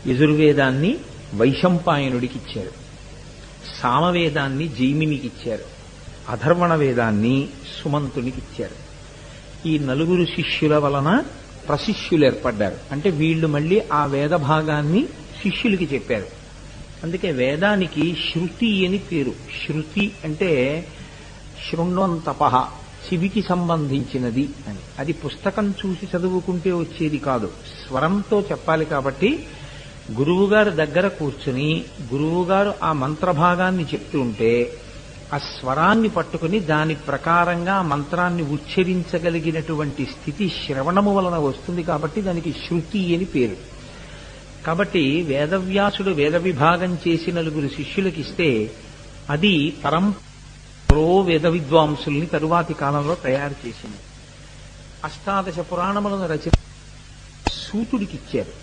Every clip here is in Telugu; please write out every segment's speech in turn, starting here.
యజుర్వేదాన్ని వైశంపాయనుడికి ఇచ్చారు, సామవేదాన్ని జైమినికి ఇచ్చారు, అధర్వణ వేదాన్ని సుమంతునికి ఇచ్చారు. ఈ నలుగురు శిష్యుల వలన ప్రశిష్యులు ఏర్పడ్డారు. అంటే వీళ్ళు మళ్ళీ ఆ వేద భాగాన్ని శిష్యులకి చెప్పారు. అందుకే వేదానికి శృతి అని పేరు. శృతి అంటే శృణ్వంతపః, చెవికి సంబంధించినది అని. అది పుస్తకం చూసి చదువుకుంటే వచ్చేది కాదు, స్వరంతో చెప్పాలి. కాబట్టి గురువుగారు దగ్గర కూర్చుని గురువుగారు ఆ మంత్రభాగాన్ని చెప్తుంటే ఆ స్వరాన్ని పట్టుకుని దాని ప్రకారంగా ఆ మంత్రాన్ని ఉచ్చరించగలిగినటువంటి స్థితి శ్రవణము వలన వస్తుంది. కాబట్టి దానికి శృతి అని పేరు. కాబట్టి వేదవ్యాసుడు వేద విభాగం చేసి నలుగురు శిష్యులకి ఇస్తే అది పరంపరో వేద విద్వాంసుల్ని తరువాతి కాలంలో తయారు చేసింది. అష్టాదశ పురాణములను రచన సూతుడికి ఇచ్చారు.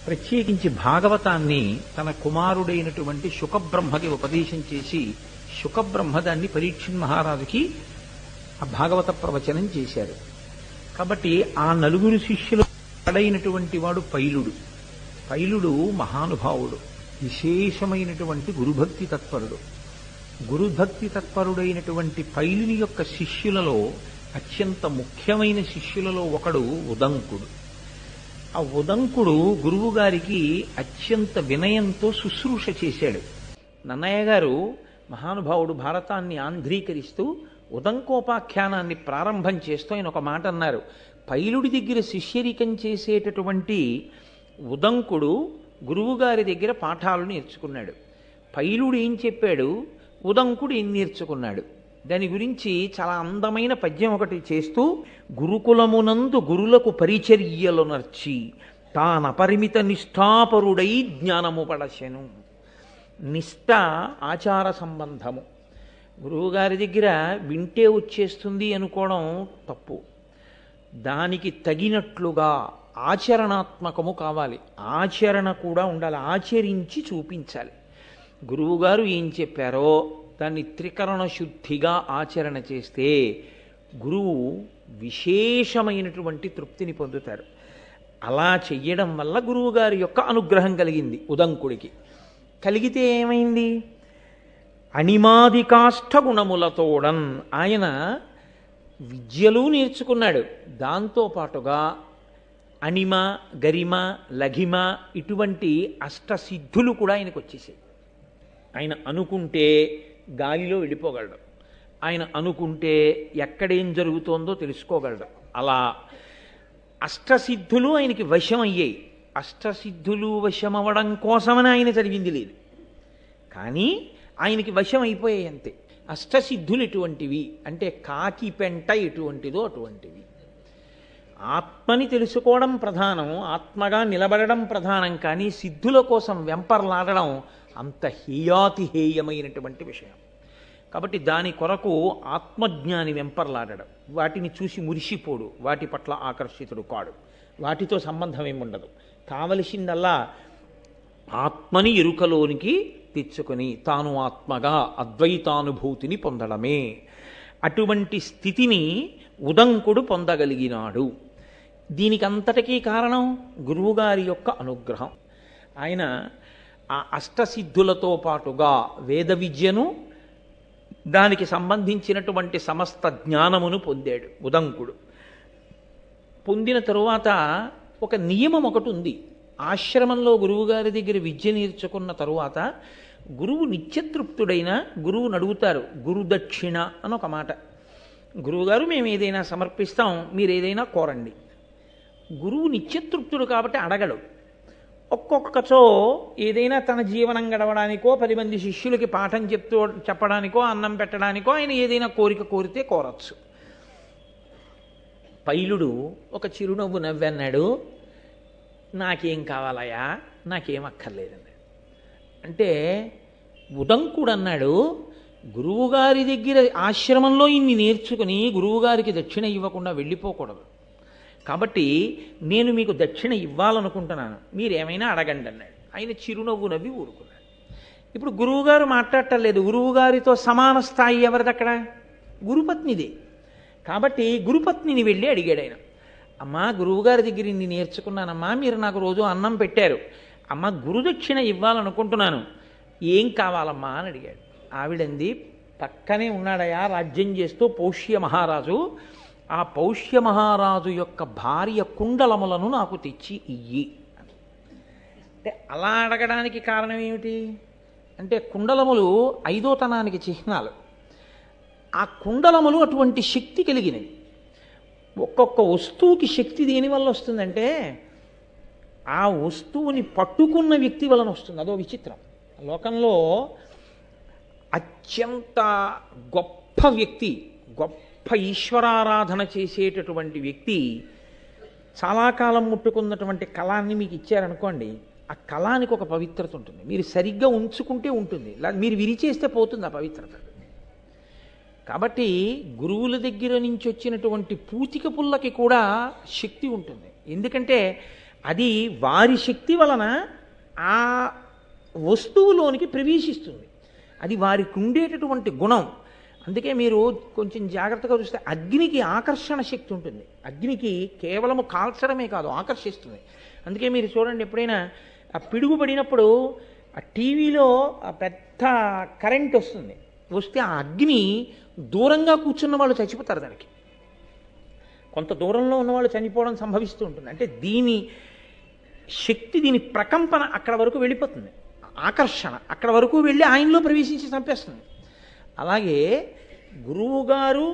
ప్రత్యేకించి భాగవతాన్ని తన కుమారుడైనటువంటి శుకబ్రహ్మకి ఉపదేశం చేసి శుకబ్రహ్మ దాన్ని పరీక్షణ్ మహారాజుకి ఆ భాగవత ప్రవచనం చేశారు. కాబట్టి ఆ నలుగురు శిష్యులు పడైనటువంటి వాడు పైలుడు. పైలుడు మహానుభావుడు, విశేషమైనటువంటి గురుభక్తి తత్పరుడు. గురుభక్తి తత్పరుడైనటువంటి పైలుని యొక్క శిష్యులలో అత్యంత ముఖ్యమైన శిష్యులలో ఒకడు ఉదంకుడు. ఆ ఉదంకుడు గురువు గారికి అత్యంత వినయంతో శుశ్రూష చేశాడు. నన్నయ్య గారు మహానుభావుడు భారతాన్ని ఆంధ్రీకరిస్తూ ఉదంకోపాఖ్యానాన్ని ప్రారంభం చేస్తూ ఆయన ఒక మాట అన్నారు. పైలుడి దగ్గర శిష్యరికం చేసేటటువంటి ఉదంకుడు గురువుగారి దగ్గర పాఠాలు నేర్చుకున్నాడు. పైలుడు ఏం చెప్పాడు, ఉదంకుడు ఏం నేర్చుకున్నాడు, దాని గురించి చాలా అందమైన పద్యం ఒకటి చేస్తూ, గురుకులమునందు గురులకు పరిచర్యలు నర్చి తానపరిమిత నిష్ఠాపరుడై జ్ఞానము పడశను. నిష్ఠ ఆచార సంబంధము. గురువుగారి దగ్గర వింటే వచ్చేస్తుంది అనుకోవడం తప్పు. దానికి తగినట్లుగా ఆచరణాత్మకము కావాలి, ఆచరణ కూడా ఉండాలి, ఆచరించి చూపించాలి. గురువుగారు ఏం చెప్పారో దాన్ని త్రికరణ శుద్ధిగా ఆచరణ చేస్తే గురువు విశేషమైనటువంటి తృప్తిని పొందుతారు. అలా చెయ్యడం వల్ల గురువుగారి యొక్క అనుగ్రహం కలిగింది ఉదంకుడికి. కలిగితే ఏమైంది, అణిమాదికాష్ట గుణములతోడన్ ఆయన విద్యలు నేర్చుకున్నాడు. దాంతోపాటుగా అణిమ, గరిమ, లఘిమ ఇటువంటి అష్టసిద్ధులు కూడా ఆయనకు వచ్చేసాయి. ఆయన అనుకుంటే గాలిలో వెళ్ళిపోగలడు, ఆయన అనుకుంటే ఎక్కడేం జరుగుతోందో తెలుసుకోగలడు. అలా అష్టసిద్ధులు ఆయనకి వశం అయ్యాయి. అష్టసిద్ధులు వశమవ్వడం కోసమని ఆయన చదివింది లేదు, కానీ ఆయనకి వశం అయిపోయాయి అంతే. అష్టసిద్ధులు ఎటువంటివి అంటే కాకి పెంట ఎటువంటిదో అటువంటివి. ఆత్మని తెలుసుకోవడం ప్రధానం, ఆత్మగా నిలబడడం ప్రధానం, కానీ సిద్ధుల కోసం వెంపర్లాడడం అంత హేయాతిహేయమైనటువంటి విషయం. కాబట్టి దాని కొరకు ఆత్మజ్ఞాని వెంపర్లాడడం, వాటిని చూసి మురిసిపోడు, వాటి పట్ల ఆకర్షితుడు కాడు, వాటితో సంబంధం ఏముండదు. కావలసిందల్లా ఆత్మని ఎరుకలోనికి తెచ్చుకొని తాను ఆత్మగా అద్వైతానుభూతిని పొందడమే. అటువంటి స్థితిని ఉదంకుడు పొందగలిగినాడు. దీనికంతటికీ కారణం గురువుగారి యొక్క అనుగ్రహం. ఆయన ఆ అష్టసిద్ధులతో పాటుగా వేద విద్యను, దానికి సంబంధించినటువంటి సమస్త జ్ఞానమును పొందాడు ఉదంకుడు. పొందిన తరువాత ఒక నియమం ఒకటి ఉంది. ఆశ్రమంలో గురువుగారి దగ్గర విద్య నేర్చుకున్న తరువాత గురువు నిత్యతృప్తుడైన గురువుని అడుగుతారు, గురుదక్షిణ అని ఒక మాట. గురువుగారు మేము ఏదైనా సమర్పిస్తాం, మీరు ఏదైనా కోరండి. గురువు నిత్యతృప్తుడు కాబట్టి అడగడు. ఒక్కొక్కచో ఏదైనా తన జీవనం గడవడానికో 10 మంది శిష్యులకి పాఠం చెప్పడానికో అన్నం పెట్టడానికో ఆయన ఏదైనా కోరిక కోరితే కోరచ్చు. పైలుడు ఒక చిరునవ్వు నవ్వన్నాడు, నాకేం కావాలయా, నాకేం అక్కర్లేదండి. అంటే ఉదంకుడు అన్నాడు, గురువుగారి దగ్గర ఆశ్రమంలో ఇన్ని నేర్చుకుని గురువుగారికి దక్షిణ ఇవ్వకుండా వెళ్ళిపోకూడదు. కాబట్టి నేను మీకు దక్షిణ ఇవ్వాలనుకుంటున్నాను, మీరేమైనా అడగండి అన్నాడు. ఆయన చిరునవ్వు నవ్వి ఊరుకున్నాడు. ఇప్పుడు గురువుగారు మాట్లాడటలేదు. గురువుగారితో సమాన స్థాయి ఎవరిది అక్కడ? గురుపత్నిదే. కాబట్టి గురుపత్నిని వెళ్ళి అడిగాడు ఆయన, అమ్మా గురువుగారి దగ్గర ఇన్ని నేర్చుకున్నానమ్మా, మీరు నాకు రోజు అన్నం పెట్టారు, అమ్మ గురుదక్షిణ ఇవ్వాలనుకుంటున్నాను, ఏం కావాలమ్మా అని అడిగాడు. ఆవిడంది, పక్కనే ఉన్నాడయా రాజ్యం చేస్తూ పౌష్య మహారాజు, ఆ పౌష్య మహారాజు యొక్క భార్య కుండలములను నాకు తెచ్చి ఇయ్యి. అంటే అలా అడగడానికి కారణం ఏమిటి అంటే, కుండలములు ఐదోతనానికి చిహ్నాలు. ఆ కుండలములు అటువంటి శక్తి కలిగినవి. ఒక్కొక్క వస్తువుకి శక్తి దేనివల్ల వస్తుందంటే, ఆ వస్తువుని పట్టుకున్న వ్యక్తి వలన వస్తుంది. అదో విచిత్రం. లోకంలో అత్యంత గొప్ప వ్యక్తి, గొప్ప ఈశ్వరారాధన చేసేటటువంటి వ్యక్తి చాలా కాలం ముట్టుకున్నటువంటి కళాన్ని మీకు ఇచ్చారనుకోండి, ఆ కళానికి ఒక పవిత్రత ఉంటుంది. మీరు సరిగ్గా ఉంచుకుంటే ఉంటుంది, మీరు విరిచేస్తే పోతుంది ఆ పవిత్రత. కాబట్టి గురువుల దగ్గర నుంచి వచ్చినటువంటి పూతిక పుల్లకి కూడా శక్తి ఉంటుంది. ఎందుకంటే అది వారి శక్తి వలన ఆ వస్తువులోనికి ప్రవేశిస్తుంది. అది వారికి ఉండేటటువంటి గుణం. అందుకే మీరు కొంచెం జాగ్రత్తగా చూస్తే అగ్నికి ఆకర్షణ శక్తి ఉంటుంది. అగ్నికి కేవలము కాల్చడమే కాదు, ఆకర్షిస్తుంది. అందుకే మీరు చూడండి, ఎప్పుడైనా ఆ పిడుగు పడినప్పుడు ఆ టీవీలో ఆ పెద్ద కరెంట్ వస్తే ఆ అగ్ని దూరంగా కూర్చున్న వాళ్ళు చచ్చిపోతారు. దానికి కొంత దూరంలో ఉన్నవాళ్ళు చనిపోవడం సంభవిస్తూ ఉంటుంది. అంటే దీని శక్తి, దీని ప్రకంపన అక్కడ వరకు వెళ్ళిపోతుంది. ఆకర్షణ అక్కడ వరకు వెళ్ళి ఆయనలో ప్రవేశించి చంపేస్తుంది. అలాగే గురువుగారు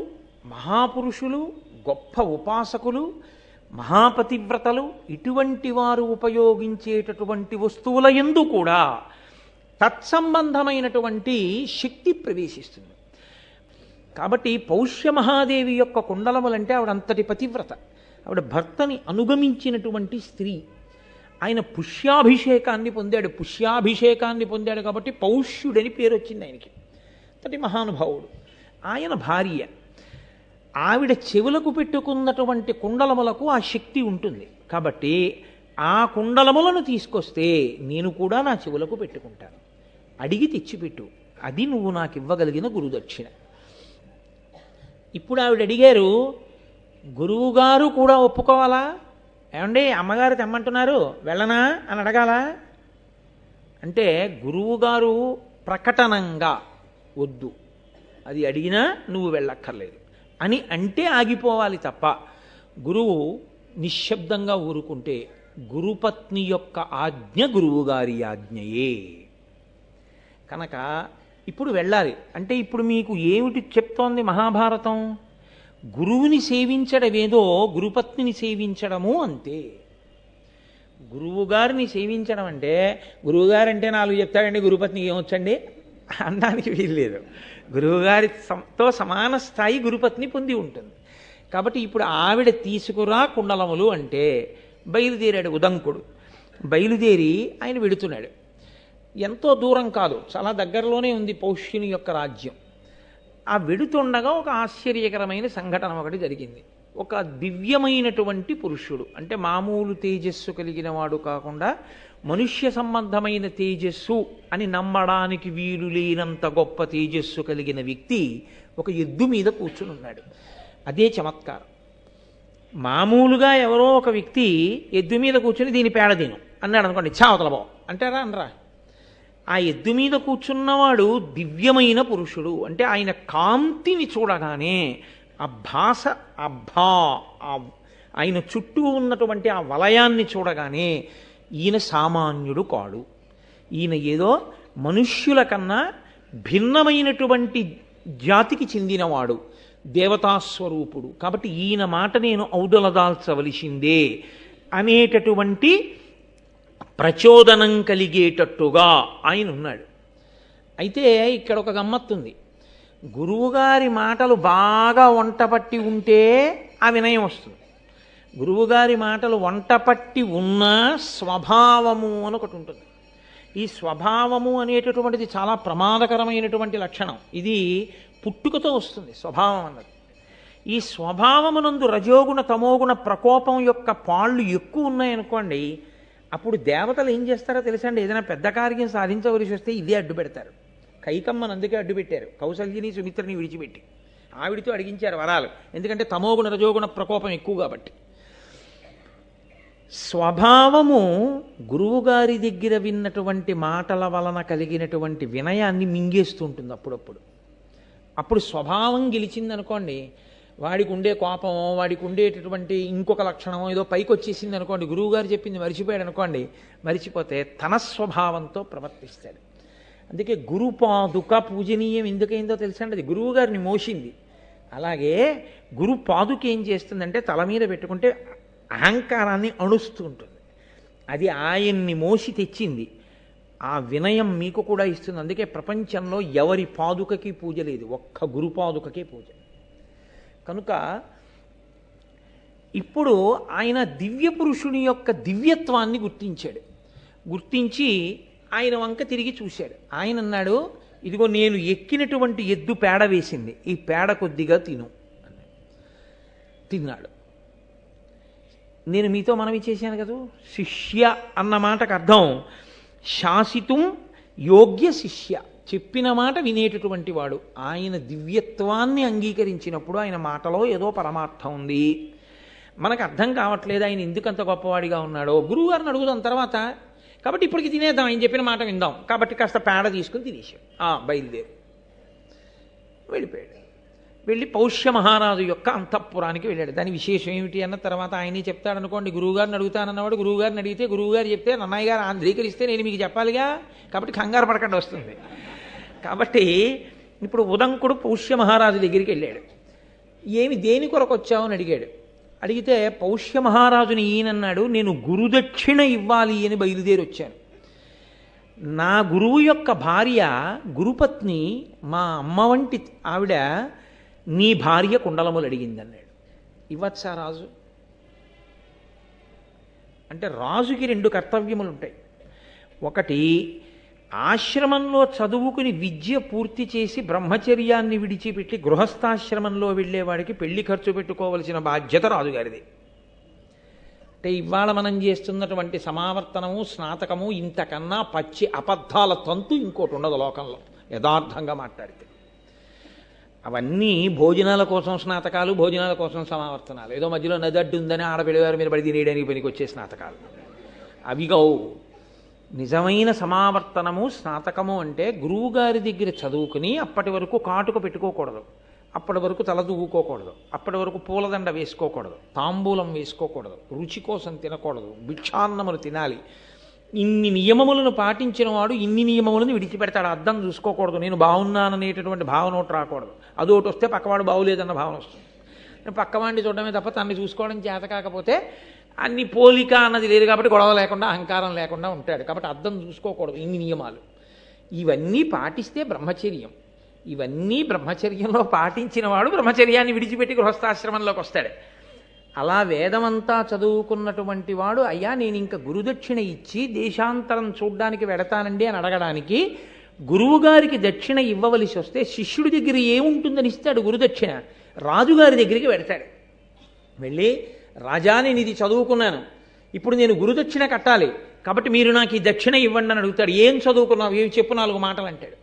మహాపురుషులు, గొప్ప ఉపాసకులు, మహాపతివ్రతలు, ఇటువంటి వారు ఉపయోగించేటటువంటి వస్తువుల యందు కూడా తత్సంబంధమైనటువంటి శక్తి ప్రవేశిస్తుంది. కాబట్టి పౌష్య మహాదేవి యొక్క కుండలములంటే ఆవిడ అంతటి పతివ్రత. ఆవిడ భర్తని అనుగమించినటువంటి స్త్రీ. ఆయన పుష్యాభిషేకాన్ని పొందాడు కాబట్టి పౌష్యుడని పేరు వచ్చింది ఆయనకి. అంతటి మహానుభావుడు. ఆయన భార్య. ఆవిడ చెవులకు పెట్టుకున్నటువంటి కుండలములకు ఆ శక్తి ఉంటుంది. కాబట్టి ఆ కుండలములను తీసుకొస్తే నేను కూడా నా చెవులకు పెట్టుకుంటాను. అడిగి తెచ్చిపెట్టు, అది నువ్వు నాకు ఇవ్వగలిగిన గురుదక్షిణ. ఇప్పుడు ఆవిడ అడిగారు, గురువుగారు కూడా ఒప్పుకోవాలా? ఏమండి, అమ్మగారు తెమ్మంటున్నారు, వెళ్ళనా అని అడగాల? అంటే గురువుగారు ప్రకటనంగా వద్దు, అది అడిగినా నువ్వు వెళ్ళక్కర్లేదు అని అంటే ఆగిపోవాలి తప్ప, గురువు నిశ్శబ్దంగా ఊరుకుంటే గురుపత్ని యొక్క ఆజ్ఞ గురువుగారి ఆజ్ఞయే. కనుక ఇప్పుడు వెళ్ళాలి. అంటే ఇప్పుడు మీకు ఏమిటి చెప్తోంది మహాభారతం? గురువుని సేవించడమేదో గురుపత్నిని సేవించడము అంతే. గురువుగారిని సేవించడం అంటే, గురువుగారంటే 4 చెప్తాడండి, గురుపత్నికి ఏమొచ్చండి అనడానికి వీల్లేదు. గురువుగారితో సమాన స్థాయి గురుపత్ని పొంది ఉంటుంది. కాబట్టి ఇప్పుడు ఆవిడ తీసుకురా కుండలములు అంటే బయలుదేరాడు ఉదంకుడు. బయలుదేరి ఆయన వెడుతున్నాడు. ఎంతో దూరం కాదు, చాలా దగ్గరలోనే ఉంది పౌష్యుని యొక్క రాజ్యం. ఆ వెడుతుండగా ఒక ఆశ్చర్యకరమైన సంఘటన ఒకటి జరిగింది. ఒక దివ్యమైనటువంటి పురుషుడు, అంటే మామూలు తేజస్సు కలిగిన వాడు కాకుండా మనుష్య సంబంధమైన తేజస్సు అని నమ్మడానికి వీలు లేనంత గొప్ప తేజస్సు కలిగిన వ్యక్తి ఒక ఎద్దు మీద కూర్చుని ఉన్నాడు. అదే చమత్కారం. మామూలుగా ఎవరో ఒక వ్యక్తి ఎద్దు మీద కూర్చుని దీని పేడ తిను అన్నాడు అనుకోండి, చావతల బావు అంటారా అనరా? ఆ ఎద్దు మీద కూర్చున్నవాడు దివ్యమైన పురుషుడు. అంటే ఆయన కాంతిని చూడగానే ఆ భాష, ఆయన చుట్టూ ఉన్నటువంటి ఆ వలయాన్ని చూడగానే ఈయన సామాన్యుడు కాడు. ఈయన ఏదో మనుష్యుల కన్నా భిన్నమైనటువంటి జాతికి చెందినవాడు, దేవతాస్వరూపుడు. కాబట్టి ఈయన మాట నేను ఔదలదాల్చవలసిందే అనేటటువంటి ప్రచోదనం కలిగేటట్టుగా ఆయన ఉన్నాడు. అయితే ఇక్కడ ఒక గమ్మత్తుంది. గురువుగారి మాటలు బాగా వంటపట్టి ఉంటే ఆ వినయం వస్తుంది. గురువుగారి మాటలు వంటపట్టి ఉన్న స్వభావము అని ఒకటి ఉంటుంది. ఈ స్వభావము అనేటటువంటిది చాలా ప్రమాదకరమైనటువంటి లక్షణం. ఇది పుట్టుకతో వస్తుంది స్వభావం అన్నది. ఈ స్వభావమునందు రజోగుణ తమోగుణ ప్రకోపం యొక్క పాళ్ళు ఎక్కువ ఉన్నాయనుకోండి, అప్పుడు దేవతలు ఏం చేస్తారో తెలుసండి? ఏదైనా పెద్ద కార్యం సాధించవలసి వస్తే ఇదే అడ్డు పెడతారు. కైకమ్మను అందుకే అడ్డు పెట్టారు, కౌసల్యని సుమిత్రని విడిచిపెట్టి. ఆవిడితో అడిగించారు వరాలు, ఎందుకంటే తమోగుణ రజోగుణ ప్రకోపం ఎక్కువ కాబట్టి. స్వభావము గురువుగారి దగ్గర విన్నటువంటి మాటల వలన కలిగినటువంటి వినయాన్ని మింగేస్తుంటుంది అప్పుడప్పుడు. అప్పుడు స్వభావం గెలిచిందనుకోండి, వాడికి ఉండే కోపమో వాడికి ఉండేటటువంటి ఇంకొక లక్షణమో ఏదో పైకి వచ్చేసింది అనుకోండి, గురువుగారు చెప్పింది మరిచిపోయాడు అనుకోండి, మరిచిపోతే తన స్వభావంతో ప్రవర్తిస్తాడు. అందుకే గురుపాదుక పూజనీయం ఎందుకైందో తెలుసండి, అది గురువుగారిని మోసింది. అలాగే గురు పాదుక ఏం చేస్తుందంటే తల మీద పెట్టుకుంటే అహంకారాన్ని అణుస్తూ ఉంటుంది. అది ఆయన్ని మోసి తెచ్చింది. ఆ వినయం మీకు కూడా ఇస్తుంది. అందుకే ప్రపంచంలో ఎవరి పాదుకకి పూజ లేదు, ఒక్క గురు పాదుకకే పూజ. కనుక ఇప్పుడు ఆయన దివ్య పురుషుని యొక్క దివ్యత్వాన్ని గుర్తించాడు. గుర్తించి ఆయన వంక తిరిగి చూశాడు. ఆయన అన్నాడు, ఇదిగో నేను ఎక్కినటువంటి ఎద్దు పేడ వేసింది, ఈ పేడ కొద్దిగా తిను అన్నాడు. తిన్నాడు. నేను మీతో మనవి చేశాను కదా, శిష్య అన్న మాటకు అర్థం శాసితం యోగ్య శిష్య, చెప్పిన మాట వినేటటువంటి వాడు. ఆయన దివ్యత్వాన్ని అంగీకరించినప్పుడు ఆయన మాటలో ఏదో పరమార్థం ఉంది. మనకు అర్థం కావట్లేదు ఆయన ఎందుకంత గొప్పవాడిగా ఉన్నాడో, గురువుగారిని అడుగుదాం తర్వాత. కాబట్టి ఇప్పటికి తినేద్దాం, ఆయన చెప్పిన మాట విందాం. కాబట్టి కాస్త పేడ తీసుకుని తినేసాడు. బయలుదేరు వెళ్ళిపోయాడు. వెళ్ళి పౌష్య మహారాజు యొక్క అంతఃపురానికి వెళ్ళాడు. దాని విశేషం ఏమిటి అన్న తర్వాత ఆయనే చెప్తాడనుకోండి. గురువుగారిని అడుగుతానన్నవాడు గురువుగారిని అడిగితే గురువుగారు చెప్తే నన్నయ్య గారు ఆంధ్రీకరిస్తే నేను మీకు చెప్పాలిగా, కాబట్టి కంగారు పడకుండా వస్తుంది. కాబట్టి ఇప్పుడు ఉదంకుడు పౌష్య మహారాజు దగ్గరికి వెళ్ళాడు. ఏమి దేని కొరకు వచ్చావు అని అడిగాడు. అడిగితే పౌష్య మహారాజుని ఈయనన్నాడు, నేను గురుదక్షిణ ఇవ్వాలి అని బయలుదేరి వచ్చాను. నా గురువు యొక్క భార్య గురుపత్ని మా అమ్మ వంటి ఆవిడ నీ భార్య కుండలములు అడిగింది అన్నాడు. ఇవ్వచ్చా రాజు అంటే? రాజుకి రెండు కర్తవ్యములు ఉంటాయి. ఒకటి, ఆశ్రమంలో చదువుకుని విద్య పూర్తి చేసి బ్రహ్మచర్యాన్ని విడిచిపెట్టి గృహస్థాశ్రమంలో వెళ్ళేవాడికి పెళ్లి ఖర్చు పెట్టుకోవలసిన బాధ్యత రాజుగారిది. అంటే ఇవాళ మనం చేస్తున్నటువంటి సమావర్తనము స్నాతకము ఇంతకన్నా పచ్చి అబద్ధాల తంతు ఇంకోటి ఉండదు లోకంలో, యథార్థంగా మాట్లాడితే. అవన్నీ భోజనాల కోసం స్నాతకాలు, భోజనాల కోసం సమావర్తనాలు, ఏదో మధ్యలో నదడ్డు ఉందని ఆడపిల్లవారు మీరు పడి తినేయడానికి పనికి వచ్చే స్నాతకాలు అవి కావు. నిజమైన సమావర్తనము స్నాతకము అంటే గురువుగారి దగ్గర చదువుకుని అప్పటి వరకు కాటుక పెట్టుకోకూడదు, అప్పటి వరకు తల దూకోకూడదు, అప్పటి వరకు పూలదండ వేసుకోకూడదు, తాంబూలం వేసుకోకూడదు, రుచి కోసం తినకూడదు, భిక్షాన్నములు తినాలి. ఇన్ని నియమములను పాటించిన వాడు ఇన్ని నియమములను విడిచిపెడతాడు. అద్దం చూసుకోకూడదు, నేను బాగున్నాననేటటువంటి భావన ఒకటి రాకూడదు. అదొకటి వస్తే పక్కవాడు బాగులేదన్న భావన వస్తుంది. పక్కవాడిని చూడడమే తప్ప తనని చూసుకోవడం చేత కాకపోతే అన్ని పోలిక అన్నది లేదు కాబట్టి గొడవ లేకుండా అహంకారం లేకుండా ఉంటాడు. కాబట్టి అద్దం చూసుకోకూడదు. ఇన్ని నియమాలు ఇవన్నీ పాటిస్తే బ్రహ్మచర్యం. ఇవన్నీ బ్రహ్మచర్యంలో పాటించిన వాడు బ్రహ్మచర్యాన్ని విడిచిపెట్టి గృహస్థాశ్రమంలోకి వస్తాడు. అలా వేదమంతా చదువుకున్నటువంటి వాడు, అయ్యా నేను ఇంకా గురుదక్షిణ ఇచ్చి దేశాంతరం చూడ్డానికి వెడతానండి అని అడగడానికి గురువుగారికి దక్షిణ ఇవ్వవలసి వస్తే శిష్యుడి దగ్గర ఏముంటుందని ఇస్తాడు గురుదక్షిణ? రాజుగారి దగ్గరికి వెడతాడు. వెళ్ళి, రాజా నేను ఇది చదువుకున్నాను, ఇప్పుడు నేను గురుదక్షిణ కట్టాలి, కాబట్టి మీరు నాకు ఈ దక్షిణ ఇవ్వండి అని అడుగుతాడు. ఏం చదువుకున్నావు, ఏమి చెప్పు 4 మాటలు అంటాడు.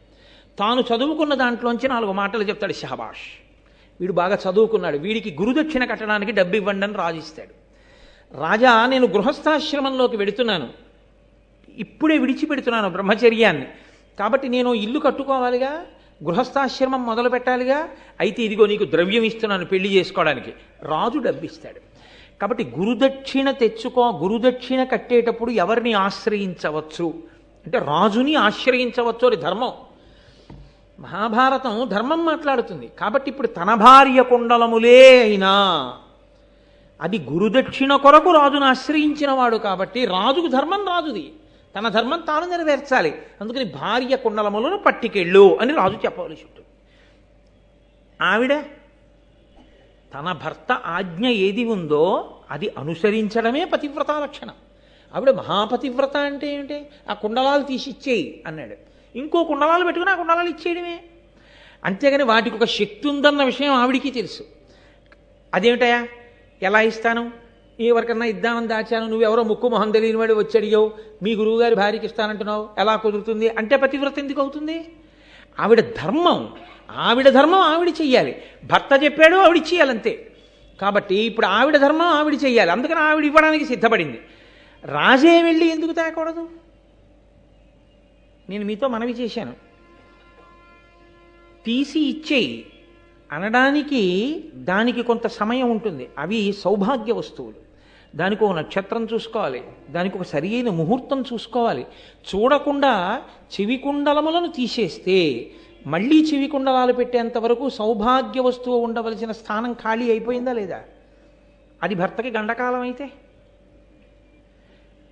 తాను చదువుకున్న దాంట్లోంచి 4 మాటలు చెప్తాడు. షహబాష్, వీడు బాగా చదువుకున్నాడు, వీడికి గురుదక్షిణ కట్టడానికి డబ్బు ఇవ్వండి అని రాజిస్తాడు. రాజా నేను గృహస్థాశ్రమంలోకి వెడుతున్నాను, ఇప్పుడే విడిచిపెడుతున్నాను బ్రహ్మచర్యాన్ని, కాబట్టి నేను ఇల్లు కట్టుకోవాలిగా, గృహస్థాశ్రమం మొదలు పెట్టాలిగా, అయితే ఇదిగో నీకు ద్రవ్యం ఇస్తున్నాను పెళ్లి చేసుకోవడానికి. రాజు డబ్బిస్తాడు. కాబట్టి గురుదక్షిణ కట్టేటప్పుడు ఎవరిని ఆశ్రయించవచ్చు అంటే రాజుని ఆశ్రయించవచ్చు. అది ధర్మం. మహాభారతం ధర్మం మాట్లాడుతుంది. కాబట్టి ఇప్పుడు తన భార్య కుండలములే అయినా అది గురుదక్షిణ కొరకు రాజును ఆశ్రయించిన వాడు కాబట్టి రాజుకు ధర్మం రాజుది, తన ధర్మం తాను నెరవేర్చాలి. అందుకని భార్య కుండలములను పట్టికెళ్ళు అని రాజు చెప్పవలసి ఉంటుంది. ఆవిడ తన భర్త ఆజ్ఞ ఏది ఉందో అది అనుసరించడమే పతివ్రత లక్షణం. ఆవిడ మహాపతివ్రత అంటే ఏమిటి? ఆ కుండలాలు తీసి ఇచ్చేయి అన్నాడు. ఇంకో కుండలాలు పెట్టుకుని ఆ కుండలాలు ఇచ్చేయడమే. అంతేగాని వాటికి ఒక శక్తి ఉందన్న విషయం ఆవిడికి తెలుసు. అదేమిటయా ఎలా ఇస్తాను, ఎవరికన్నా ఇద్దామని దాచాను, నువ్వెవరో ముక్కు మొహం తెలియని వాడు వచ్చి అడిగావు, మీ గురువుగారి భార్యకి ఇస్తానంటున్నావు, ఎలా కుదురుతుంది అంటే పతివ్రత ఎందుకు అవుతుంది? ఆవిడ ధర్మం ఆవిడ చెయ్యాలి. భర్త చెప్పాడు ఆవిడ చెయ్యాలి అంతే. కాబట్టి ఇప్పుడు ఆవిడ ధర్మం ఆవిడ చెయ్యాలి. అందుకని ఆవిడ ఇవ్వడానికి సిద్ధపడింది. రాజే వెళ్ళి ఎందుకు తేకూడదు? నేను మీతో మనవి చేశాను, తీసి ఇచ్చేయి అనడానికి దానికి కొంత సమయం ఉంటుంది. అవి సౌభాగ్య వస్తువులు, దానికి ఒక నక్షత్రం చూసుకోవాలి, దానికి ఒక సరి అయిన ముహూర్తం చూసుకోవాలి. చూడకుండా చెవి కుండలములను తీసేస్తే మళ్ళీ చెవి కుండలాలు పెట్టేంత వరకు సౌభాగ్య వస్తువు ఉండవలసిన స్థానం ఖాళీ అయిపోయిందా లేదా? అది భర్తకి గండకాలం అయితే.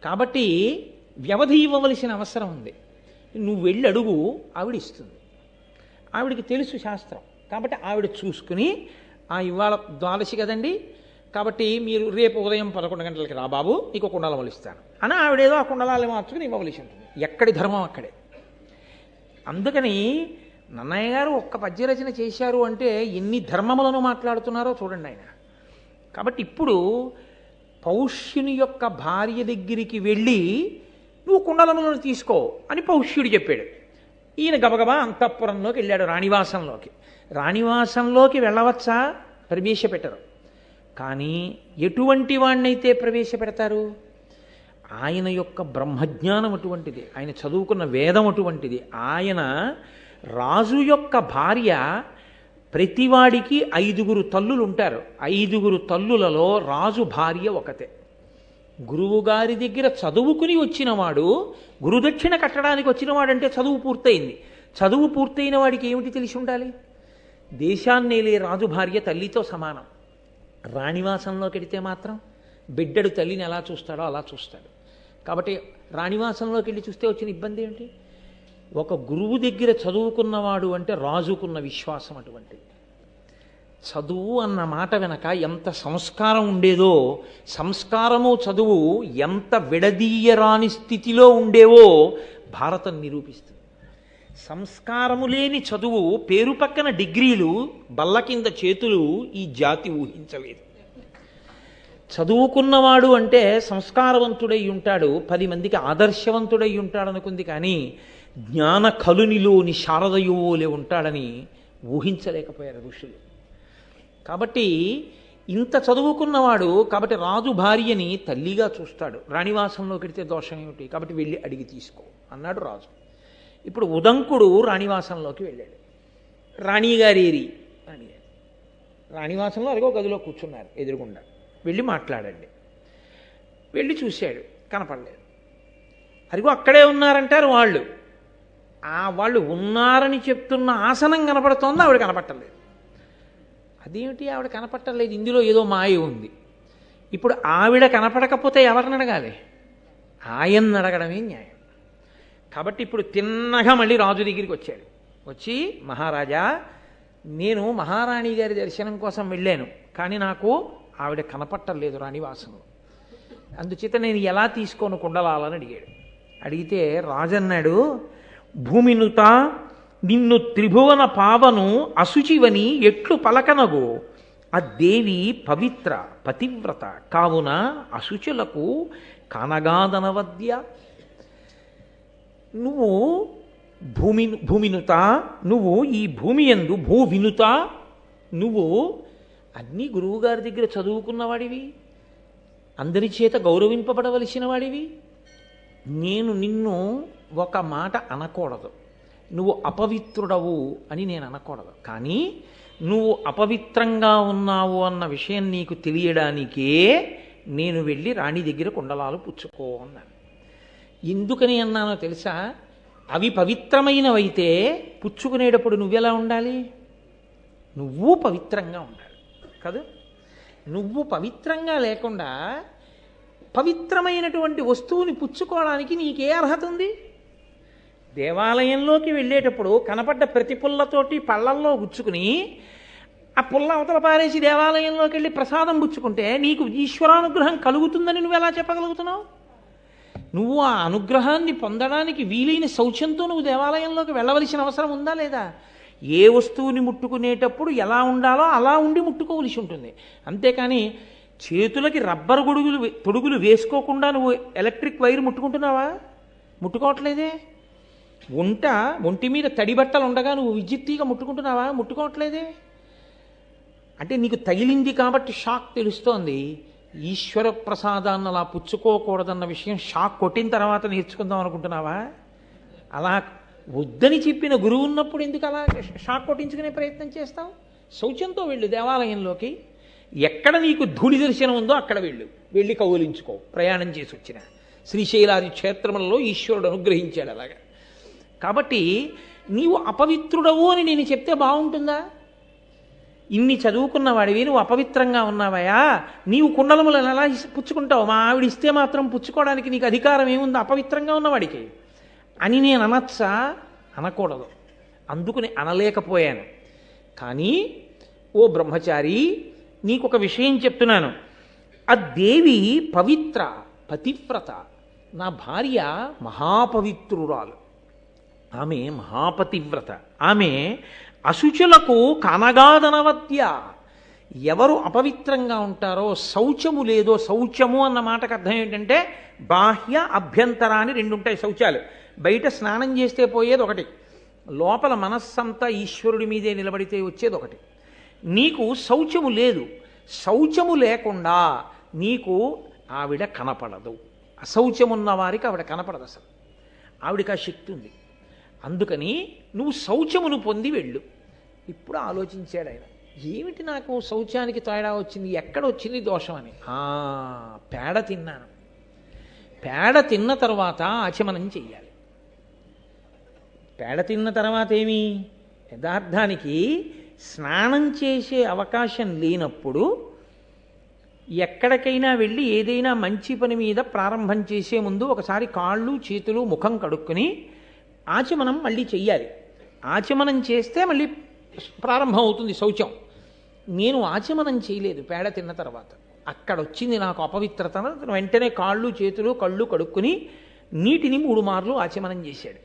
కాబట్టి వ్యవధి ఇవ్వవలసిన అవసరం ఉంది. నువ్వు వెళ్ళి అడుగు, ఆవిడ ఇస్తుంది. ఆవిడికి తెలుసు శాస్త్రం, కాబట్టి ఆవిడ చూసుకుని ఇవాళ ద్వాదశి కదండి, కాబట్టి మీరు రేపు ఉదయం 11 గంటలకి రా బాబు, నీకు కుండలములు ఇస్తాను అని ఆవిడేదో ఆ కుండలాలు మార్చుకుని ఇవ్వవలసి ఉంటుంది. ఎక్కడి ధర్మం అక్కడే. అందుకని నన్నయ్య గారు ఒక్క పద్యరచన చేశారు అంటే ఎన్ని ధర్మములను మాట్లాడుతున్నారో చూడండి ఆయన. కాబట్టి ఇప్పుడు పౌష్యుని యొక్క భార్య దగ్గరికి వెళ్ళి నువ్వు కుండలములను తీసుకో అని పౌష్యుడు చెప్పాడు. ఈయన గబగబా అంతఃపురంలోకి వెళ్ళాడు, రాణివాసంలోకి. రాణివాసంలోకి వెళ్ళవచ్చా? ప్రవేశపెట్టరు. కానీ ఎటువంటి వాణ్ణైతే ప్రవేశపెడతారు? ఆయన యొక్క బ్రహ్మజ్ఞానం అటువంటిది, ఆయన చదువుకున్న వేదం అటువంటిది. ఆయన రాజు యొక్క భార్య, ప్రతివాడికి 5 తల్లులు ఉంటారు. 5 తల్లులలో రాజు భార్య ఒకతే. గురువుగారి దగ్గర చదువుకుని వచ్చినవాడు, గురుదక్షిణ కట్టడానికి వచ్చినవాడంటే చదువు పూర్తయింది. చదువు పూర్తయిన వాడికి ఏమిటి తెలిసి ఉండాలి? దేశాన్నేలే రాజు భార్య తల్లితో సమానం. రాణివాసంలోకి వెడితే మాత్రం బిడ్డడు తల్లిని ఎలా చూస్తాడో అలా చూస్తాడు. కాబట్టి రాణివాసంలోకి వెళ్ళి చూస్తే వచ్చిన ఇబ్బంది ఏమిటి? ఒక గురువు దగ్గర చదువుకున్నవాడు అంటే రాజుకున్న విశ్వాసం అటువంటిది. చదువు అన్న మాట వెనక ఎంత సంస్కారం ఉండేదో, సంస్కారము చదువు ఎంత విడదీయరాని స్థితిలో ఉండేవో భారతం నిరూపిస్తుంది. సంస్కారము లేని చదువు, పేరు పక్కన డిగ్రీలు, బల్ల కింద చేతులు ఈ జాతి ఊహించలేదు. చదువుకున్నవాడు అంటే సంస్కారవంతుడై ఉంటాడు, 10 మందికి ఆదర్శవంతుడై ఉంటాడు అనుకుంది. కానీ జ్ఞాన కలునిలోని శారదయోలే ఉంటాడని ఊహించలేకపోయారు ఋషులు. కాబట్టి ఇంత చదువుకున్నవాడు, కాబట్టి రాజు భార్యని తల్లిగా చూస్తాడు. రాణివాసంలోకి వెడితే దోషం ఏమిటి? కాబట్టి వెళ్ళి అడిగి తీసుకో అన్నాడు రాజు. ఇప్పుడు ఉదంకుడు రాణివాసంలోకి వెళ్ళాడు. రాణిగారేరి రాణివాసంలో అదిగో గదిలో కూర్చున్నారు ఎదురుగుండా. వెళ్ళి మాట్లాడండి. వెళ్ళి చూశాడు, కనపడలేదు. అదిగో అక్కడే ఉన్నారంటారు వాళ్ళు. వాళ్ళు ఉన్నారని చెప్తున్న ఆసనం కనపడుతోంది, ఆవిడ కనపట్టలేదు. అదేమిటి ఆవిడ కనపట్టలేదు? ఇందులో ఏదో మాయ ఉంది. ఇప్పుడు ఆవిడ కనపడకపోతే ఎవరిని అడగాలి? ఆయన్ని అడగడమే న్యాయం. కాబట్టి ఇప్పుడు తిన్నగా మళ్ళీ రాజు దగ్గరికి వచ్చాడు. వచ్చి, మహారాజా, నేను మహారాణి గారి దర్శనం కోసం వెళ్ళాను, కానీ నాకు ఆవిడ కనపట్టలేదు రాణివాసంలో. అందుచేత నేను ఎలా తీసుకోను కుండలాలని అడిగాడు. అడిగితే రాజన్నాడు, భూమినుత నిన్ను త్రిభువన పావను అశుచివని ఎట్లు పలకనగో, ఆ దేవి పవిత్ర పతివ్రత కావున అశుచులకు కానగాదనవద్య. నువ్వు భూమినుత, నువ్వు ఈ భూమి యందు భూవినుత, నువ్వు అన్నీ గురువుగారి దగ్గర చదువుకున్నవాడివి, అందరి చేత గౌరవింపబడవలసిన వాడివి. నేను నిన్ను ఒక మాట అనకూడదు, నువ్వు అపవిత్రుడవు అని నేను అనకూడదు. కానీ నువ్వు అపవిత్రంగా ఉన్నావు అన్న విషయం నీకు తెలియడానికే నేను వెళ్ళి రాణి దగ్గర కుండలాలు పుచ్చుకో అన్నాను. ఎందుకని అన్నానో తెలుసా? అవి పవిత్రమైనవైతే పుచ్చుకునేటప్పుడు నువ్వెలా ఉండాలి? నువ్వు పవిత్రంగా ఉండాలి కదా. నువ్వు పవిత్రంగా లేకుండా పవిత్రమైనటువంటి వస్తువుని పుచ్చుకోవడానికి నీకే అర్హత ఉంది? దేవాలయంలోకి వెళ్ళేటప్పుడు కనపడ్డ ప్రతి పుల్లతోటి పళ్ళల్లో గుచ్చుకుని ఆ పుల్ల అవతల పారేసి దేవాలయంలోకి వెళ్ళి ప్రసాదం పుచ్చుకుంటే నీకు ఈశ్వరానుగ్రహం కలుగుతుందని నువ్వు ఎలా చెప్పగలుగుతున్నావు? నువ్వు ఆ అనుగ్రహాన్ని పొందడానికి వీలైన శౌచంతో నువ్వు దేవాలయంలోకి వెళ్ళవలసిన అవసరం ఉందా లేదా? ఏ వస్తువుని ముట్టుకునేటప్పుడు ఎలా ఉండాలో అలా ఉండి ముట్టుకోవలసి ఉంటుంది. అంతేకాని చేతులకి రబ్బరు తొడుగులు వేసుకోకుండా నువ్వు ఎలక్ట్రిక్ వైర్ ముట్టుకుంటున్నావా? ముట్టుకోవట్లేదే. ఒంటి మీద తడి బట్టలు ఉండగా నువ్వు విద్యుత్తీగా ముట్టుకుంటున్నావా? ముట్టుకోవట్లేదే. అంటే నీకు తగిలింది కాబట్టి షాక్ తెలుస్తోంది, ఈశ్వర ప్రసాదాన్ని అలా పుచ్చుకోకూడదన్న విషయం షాక్ కొట్టిన తర్వాత నేర్చుకుందాం అనుకుంటున్నావా? అలా వద్దని చెప్పిన గురువు ఉన్నప్పుడు ఎందుకు అలా షాక్ కొట్టించుకునే ప్రయత్నం చేస్తావు? శౌచంతో వెళ్ళు దేవాలయంలోకి. ఎక్కడ నీకు ధూళి దర్శనం ఉందో అక్కడ వెళ్ళి కౌలించుకో. ప్రయాణం చేసి వచ్చిన శ్రీశైలాది క్షేత్రములలో ఈశ్వరుడు అనుగ్రహించాడు అలాగా. కాబట్టి నీవు అపవిత్రుడవు అని నేను చెప్తే బాగుంటుందా? ఇన్ని చదువుకున్న వాడివి నువ్వు అపవిత్రంగా ఉన్నావయా, నీవు కుండలములను ఎలా పుచ్చుకుంటావు? మా ఆవిడ ఇస్తే మాత్రం పుచ్చుకోవడానికి నీకు అధికారం ఏముంది అపవిత్రంగా ఉన్నవాడికి అని నేను అనొచ్చా? అనకూడదు. అందుకుని అనలేకపోయాను. కానీ ఓ బ్రహ్మచారి, నీకొక విషయం చెప్తున్నాను. ఆ దేవి పవిత్ర, పతివ్రత. నా భార్య మహాపవిత్రురాలు, ఆమె మహాపతివ్రత. ఆమె అశుచులకు కనగాదనవద్య. ఎవరు అపవిత్రంగా ఉంటారో, శౌచము లేదో, శౌచము అన్న మాటకు అర్థం ఏంటంటే బాహ్య అభ్యంతరాన్ని రెండు ఉంటాయి శౌచాలు. బయట స్నానం చేస్తే పోయేది ఒకటి, లోపల మనస్సంతా ఈశ్వరుడి మీదే నిలబడితే వచ్చేది ఒకటి. నీకు శౌచము లేదు. శౌచము లేకుండా నీకు ఆవిడ కనపడదు. అశౌచమున్న వారికి ఆవిడ కనపడదు అసలు. ఆవిడికి ఆ శక్తి ఉంది. అందుకని నువ్వు శౌచమును పొంది వెళ్ళు. ఇప్పుడు ఆలోచించాడు ఆయన, ఏమిటి నాకు శౌచానికి తేడా వచ్చింది, ఎక్కడ వచ్చింది దోషం అని. పేడ తిన్నాను. పేడ తిన్న తర్వాత ఆచమనం చెయ్యాలి. పేడ తిన్న తర్వాత ఏమి, యథార్థానికి స్నానం చేసే అవకాశం లేనప్పుడు ఎక్కడికైనా వెళ్ళి ఏదైనా మంచి పని మీద ప్రారంభం చేసే ముందు ఒకసారి కాళ్ళు చేతులు ముఖం కడుక్కుని ఆచమనం మళ్ళీ చెయ్యాలి. ఆచమనం చేస్తే మళ్ళీ ప్రారంభం అవుతుంది శౌచం. నేను ఆచమనం చేయలేదు పేడ తిన్న తర్వాత. అక్కడ వచ్చింది నాకు అపవిత్రత. వెంటనే కాళ్ళు చేతులు కళ్ళు కడుక్కుని నీటిని 3 మార్లు ఆచమనం చేశాడు.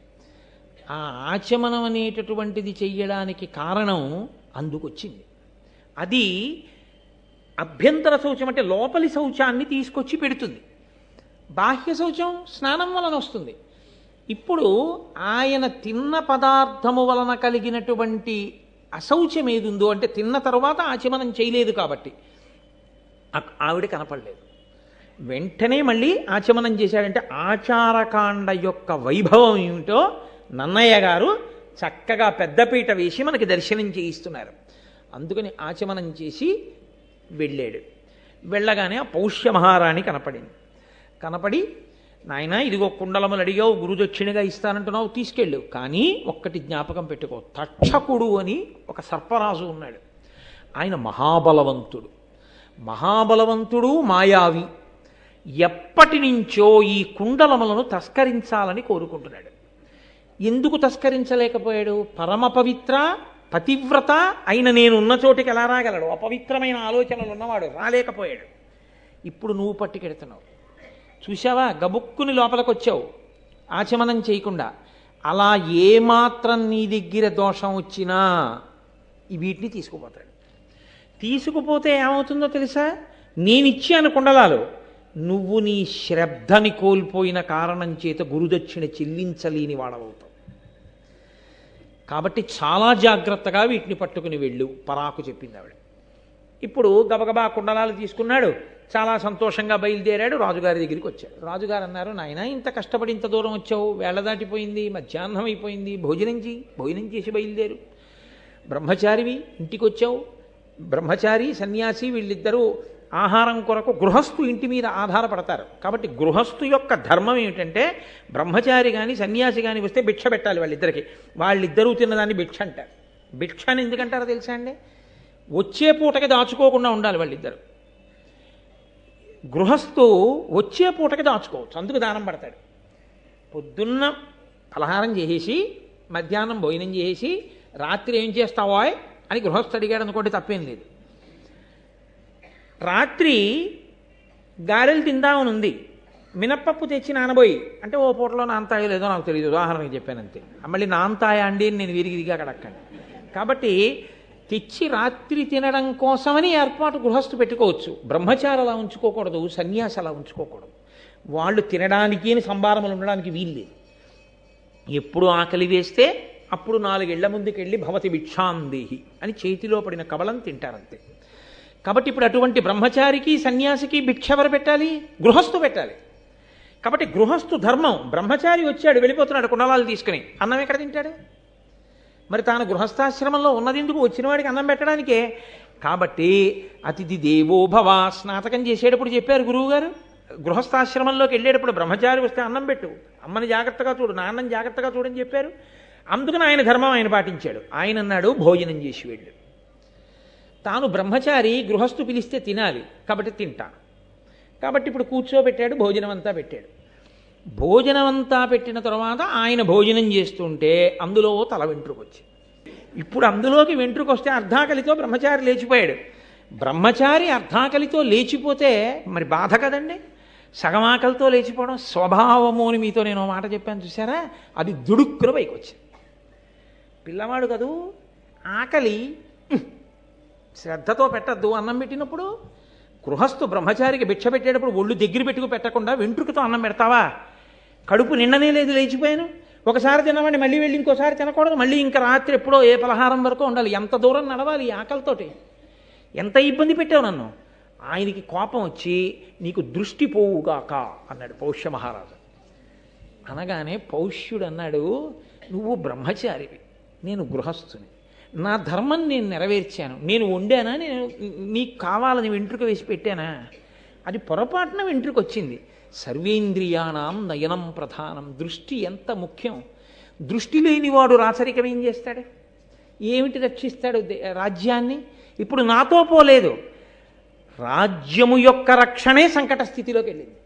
ఆ ఆచమనం అనేటటువంటిది చెయ్యడానికి కారణం అందుకొచ్చింది. అది అభ్యంతర శౌచం అంటే లోపలి శౌచాన్ని తీసుకొచ్చి పెడుతుంది. బాహ్య శౌచం స్నానం వలన వస్తుంది. ఇప్పుడు ఆయన తిన్న పదార్థము వలన కలిగినటువంటి అశౌచం ఏదుందో, అంటే తిన్న తర్వాత ఆచమనం చేయలేదు కాబట్టి ఆవిడ కనపడలేదు. వెంటనే మళ్ళీ ఆచమనం చేశాడంటే ఆచారకాండ యొక్క వైభవం ఏమిటో నన్నయ్య గారు చక్కగా పెద్దపీట వేసి మనకి దర్శనం చేయిస్తున్నారు. అందుకని ఆచమనం చేసి వెళ్ళాడు. వెళ్ళగానే ఆ పౌష్య మహారాణి కనపడి, నాయన ఇదిగో కుండలములు అడిగావు, గురుదక్షిణగా ఇస్తానంటున్నావు, తీసుకెళ్ళు. కానీ ఒక్కటి జ్ఞాపకం పెట్టుకో, తక్షకుడు అని ఒక సర్పరాజు ఉన్నాడు. ఆయన మహాబలవంతుడు మాయావి. ఎప్పటి నుంచో ఈ కుండలములను తస్కరించాలని కోరుకుంటున్నాడు. ఎందుకు తస్కరించలేకపోయాడు? పరమ పవిత్ర పతివ్రత అయిన నేను ఉన్న చోటికి ఎలా రాగలడు? అపవిత్రమైన ఆలోచనలు ఉన్నవాడు రాలేకపోయాడు. ఇప్పుడు నువ్వు పట్టుకెడుతున్నావు. చూసావా, గబుక్కుని లోపలికి వచ్చావు ఆచమనం చేయకుండా. అలా ఏమాత్రం నీ దగ్గర దోషం వచ్చినా వీటిని తీసుకుపోతాడు. తీసుకుపోతే ఏమవుతుందో తెలుసా? నేనిచ్చాను కుండలాలు, నువ్వు నీ శ్రద్ధని కోల్పోయిన కారణం చేత గురుదక్షిణ చెల్లించలేని వాడవవుతావు. కాబట్టి చాలా జాగ్రత్తగా వీటిని పట్టుకుని వెళ్ళు, పరాకు చెప్పింది ఆవిడ. ఇప్పుడు గబగబా కుండలాలు తీసుకున్నాడు, చాలా సంతోషంగా బయలుదేరాడు. రాజుగారి దగ్గరికి వచ్చాడు. రాజుగారు అన్నారు, నాయన ఇంత కష్టపడి ఇంత దూరం వచ్చావు, వేళ దాటిపోయింది, మధ్యాహ్నం అయిపోయింది, భోజనం చేసి బయలుదేరు. బ్రహ్మచారివి, ఇంటికి వచ్చావు. బ్రహ్మచారి సన్యాసి వీళ్ళిద్దరూ ఆహారం కొరకు గృహస్థు ఇంటి మీద ఆధారపడతారు. కాబట్టి గృహస్థు యొక్క ధర్మం ఏమిటంటే బ్రహ్మచారి కానీ సన్యాసి కానీ వస్తే భిక్ష పెట్టాలి వాళ్ళిద్దరికి. వాళ్ళిద్దరూ తిన్నదాన్ని భిక్ష అంటారు. భిక్ష అని ఎందుకంటారో తెలుసా అండి? వచ్చే పూటకి దాచుకోకుండా ఉండాలి వాళ్ళిద్దరు. గృహస్థు వచ్చే పూటకి దాచుకోవచ్చు, అందుకు దానం పడతాడు. పొద్దున్న పలహారం చేసేసి మధ్యాహ్నం భోజనం చేసేసి రాత్రి ఏం చేస్తావో అని గృహస్థు అడిగాడు అనుకోండి, తప్పేం లేదు. రాత్రి గారెలు తిందామని ఉంది, మినప్పప్పు తెచ్చి నానబోయి అంటే ఓ పూటలో నాంతాయో లేదో నాకు తెలియదు, ఉదాహరణకి చెప్పానంతే. మళ్ళీ నాంతాయా అండి అని నేను విరిగిరిగా అడగండి. కాబట్టి తెచ్చి రాత్రి తినడం కోసమని ఏర్పాటు గృహస్థు పెట్టుకోవచ్చు. బ్రహ్మచారి అలా ఉంచుకోకూడదు, సన్యాసి అలా ఉంచుకోకూడదు. వాళ్ళు తినడానికి సంభారములు ఉండడానికి వీల్లేదు. ఎప్పుడు ఆకలి వేస్తే అప్పుడు 4 ఇళ్ల ముందుకెళ్ళి భవతి భిక్షాందేహి అని చేతిలో పడిన కబలం తింటారంతే. కాబట్టి ఇప్పుడు అటువంటి బ్రహ్మచారికి సన్యాసికి భిక్ష ఎవరు పెట్టాలి? గృహస్థు పెట్టాలి. కాబట్టి గృహస్థు ధర్మం. బ్రహ్మచారి వచ్చాడు, వెళ్ళిపోతున్నాడు కుండలాలు తీసుకుని, అన్నం ఎక్కడ తింటాడు? మరి తాను గృహస్థాశ్రమంలో ఉన్నదెందుకు? వచ్చిన వాడికి అన్నం పెట్టడానికే. కాబట్టి అతిథి దేవో భవ స్నాతకం చేసేటప్పుడు చెప్పారు గురువుగారు, గృహస్థాశ్రమంలోకి వెళ్ళేటప్పుడు బ్రహ్మచారి వస్తే అన్నం పెట్టు, అమ్మని జాగ్రత్తగా చూడు, నాన్నని జాగ్రత్తగా చూడని చెప్పారు. అందుకని ఆయన ధర్మం ఆయన పాటించాడు. ఆయన అన్నాడు భోజనం చేసి వెళ్ళు. తాను బ్రహ్మచారి, గృహస్థు పిలిస్తే తినాలి కాబట్టి తింటాను. కాబట్టి ఇప్పుడు కూర్చోబెట్టాడు, భోజనం అంతా పెట్టాడు. భోజనం అంతా పెట్టిన తర్వాత ఆయన భోజనం చేస్తుంటే అందులో తల వెంట్రుక వచ్చింది. ఇప్పుడు అందులోకి వెంట్రుక వస్తే అర్ధాకలితో బ్రహ్మచారి లేచిపోయాడు. బ్రహ్మచారి అర్ధాకలితో లేచిపోతే మరి బాధ కదండి. సగమాకలితో లేచిపోవడం స్వభావము అని మీతో నేను మాట చెప్పాను చూసారా, అది దుడుక్కున పైకి వచ్చింది. పిల్లవాడు కదూ, ఆకలి శ్రద్ధతో పెట్టద్దు. అన్నం పెట్టినప్పుడు గృహస్థు బ్రహ్మచారికి భిక్ష పెట్టేటప్పుడు ఒళ్ళు దగ్గర పెట్టుకు పెట్టకుండా వెంట్రుకతో అన్నం పెడతావా? కడుపు నిండనే లేదు, లేచిపోయాను. ఒకసారి తినవాడిని మళ్ళీ వెళ్ళి ఇంకోసారి తినకూడదు, మళ్ళీ ఇంకా రాత్రి ఎప్పుడో ఏ పలహారం వరకు ఉండాలి. ఎంత దూరం నడవాలి ఈ ఆకలితోటి? ఎంత ఇబ్బంది పెట్టావు నన్ను. ఆయనకి కోపం వచ్చి నీకు దృష్టి పోవుగాక అన్నాడు పౌష్య మహారాజు. అనగానే పౌష్యుడు అన్నాడు, నువ్వు బ్రహ్మచారివి, నేను గృహస్థుని, నా ధర్మం నేను నెరవేర్చాను. నేను వండానా? నేను నీకు కావాలని వెంట్రుక వేసి పెట్టానా? అది పొరపాటున వెంట్రుక వచ్చింది. సర్వేంద్రియాణం నయనం ప్రధానం. దృష్టి ఎంత ముఖ్యం. దృష్టి లేనివాడు రాచరికం ఏం చేస్తాడు? ఏమిటి రక్షిస్తాడు రాజ్యాన్ని? ఇప్పుడు నాతో పోలేదు. రాజ్యము యొక్క రక్షణే సంకట స్థితిలోకి వెళ్ళింది.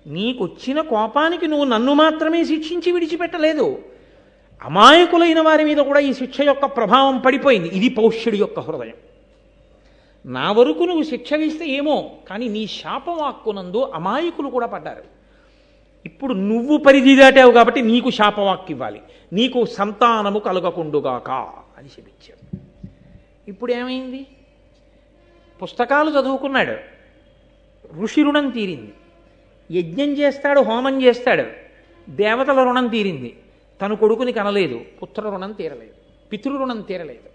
నీకు వచ్చిన కోపానికి నువ్వు నన్ను మాత్రమే శిక్షించి విడిచిపెట్టలేదు, అమాయకులైన వారి మీద కూడా ఈ శిక్ష యొక్క ప్రభావం పడిపోయింది. ఇది పౌష్యుడి యొక్క హృదయం. నా వరకు నువ్వు శిక్ష వేస్తే ఏమో, కానీ నీ శాపవాక్కునందు అమాయకులు కూడా పడ్డారు. ఇప్పుడు నువ్వు పరిధి దాటావు కాబట్టి నీకు శాపవాక్కు ఇవ్వాలి, నీకు సంతానము కలగకుండుగాక అని శపించాడు. ఇప్పుడు ఏమైంది? పుస్తకాలు చదువుకున్నాడు, ఋషి రుణం తీరింది. యజ్ఞం చేస్తాడు, హోమం చేస్తాడు, దేవతల రుణం తీరింది. తను కొడుకుని కనలేదు, పుత్ర రుణం తీరలేదు, పితృ రుణం తీరలేదు.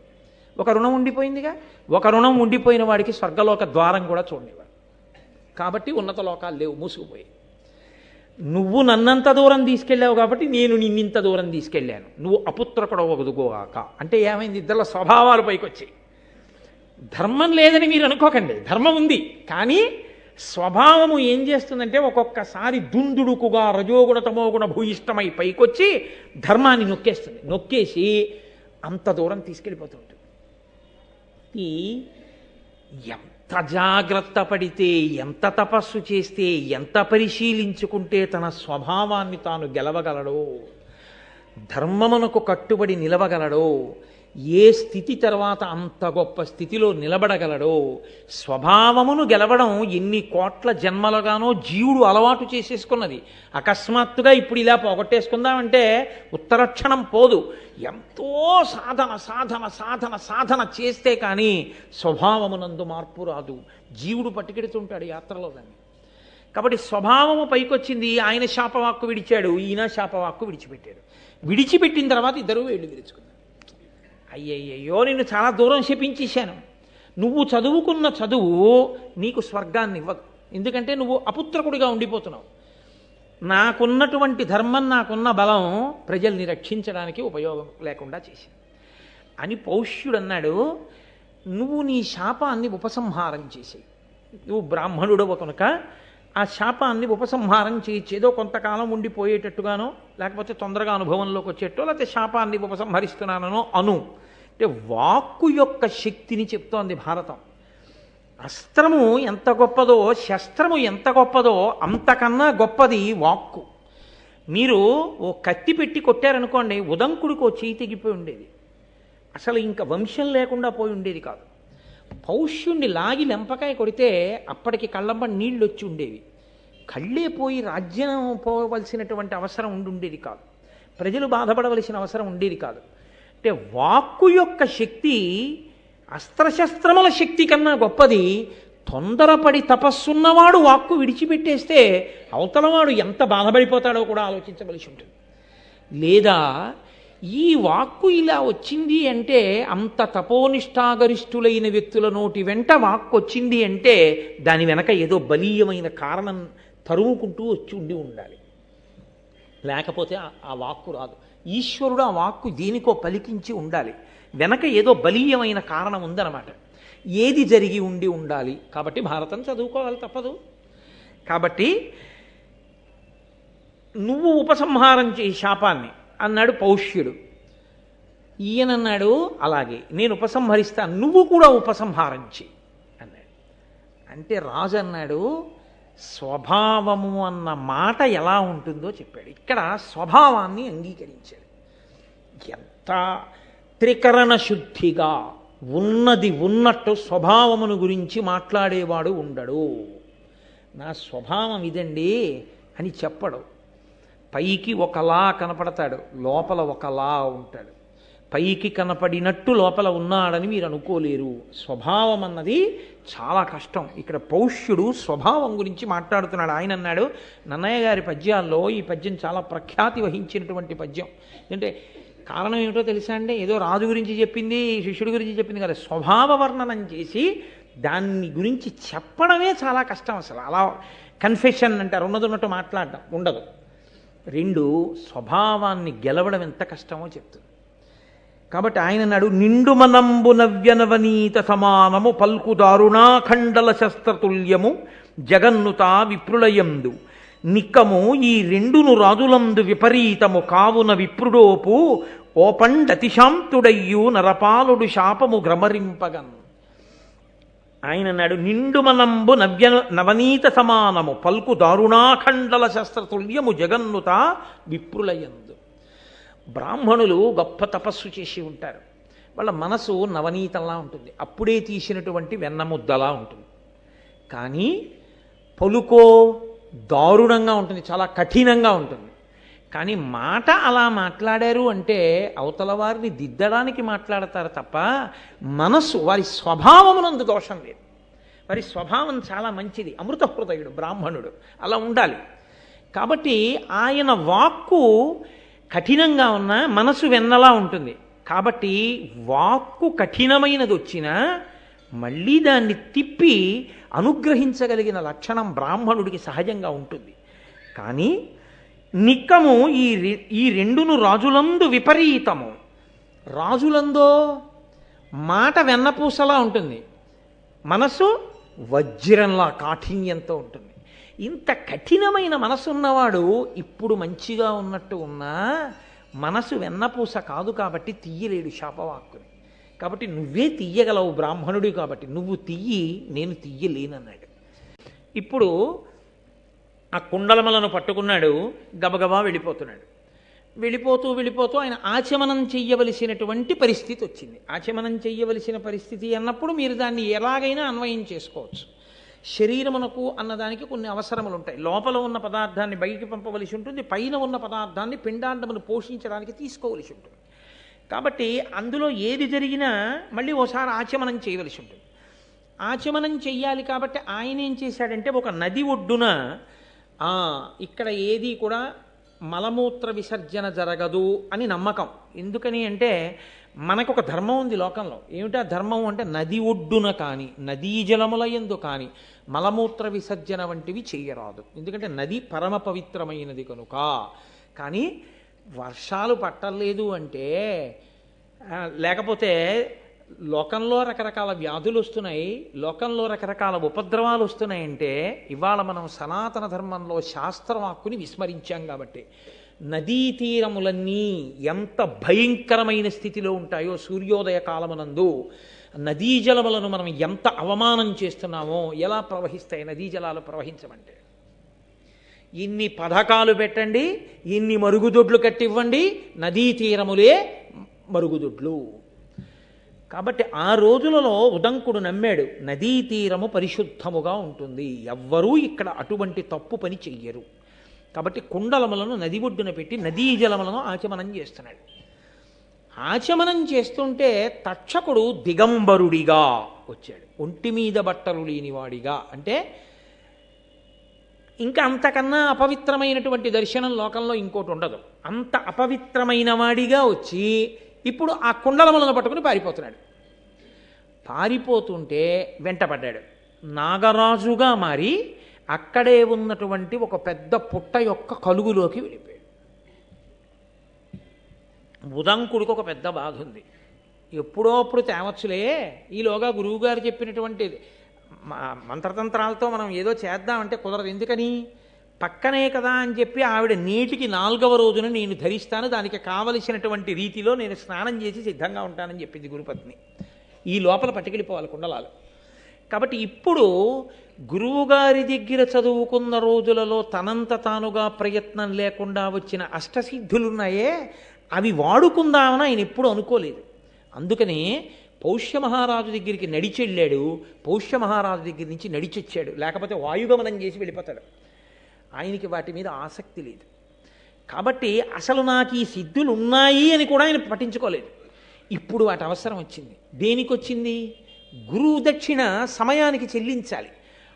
ఒక రుణం ఉండిపోయిందిగా. ఒక రుణం ఉండిపోయిన వాడికి స్వర్గలోక ద్వారం కూడా చూడనివాడు. కాబట్టి ఉన్నత లోకాలు లేవు, మూసుకుపోయి. నువ్వు నన్నంత దూరం తీసుకెళ్ళావు కాబట్టి నేను నిన్నింత దూరం తీసుకెళ్ళాను. నువ్వు అపుత్రకుడు వదుకోగాక అంటే ఏమైంది? ఇద్దరు స్వభావాలు పైకి వచ్చాయి. ధర్మం లేదని మీరు అనుకోకండి, ధర్మం ఉంది. కానీ స్వభావము ఏం చేస్తుందంటే ఒక్కొక్కసారి దుందుడుకుగా రజోగుణ తమోగుణ భూయిష్టమై పైకొచ్చి ధర్మాన్ని నొక్కేస్తుంది. నొక్కేసి అంత దూరం తీసుకెళ్ళిపోతుంటుంది. ఎంత జాగ్రత్త పడితే, ఎంత తపస్సు చేస్తే, ఎంత పరిశీలించుకుంటే తన స్వభావాన్ని తాను గెలవగలడో, ధర్మమునకు కట్టుబడి నిలవగలడో, ఏ స్థితి తర్వాత అంత గొప్ప స్థితిలో నిలబడగలడో. స్వభావమును గెలవడం ఎన్ని కోట్ల జన్మలుగానో జీవుడు అలవాటు చేసేసుకున్నది. అకస్మాత్తుగా ఇప్పుడు ఇలా పోగొట్టేసుకుందామంటే ఉత్తరక్షణం పోదు. ఎంతో సాధన సాధన సాధన సాధన చేస్తే కానీ స్వభావమునందు మార్పు రాదు. జీవుడు పట్టుకెడుతుంటాడు యాత్రలో దాన్ని. కాబట్టి స్వభావము పైకొచ్చింది. ఆయన శాపవాక్కు విడిచాడు, ఈయన శాపవాక్కు విడిచిపెట్టాడు. విడిచిపెట్టిన తర్వాత ఇద్దరూ వేళ్ళు విరుచుకున్నారు. అయ్యయ్యో, నిన్ను చాలా దూరం శపించేశాను. నువ్వు చదువుకున్న చదువు నీకు స్వర్గాన్ని ఇవ్వదు, ఎందుకంటే నువ్వు అపుత్రకుడిగా ఉండిపోతున్నావు. నాకున్నటువంటి ధర్మం, నాకున్న బలం ప్రజల్ని రక్షించడానికి ఉపయోగం లేకుండా చేసింది అని పౌష్యుడు అన్నాడు. నువ్వు నీ శాపాన్ని ఉపసంహారం చేసేయి. నువ్వు బ్రాహ్మణుడవు కనుక ఆ శాపాన్ని ఉపసంహారం చేయొచ్చు. ఏదో కొంతకాలం ఉండిపోయేటట్టుగానో, లేకపోతే తొందరగా అనుభవంలోకి వచ్చేటో, లేకపోతే శాపాన్ని ఉపసంహరిస్తున్నానో అను. అంటే వాక్కు యొక్క శక్తిని చెప్తోంది భారతం. అస్త్రము ఎంత గొప్పదో, శస్త్రము ఎంత గొప్పదో అంతకన్నా గొప్పది వాక్కు. మీరు ఓ కత్తి పెట్టి కొట్టారనుకోండి, ఉదంకుడికి ఓ చేయి తెగిపోయి ఉండేది, అసలు ఇంకా వంశం లేకుండా పోయి ఉండేది కాదు. పౌష్యుణ్ణి లాగి లెంపకాయ కొడితే అప్పటికి కళ్ళంబ నీళ్ళు వచ్చి ఉండేవి. కళ్ళే పోయి రాజ్యం పోవలసినటువంటి అవసరం ఉండేది కాదు, ప్రజలు బాధపడవలసిన అవసరం ఉండేది కాదు. అంటే వాక్కు యొక్క శక్తి అస్త్రశస్త్రముల శక్తి కన్నా గొప్పది. తొందరపడి తపస్సున్నవాడు వాక్కు విడిచిపెట్టేస్తే అవతలవాడు ఎంత బాధపడిపోతాడో కూడా ఆలోచించవలసి ఉంటుంది. లేదా ఈ వాక్కు ఇలా వచ్చింది అంటే, అంత తపోనిష్టాగరిష్ఠులైన వ్యక్తుల నోటి వెంట వాక్కు వచ్చింది అంటే దాని వెనక ఏదో బలీయమైన కారణం తరుముకుంటూ వచ్చి ఉండాలి. లేకపోతే ఆ వాక్కు రాదు. ఈశ్వరుడు ఆ వాక్కు దేనికో పలికించి ఉండాలి. వెనక ఏదో బలీయమైన కారణం ఉందన్నమాట. ఏది జరిగి ఉండాలి. కాబట్టి భారతం చదువుకోవాలి, తప్పదు. కాబట్టి నువ్వు ఉపసంహారం చేయి శాపాన్ని అన్నాడు పౌష్యుడు. ఈయనన్నాడు, అలాగే నేను ఉపసంహరిస్తాను, నువ్వు కూడా ఉపసంహారం చేయి అన్నాడు. అంటే రాజు అన్నాడు, స్వభావము అన్న మాట ఎలా ఉంటుందో చెప్పాడు. ఇక్కడ స్వభావాన్ని అంగీకరించాడు. ఎంత త్రికరణ శుద్ధిగా ఉన్నది ఉన్నట్టు స్వభావమును గురించి మాట్లాడేవాడు ఉండడు. నా స్వభావం ఇదండి అని చెప్పడు. పైకి ఒకలా కనపడతాడు, లోపల ఒకలా ఉంటాడు. పైకి కనపడినట్టు లోపల ఉన్నాడని మీరు అనుకోలేరు. స్వభావం అన్నది చాలా కష్టం. ఇక్కడ పౌష్యుడు స్వభావం గురించి మాట్లాడుతున్నాడు. ఆయన అన్నాడు, నన్నయ్య గారి పద్యాల్లో ఈ పద్యం చాలా ప్రఖ్యాతి వహించినటువంటి పద్యం. అంటే కారణం ఏమిటో తెలుసా అండి? ఏదో రాజు గురించి చెప్పింది, శిష్యుడి గురించి చెప్పింది కదా, స్వభావ వర్ణనం చేసి దాన్ని గురించి చెప్పడమే చాలా కష్టం. అసలు అలా కన్ఫెషన్ అంటారు, ఉన్నట్టు మాట్లాడడం ఉండదు. రెండు, స్వభావాన్ని గెలవడం ఎంత కష్టమో చెప్తుంది. కాబట్టి ఆయన నాడు నిండు మనంబు నవ్యనవనీత సమానము పల్కు దారుణాఖండల శస్త్రతుల్యము జగన్నుత విప్రులయందు నిక్కము ఈ రెండును రాజులందు విపరీతము కావున విప్రుడోపు ఓపండతిశాంతుడయ్యు నరపాలుడు శాపము గ్రమరింపగన్. ఆయన నాడు నిండు మనంబు నవనీత సమానము పల్కు దారుణాఖండల శస్త్రతుల్యము జగన్నుత విప్రులయందు. బ్రాహ్మణులు గొప్ప తపస్సు చేసి ఉంటారు. వాళ్ళ మనసు నవనీతంలా ఉంటుంది, అప్పుడే తీసినటువంటి వెన్నముద్దలా ఉంటుంది. కానీ పలుకో దారుణంగా ఉంటుంది, చాలా కఠినంగా ఉంటుంది. కానీ మాట అలా మాట్లాడారు అంటే అవతల వారిని దిద్దడానికి మాట్లాడతారు తప్ప మనస్సు, వారి స్వభావమునందు దోషం లేదు. వారి స్వభావం చాలా మంచిది. అమృత హృదయుడు బ్రాహ్మణుడు, అలా ఉండాలి. కాబట్టి ఆయన వాక్కు కఠినంగా ఉన్న మనసు వెన్నలా ఉంటుంది. కాబట్టి వాక్కు కఠినమైనది వచ్చినా మళ్ళీ దాన్ని తిప్పి అనుగ్రహించగలిగిన లక్షణం బ్రాహ్మణుడికి సహజంగా ఉంటుంది. కానీ నిక్కము ఈ రెండును రాజులందు విపరీతము. రాజులందో మాట వెన్నపూసలా ఉంటుంది, మనసు వజ్రంలా కాఠిన్యంతో ఉంటుంది. ఇంత కఠినమైన మనసు ఉన్నవాడు ఇప్పుడు మంచిగా ఉన్నట్టు ఉన్నా మనసు వెన్నపూస కాదు కాబట్టి తీయలేడు శాపవాక్కుని. కాబట్టి నువ్వే తీయగలవు బ్రాహ్మణుడు, కాబట్టి నువ్వు తీయి, నేను తీయలేనన్నాడు. ఇప్పుడు ఆ కుండలమలను పట్టుకున్నాడు, గబగబా వెళ్ళిపోతున్నాడు. వెళ్ళిపోతూ ఆయన ఆచమనం చెయ్యవలసినటువంటి పరిస్థితి వచ్చింది. ఆచమనం చెయ్యవలసిన పరిస్థితి అన్నప్పుడు మీరు దాన్ని ఎలాగైనా అన్వయం చేసుకోవచ్చు. శరీరమునకు అన్నదానికి కొన్ని అవసరములు ఉంటాయి. లోపల ఉన్న పదార్థాన్ని బయటికి పంపవలసి ఉంటుంది, పైన ఉన్న పదార్థాన్ని పిండాండమును పోషించడానికి తీసుకోవలసి ఉంటుంది. కాబట్టి అందులో ఏది జరిగినా మళ్ళీ ఓసారి ఆచమనం చేయవలసి ఉంటుంది. ఆచమనం చెయ్యాలి కాబట్టి ఆయన ఏం చేశాడంటే, ఒక నది ఒడ్డున ఇక్కడ ఏది కూడా మలమూత్ర విసర్జన జరగదు అని నమ్మకం. ఎందుకని అంటే మనకు ఒక ధర్మం ఉంది లోకంలో. ఏమిటా ధర్మం అంటే, నది ఒడ్డున కానీ నదీ జలముల యందు కానీ మలమూత్ర విసర్జన వంటివి చెయ్యరాదు. ఎందుకంటే నది పరమ పవిత్రమైనది కనుక. కానీ వర్షాలు పట్టలేదు అంటే, లేకపోతే లోకంలో రకరకాల వ్యాధులు వస్తున్నాయి, లోకంలో రకరకాల ఉపద్రవాలు వస్తున్నాయంటే ఇవాళ మనం సనాతన ధర్మంలో శాస్త్రవాక్కుని విస్మరించాం. కాబట్టి నదీ తీరములన్నీ ఎంత భయంకరమైన స్థితిలో ఉంటాయో, సూర్యోదయ కాలమునందు నదీ జలములను మనం ఎంత అవమానం చేస్తున్నామో, ఎలా ప్రవహిస్తాయి నదీ జలాలు ప్రవహించమంటే. ఇన్ని పథకాలు పెట్టండి, ఇన్ని మరుగుదొడ్లు కట్టివ్వండి, నదీ తీరములే మరుగుదొడ్లు. కాబట్టి ఆ రోజులలో ఉదంకుడు నమ్మాడు, నదీ తీరము పరిశుద్ధముగా ఉంటుంది, ఎవ్వరూ ఇక్కడ అటువంటి తప్పు పని చెయ్యరు. కాబట్టి కుండలములను నది ఒడ్డున పెట్టి నదీ జలములను ఆచమనం చేస్తున్నాడు. ఆచమనం చేస్తుంటే తక్షకుడు దిగంబరుడిగా వచ్చాడు, ఒంటి మీద బట్టలు లేనివాడిగా. అంటే ఇంకా అంతకన్నా అపవిత్రమైనటువంటి దర్శనం లోకంలో ఇంకోటి ఉండదు. అంత అపవిత్రమైన వాడిగా వచ్చి ఇప్పుడు ఆ కుండలములను పట్టుకుని పారిపోతున్నాడు. పారిపోతుంటే వెంటపడ్డాడు. నాగరాజుగా మారి అక్కడే ఉన్నటువంటి ఒక పెద్ద పుట్ట యొక్క కలుగులోకి వెళ్ళిపోయాడు. ఉదంకుడికి ఒక పెద్ద బాధ ఉంది. ఎప్పుడో అప్పుడు తేవచ్చులే, ఈలోగా గురువుగారు చెప్పినటువంటి మంత్రతంత్రాలతో మనం ఏదో చేద్దామంటే కుదరదు. ఎందుకని? పక్కనే కదా అని చెప్పి ఆవిడ నీటికి 4వ రోజున నేను ధరిస్తాను, దానికి కావలసినటువంటి రీతిలో నేను స్నానం చేసి సిద్ధంగా ఉంటానని చెప్పింది గురుపత్ని. ఈ లోపల పట్టుకెళ్ళిపోవాలి కుండలాలు. కాబట్టి ఇప్పుడు గురువుగారి దగ్గర చదువుకున్న రోజులలో తనంత తానుగా ప్రయత్నం లేకుండా వచ్చిన అష్టసిద్ధులున్నాయే, అవి వాడుకుందామని ఆయన ఎప్పుడూ అనుకోలేదు. అందుకనే పౌష్యమహారాజు దగ్గరికి నడిచెళ్ళాడు. పౌష్యమహారాజు దగ్గర నుంచి నడిచొచ్చాడు. లేకపోతే వాయుగమనం చేసి వెళ్ళిపోతాడు. ఆయనకి వాటి మీద ఆసక్తి లేదు. కాబట్టి అసలు నాకు ఈ సిద్ధులు ఉన్నాయి అని కూడా ఆయన పట్టించుకోలేదు. ఇప్పుడు వాటి అవసరం వచ్చింది. దేనికి వచ్చింది? గురువు దక్షిణ సమయానికి చెల్లించాలి.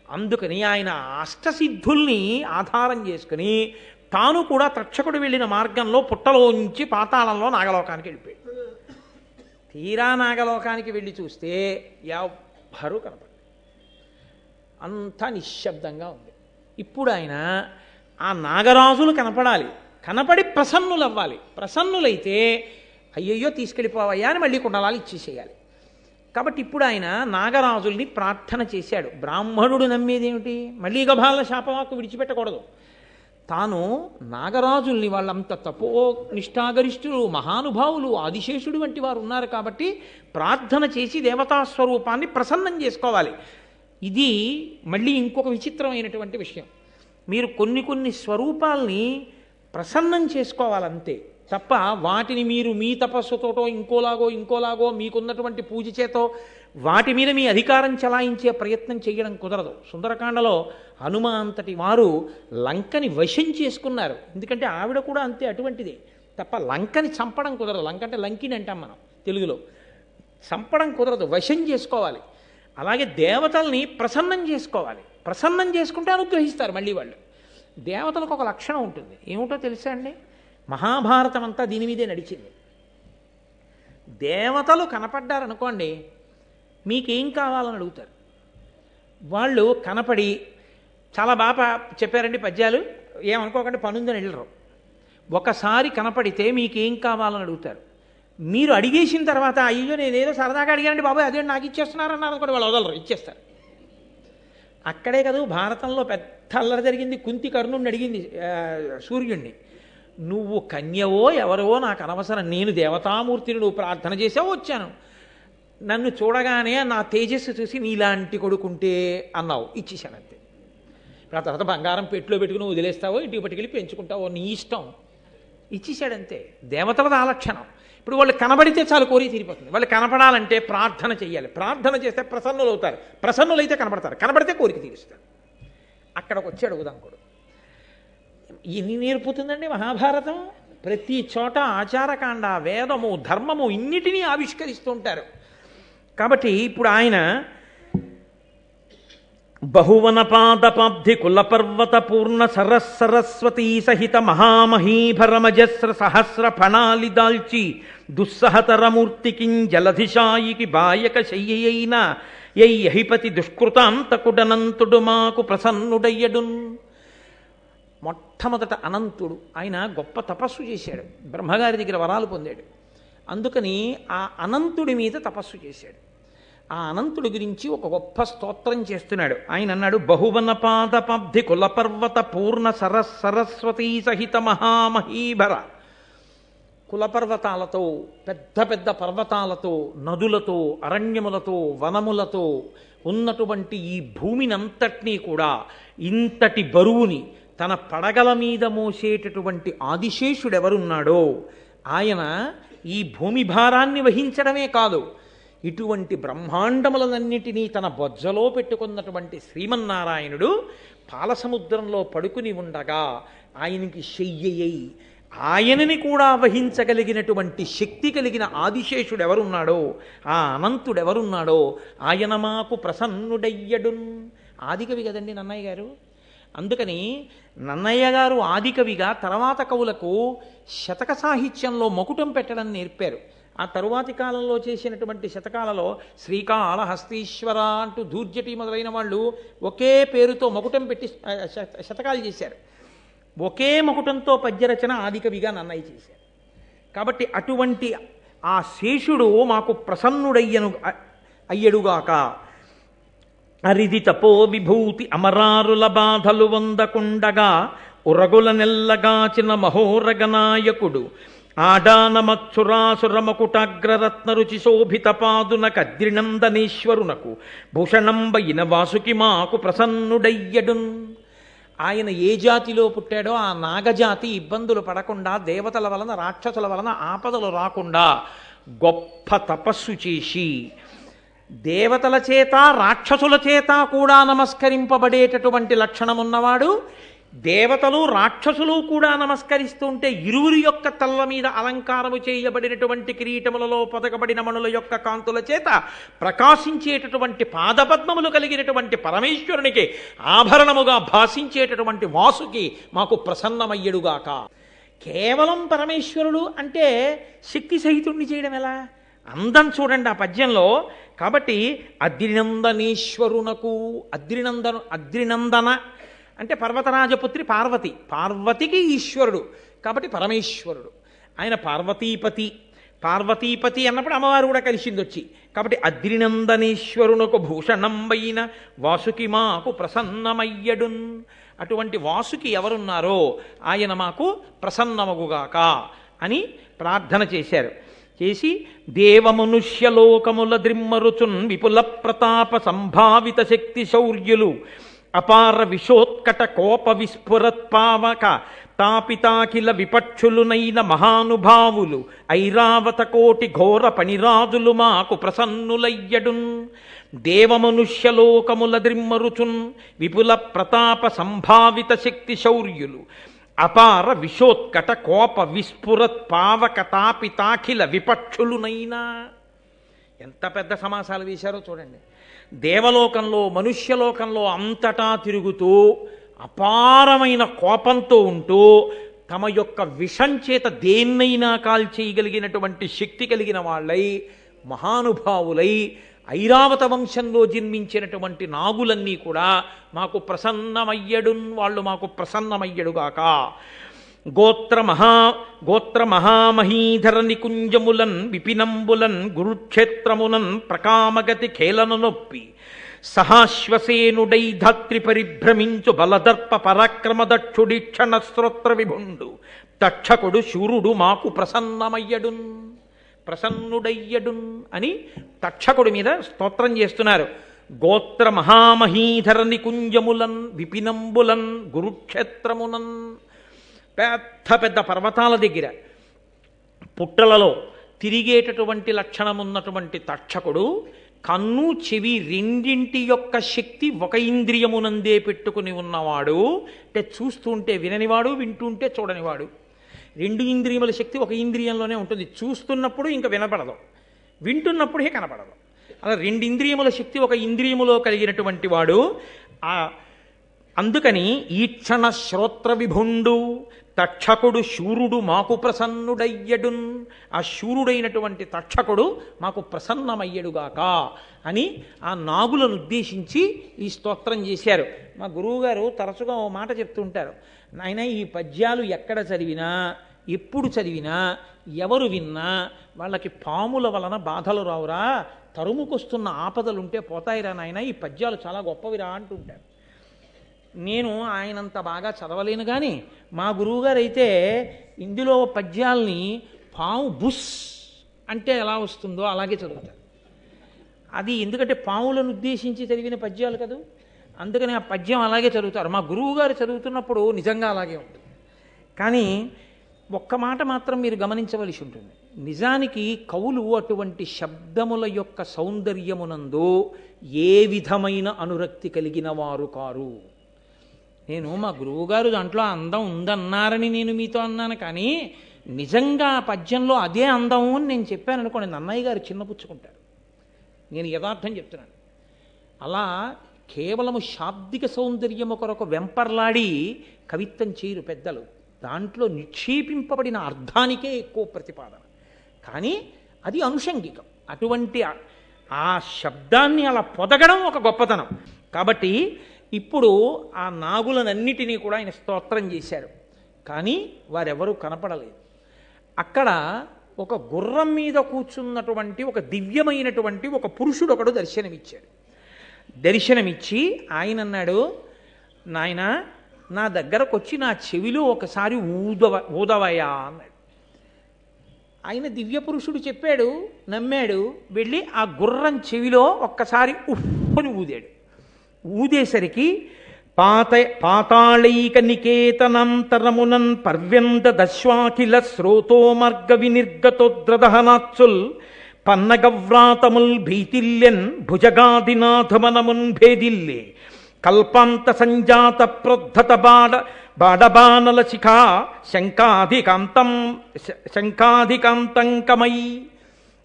అందుకని ఆయన అష్టసిద్ధుల్ని ఆధారం చేసుకుని తాను కూడా తక్షకుడు వెళ్ళిన మార్గంలో పుట్టలోంచి పాతాళంలో నాగలోకానికి వెళ్ళిపోయాడు. తీరా నాగలోకానికి వెళ్ళి చూస్తే ఎవ్వరూ కనపడదు. అంతా నిశ్శబ్దంగా ఉంది. ఇప్పుడు ఆయన ఆ నాగరాజులు కనపడాలి, కనపడి ప్రసన్నులు అవ్వాలి. ప్రసన్నులైతే అయ్యయ్యో తీసుకెళ్ళిపోవయ్యా అని మళ్ళీ కుండలాలు ఇచ్చేసేయాలి. కాబట్టి ఇప్పుడు ఆయన నాగరాజుల్ని ప్రార్థన చేశాడు. బ్రాహ్మణుడు నమ్మేదేమిటి? మళ్ళీ గభాల శాపవాకు విడిచిపెట్టకూడదు. తాను నాగరాజుల్ని, వాళ్ళంత తపో నిష్ఠాగరిష్ఠులు, మహానుభావులు, ఆదిశేషుడు వంటి వారు ఉన్నారు కాబట్టి ప్రార్థన చేసి దేవతాస్వరూపాన్ని ప్రసన్నం చేసుకోవాలి. ఇది మళ్ళీ ఇంకొక విచిత్రమైనటువంటి విషయం. మీరు కొన్ని స్వరూపాల్ని ప్రసన్నం చేసుకోవాలంతే తప్ప వాటిని మీరు మీ తపస్సుతోటో ఇంకోలాగో మీకున్నటువంటి పూజ చేతో వాటి మీద మీ అధికారం చలాయించే ప్రయత్నం చేయడం కుదరదు. సుందరకాండలో హనుమ అంతటి వారు లంకని వశం చేసుకున్నారు. ఎందుకంటే ఆవిడ కూడా అంతే, అటువంటిదే. తప్ప లంకని చంపడం కుదరదు. లంక అంటే లంకిని అంటాం మనం తెలుగులో. చంపడం కుదరదు, వశం చేసుకోవాలి. అలాగే దేవతల్ని ప్రసన్నం చేసుకోవాలి. ప్రసన్నం చేసుకుంటే అనుగ్రహిస్తారు మళ్ళీ వాళ్ళు. దేవతలకు ఒక లక్షణం ఉంటుంది. ఏమిటో తెలుసా అండి? మహాభారతం అంతా దీని మీదే నడిచింది. దేవతలు కనపడ్డారనుకోండి, మీకేం కావాలని అడుగుతారు. వాళ్ళు కనపడి చాలా బాగా చెప్పారండి పద్యాలు, ఏమనుకోకండి, పనుందని వెళ్ళరు. ఒకసారి కనపడితే మీకేం కావాలని అడుగుతారు. మీరు అడిగేసిన తర్వాత అయ్యో నేనేదో సరదాగా అడిగానండి బాబాయ్ అదే నాకు ఇచ్చేస్తున్నారన్నారు అనుకోండి, వాళ్ళు వదలరు, ఇచ్చేస్తారు. అక్కడే కదా భారతంలో పెద్ద అల్లరి జరిగింది. కుంతి కర్ణుడిని అడిగింది సూర్యుడిని, నువ్వు కన్యవో ఎవరో నాకు అనవసరం, నేను దేవతామూర్తిని, నువ్వు ప్రార్థన చేసావో వచ్చాను, నన్ను చూడగానే నా తేజస్సు చూసి నీలాంటి కొడుకుంటే అన్నావు, ఇచ్చేసాను అంతే. ఇప్పుడు ఆ తర్వాత బంగారం పెట్టులో పెట్టుకుని వదిలేస్తావో ఇంటికి పట్టుకెళ్ళి పెంచుకుంటావో నీ ఇష్టం, ఇచ్చేసాడంతే. దేవతలది ఆ లక్షణం. ఇప్పుడు వాళ్ళు కనబడితే చాలు, కోరి తీరిపోతుంది. వాళ్ళు కనపడాలంటే ప్రార్థన చెయ్యాలి. ప్రార్థన చేస్తే ప్రసన్నులు అవుతారు. ప్రసన్నులైతే కనపడతారు, కనబడితే కోరిక తీరుస్తారు. అక్కడికి వచ్చాడు ఉదంకుడు. ఎన్ని నేర్పుతుందండి మహాభారతం? ప్రతి చోట ఆచారకాండ, వేదము, ధర్మము ఇన్నిటినీ ఆవిష్కరిస్తూ ఉంటారు. కాబట్టి ఇప్పుడు ఆయన బహువనపాదపాబ్ధి కులపర్వత పూర్ణ సరస్వతీ సహిత మహామహీభరమజస్ర సహస్ర ఫణాలి దాల్చి దుస్సహతరమూర్తికిం జలధిశాయికి బాయక శయ్యైన యహిపతి దుష్కృతాంతకుడనంతుడు మాకు ప్రసన్నుడయ్యడున్. మొట్టమొదట అనంతుడు. ఆయన గొప్ప తపస్సు చేశాడు, బ్రహ్మగారి దగ్గర వరాలు పొందాడు. అందుకని ఆ అనంతుడి మీద తపస్సు చేశాడు. ఆ అనంతుడి గురించి ఒక గొప్ప స్తోత్రం చేస్తున్నాడు. ఆయన అన్నాడు, బహువనపాదపబ్ధి కులపర్వత పూర్ణ సరస్వతీ సహిత మహామహీభర. కులపర్వతాలతో, పెద్ద పెద్ద పర్వతాలతో, నదులతో, అరణ్యములతో, వనములతో ఉన్నటువంటి ఈ భూమినంతటినీ కూడా ఇంతటి బరువుని తన పడగల మీద మోసేటటువంటి ఆదిశేషుడెవరున్నాడో ఆయన ఈ భూమి భారాన్ని వహించడమే కాదు, ఇటువంటి బ్రహ్మాండములన్నిటినీ తన బొజ్జలో పెట్టుకున్నటువంటి శ్రీమన్నారాయణుడు పాలసముద్రంలో పడుకుని ఉండగా ఆయనకి శయ్యయ్యి ఆయనని కూడా వహించగలిగినటువంటి శక్తి కలిగిన ఆదిశేషుడు ఎవరున్నాడో, ఆ అనంతుడెవరున్నాడో ఆయన మాకు ప్రసన్నుడయ్యడున్. ఆదికవి కదండి నన్నయ్య గారు. అందుకని నన్నయ్య గారు ఆదికవిగా తర్వాత కవులకు శతక సాహిత్యంలో మకుటం పెట్టడం నేర్పారు. ఆ తరువాతి కాలంలో చేసినటువంటి శతకాలలో శ్రీకాళహస్తీశ్వర అంటూ ధూర్జటి మొదలైన వాళ్ళు ఒకే పేరుతో మకుటం పెట్టి శతకాలు చేశారు. ఒకే మకుటంతో పద్యరచన ఆదికవిగా నన్నయ్య చేశారు. కాబట్టి అటువంటి ఆ శేషుడు మాకు అయ్యడుగాక. అరిది తపో విభూతి అమరారుల బాధలు వందకుండగా ఉరగుల నెల్లగాచిన మహోరగనాయకుడు ఆడానమత్సురాసురమకుటాగ్రరత్న రుచి శోభిత పాదున కద్రినందనేశ్వరునకు భూషణంబయిన వాసుకి మాకు ప్రసన్నుడయ్యడున్. ఆయన ఏ జాతిలో పుట్టాడో ఆ నాగజాతి ఇబ్బందులు పడకుండా, దేవతల వలన రాక్షసుల వలన ఆపదలు రాకుండా గొప్ప తపస్సు చేసి దేవతల చేత రాక్షసుల చేత కూడా నమస్కరింపబడేటటువంటి లక్షణమున్నవాడు. దేవతలు రాక్షసులు కూడా నమస్కరిస్తుంటే ఇరువురి యొక్క తల్ల మీద అలంకారము చేయబడినటువంటి కిరీటములలో పొదగబడిన మణుల యొక్క కాంతుల చేత ప్రకాశించేటటువంటి పాదపద్మములు కలిగినటువంటి పరమేశ్వరునికి ఆభరణముగా భాషించేటటువంటి వాసుకి మాకు ప్రసన్నమయ్యడుగాక. కేవలం పరమేశ్వరుడు అంటే శక్తి సహితుణ్ణి చేయడం ఎలా? అందం చూడండి ఆ పద్యంలో. కాబట్టి అద్రినందనేశ్వరునకు, అద్రినందన అంటే పర్వతరాజపుత్రి పార్వతి, పార్వతికి ఈశ్వరుడు కాబట్టి పరమేశ్వరుడు. ఆయన పార్వతీపతి, పార్వతీపతి అన్నప్పుడు అమ్మవారు కూడా కలిసింది వచ్చి. కాబట్టి అద్రినందనేశ్వరునకు భూషణంబైన వాసుకి మాకు ప్రసన్నమయ్యడున్. అటువంటి వాసుకి ఎవరున్నారో ఆయన మాకు ప్రసన్నమగుగాక అని ప్రార్థన చేశారు. చేసి దేవమనుష్యలోకముల ద్రిమ్మరుచున్ విపుల ప్రతాప సంభావిత శక్తి శౌర్యులు అపార విషోత్కట కోప విస్ఫురత్పావక తాపితాకిల విపక్షులునైన మహానుభావులు ఐరావత కోటి ఘోర పణిరాజులు మాకు ప్రసన్నులయ్యడున్. దేవమనుష్యలోకముల ద్రిమ్మరుచున్ విపుల ప్రతాప సంభావిత శక్తి శౌర్యులు అపార విషోత్కట కోప విస్ఫురత్ పావక తాపితాఖిల విపక్షులునైనా. ఎంత పెద్ద సమాసాలు వేశారో చూడండి. దేవలోకంలో మనుష్యలోకంలో అంతటా తిరుగుతూ అపారమైన కోపంతో ఉంటూ తమ యొక్క విషం చేత దేన్నైనా కాల్చేయగలిగినటువంటి శక్తి కలిగిన వాళ్ళై మహానుభావులై ఐరావత వంశంలో జన్మించినటువంటి నాగులన్నీ కూడా మాకు ప్రసన్నమయ్యడున్. వాళ్ళు మాకు ప్రసన్నమయ్యడుగాక. గోత్ర మహామహీధర నికుంజములన్ విపినంబులన్ గురుక్షేత్రమునన్ ప్రకామగతి ఖేలన నొప్పి సహాశ్వసేనుడై ధాత్రి పరిభ్రమించు బలదర్ప పరాక్రమ దక్షుడీక్షణ శ్రోత్ర విభుండు తక్షకుడు శూరుడు మాకు ప్రసన్నమయ్యడున్, ప్రసన్నుడయ్యడున్ అని తక్షకుడి మీద స్తోత్రం చేస్తున్నారు. గోత్ర మహామహీధర నికుంజములన్ విపినంబులన్ గురుక్షేత్రమునన్. పెద్ద పెద్ద పర్వతాల దగ్గర పుట్టలలో తిరిగేటటువంటి లక్షణమున్నటువంటి తక్షకుడు కన్ను చెవి రెండింటి యొక్క శక్తి ఒక ఇంద్రియమునందే పెట్టుకుని ఉన్నవాడు. అంటే చూస్తుంటే విననివాడు, వింటుంటే చూడనివాడు. రెండు ఇంద్రియముల శక్తి ఒక ఇంద్రియంలోనే ఉంటుంది. చూస్తున్నప్పుడు ఇంకా వినపడదు, వింటున్నప్పుడే కనపడదు. అలా రెండు ఇంద్రియముల శక్తి ఒక ఇంద్రియములో కలిగినటువంటి వాడు. అందుకని ఈక్షణ శ్రోత్ర విభుండు తక్షకుడు శూరుడు మాకు ప్రసన్నుడయ్యడున్. ఆ శూరుడైనటువంటి తక్షకుడు మాకు ప్రసన్నమయ్యడుగాక అని ఆ నాగులను ఉద్దేశించి ఈ స్తోత్రం చేశారు. మా గురువుగారు తరచుగా ఓ మాట చెప్తుంటారు, నాయన ఈ పద్యాలు ఎక్కడ చదివినా ఎప్పుడు చదివినా ఎవరు విన్నా వాళ్ళకి పాముల వలన బాధలు రావురా, తరుముకొస్తున్న ఆపదలుంటే పోతాయిరా నాయన, ఈ పద్యాలు చాలా గొప్పవిరా అంటుంటారు. నేను ఆయనంత బాగా చదవలేను, కానీ మా గురువుగారు అయితే ఇందులో పద్యాల్ని పాము బుస్ అంటే ఎలా వస్తుందో అలాగే చదువుతారు. అది ఎందుకంటే పాములను ఉద్దేశించి చదివిన పద్యాలు కదూ, అందుకని ఆ పద్యం అలాగే చదువుతారు. మా గురువుగారు చదువుతున్నప్పుడు నిజంగా అలాగే ఉంటుంది. కానీ ఒక్క మాట మాత్రం మీరు గమనించవలసి ఉంటుంది. నిజానికి కవులు అటువంటి శబ్దముల యొక్క సౌందర్యమునందు ఏ విధమైన అనురక్తి కలిగిన వారు కారు. నేను మా గురువుగారు దాంట్లో అందం ఉందన్నారని నేను మీతో అన్నాను, కానీ నిజంగా ఆ పద్యంలో అదే అందం అని నేను చెప్పాను అనుకోండి, నన్నయ్య గారు చిన్నపుచ్చుకుంటారు. నేను యథార్థం చెప్తున్నాను. అలా కేవలము శాబ్దిక సౌందర్యము కొరకు వెంపర్లాడి కవిత్వం చేయరు పెద్దలు. దాంట్లో నిక్షేపింపబడిన అర్థానికే ఎక్కువ ప్రతిపాదన. కానీ అది అనుషంగికం. అటువంటి ఆ శబ్దాన్ని అలా పొదగడం ఒక గొప్పతనం. కాబట్టి ఇప్పుడు ఆ నాగులనన్నిటినీ కూడా ఆయన స్తోత్రం చేశారు. కానీ వారెవరూ కనపడలేదు. అక్కడ ఒక గుర్రం మీద కూర్చున్నటువంటి ఒక దివ్యమైనటువంటి ఒక పురుషుడు ఒకడు దర్శనమిచ్చాడు. దర్శనమిచ్చి ఆయన అన్నాడు, నాయన నా దగ్గరకు వచ్చి నా చెవిలో ఒకసారి ఊదవయా అన్నాడు. ఆయన దివ్య పురుషుడు చెప్పాడు, నమ్మాడు. వెళ్ళి ఆ గుర్రం చెవిలో ఒక్కసారి ఉఫ్ఫని ఊదాడు. ఊదేసరికి పాతాళైక నికేతనంతరమునన్ పర్వ్యంద దశ్వాఖిల శ్రోతో మార్గ వినిర్గతోద్రదహనాత్సుల్ పన్నగవ్రాతముల్ భీతిల్యన్ భుజగాదినాథమనమున్ భేదిల్లే కల్పాంత సంజాత ప్రోద్ధత బాడబానల శిఖా శంఖాధికాంతంకమై.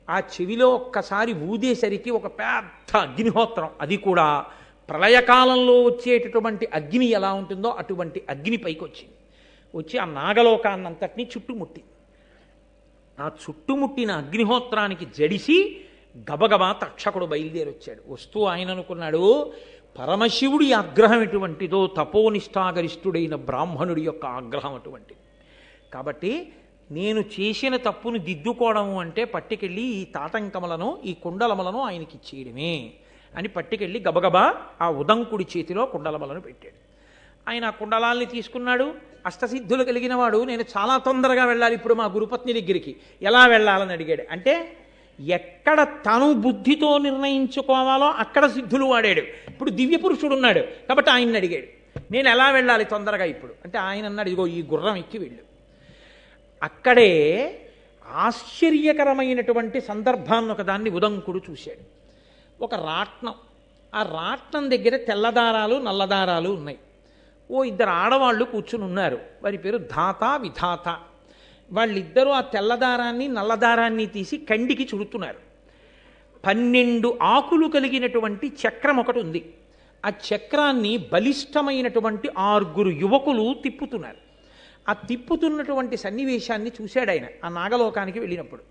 ఆ చెవిలో ఒక్కసారి ఊదేసరికి ఒక పెద్ద అగ్నిహోత్రం, అది కూడా ప్రళయకాలంలో వచ్చేటటువంటి అగ్ని ఎలా ఉంటుందో అటువంటి అగ్ని పైకి వచ్చింది. వచ్చి ఆ నాగలోకాన్నంతటినీ చుట్టుముట్టింది. ఆ చుట్టుముట్టిన అగ్నిహోత్రానికి జడిసి గబగబా తక్షకుడు బయలుదేరి వచ్చాడు. వస్తూ ఆయన అనుకున్నాడు, పరమశివుడి ఆగ్రహం ఎటువంటిదో తపోనిష్టాగరిష్ఠుడైన బ్రాహ్మణుడి యొక్క ఆగ్రహం అటువంటిది. కాబట్టి నేను చేసిన తప్పును దిద్దుకోవడము అంటే పట్టుకెళ్ళి ఈ తాటంకములను ఈ కుండలములను ఆయనకి ఇచ్చేయడమే అని పట్టుకెళ్ళి గబగబా ఆ ఉదంకుడి చేతిలో కుండలములను పెట్టాడు. ఆయన ఆ కుండలాల్ని తీసుకున్నాడు. అష్టసిద్ధులు కలిగిన వాడు, నేను చాలా తొందరగా వెళ్ళాలి ఇప్పుడు మా గురుపత్ని దగ్గరికి, ఎలా వెళ్ళాలని అడిగాడు. అంటే ఎక్కడ తను బుద్ధితో నిర్ణయించుకోవాలో అక్కడ సిద్ధులు వాడాడు. ఇప్పుడు దివ్య పురుషుడు ఉన్నాడు కాబట్టి ఆయన్ని అడిగాడు, నేను ఎలా వెళ్ళాలి తొందరగా ఇప్పుడు అంటే ఆయన అన్నాడు, ఇదిగో ఈ గుర్రం ఎక్కి వెళ్ళు. అక్కడే ఆశ్చర్యకరమైనటువంటి సందర్భాన్ని ఒకదాన్ని ఉదంకుడు చూశాడు. ఒక రాట్నం, ఆ రాట్నం దగ్గర తెల్లదారాలు నల్లదారాలు ఉన్నాయి. ఓ ఇద్దరు ఆడవాళ్ళు కూర్చుని ఉన్నారు. వారి పేరు ధాత విధాత. వాళ్ళిద్దరూ ఆ తెల్లదారాన్ని నల్లదారాన్ని తీసి కండికి చుడుతున్నారు. 12 ఆకులు కలిగినటువంటి చక్రం ఒకటి ఉంది. ఆ చక్రాన్ని బలిష్టమైనటువంటి 6 యువకులు తిప్పుతున్నారు. ఆ తిప్పుతున్నటువంటి సన్నివేశాన్ని చూశాడు ఆయన ఆ నాగలోకానికి వెళ్ళినప్పుడు.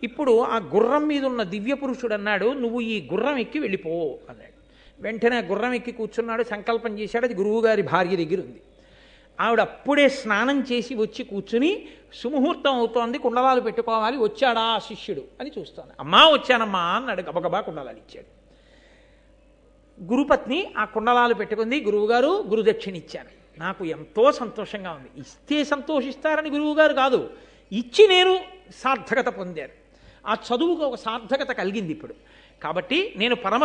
ఇప్పుడు ఆ గుర్రం మీద ఉన్న దివ్య పురుషుడు అన్నాడు, నువ్వు ఈ గుర్రం ఎక్కి వెళ్ళిపో అన్నాడు. వెంటనే ఆ గుర్రం ఎక్కి కూర్చున్నాడు, సంకల్పం చేశాడు. అది గురువుగారి భార్య దగ్గర ఉంది. ఆవిడ అప్పుడే స్నానం చేసి వచ్చి కూర్చుని, సుముహూర్తం అవుతోంది, కుండలాలు పెట్టుకోవాలి, వచ్చాడా ఆ శిష్యుడు అని చూస్తాను. అమ్మా వచ్చానమ్మా అన్నాడు. గబగబా కుండలాలు ఇచ్చాడు. గురుపత్ని ఆ కుండలాలు పెట్టుకుంది. గురువుగారు గురుదక్షిణ ఇచ్చాను, నాకు ఎంతో సంతోషంగా ఉంది. ఇస్తే సంతోషిస్తారని గురువుగారు కాదు, ఇచ్చి నేను సార్థకత పొందారు. ఆ చదువుకు ఒక సార్థకత కలిగింది ఇప్పుడు. కాబట్టి నేను పరమ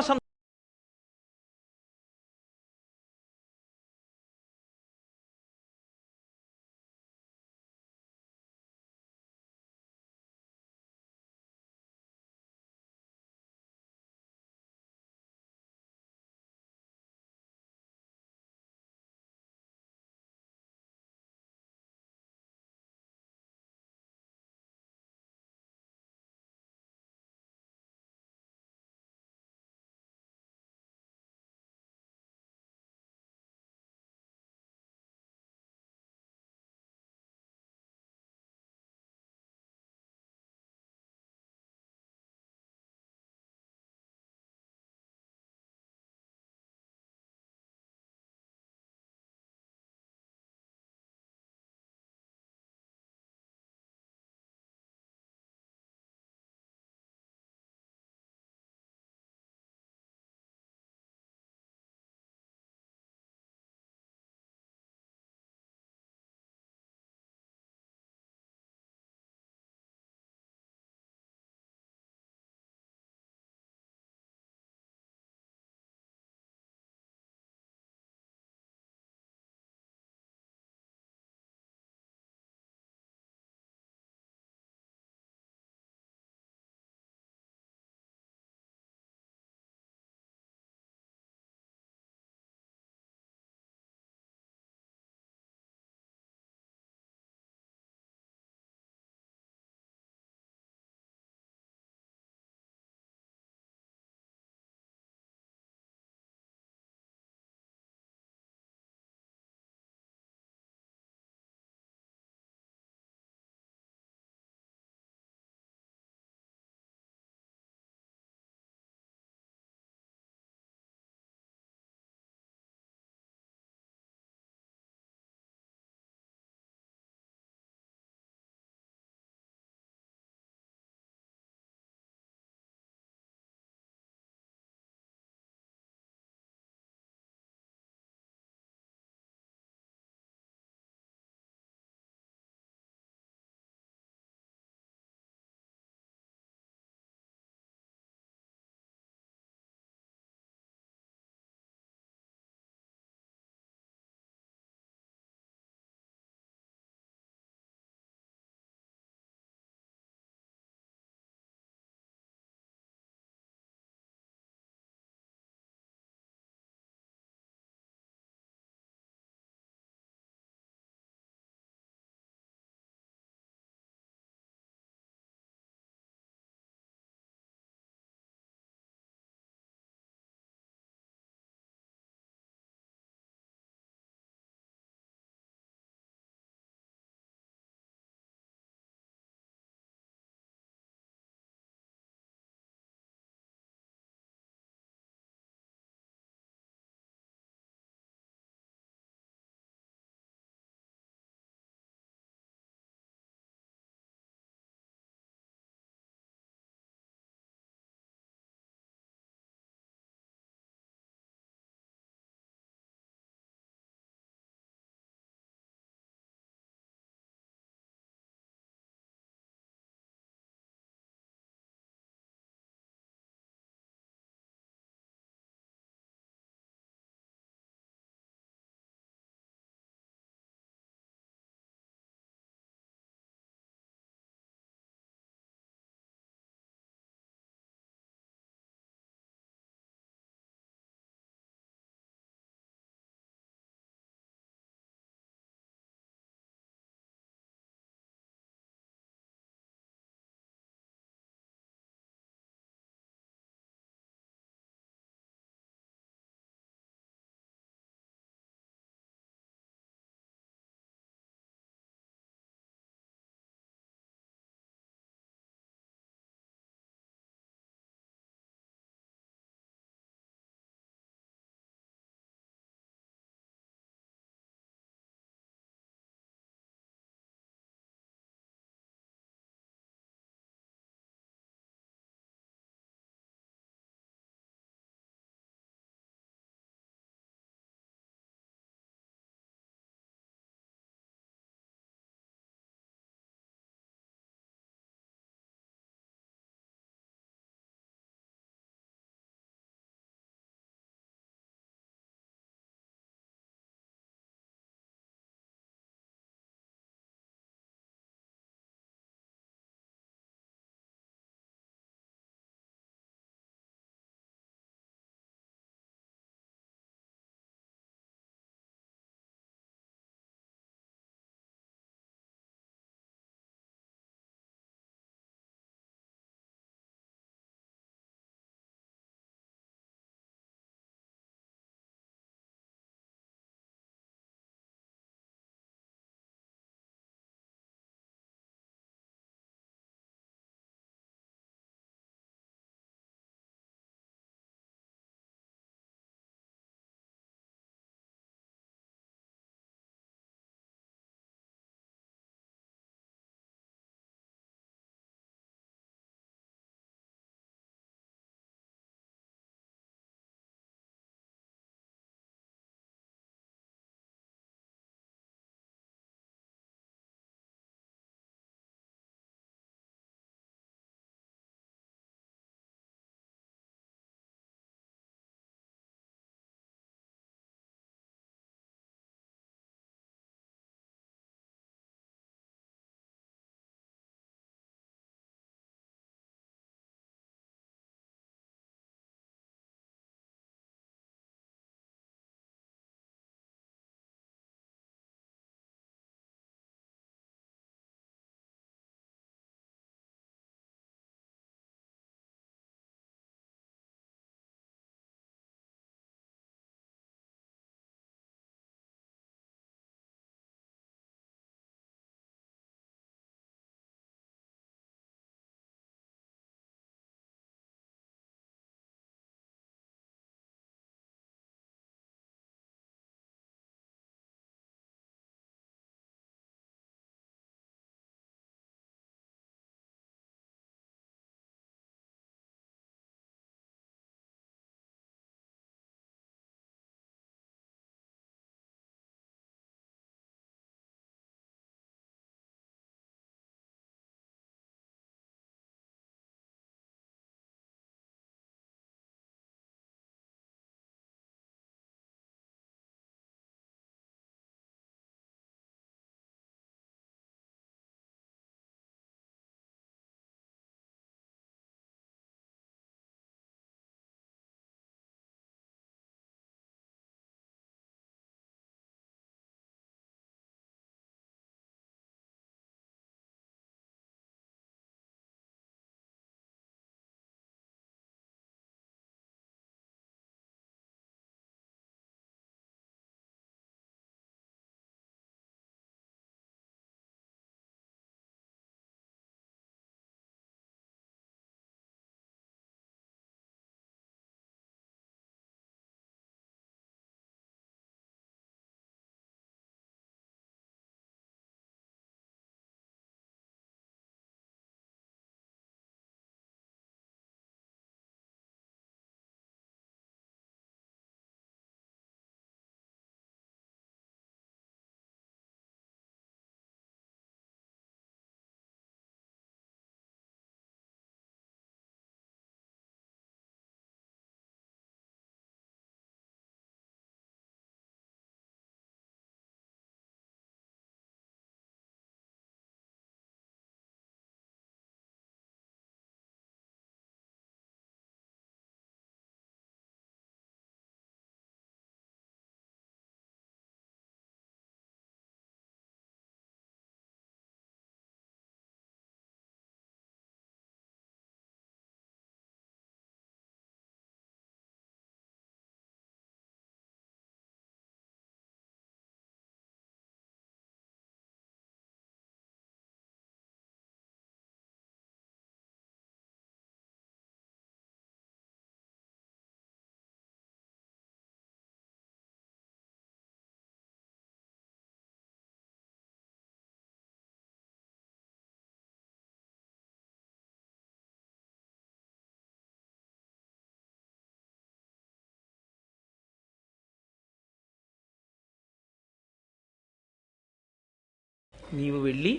నీవు వెళ్ళి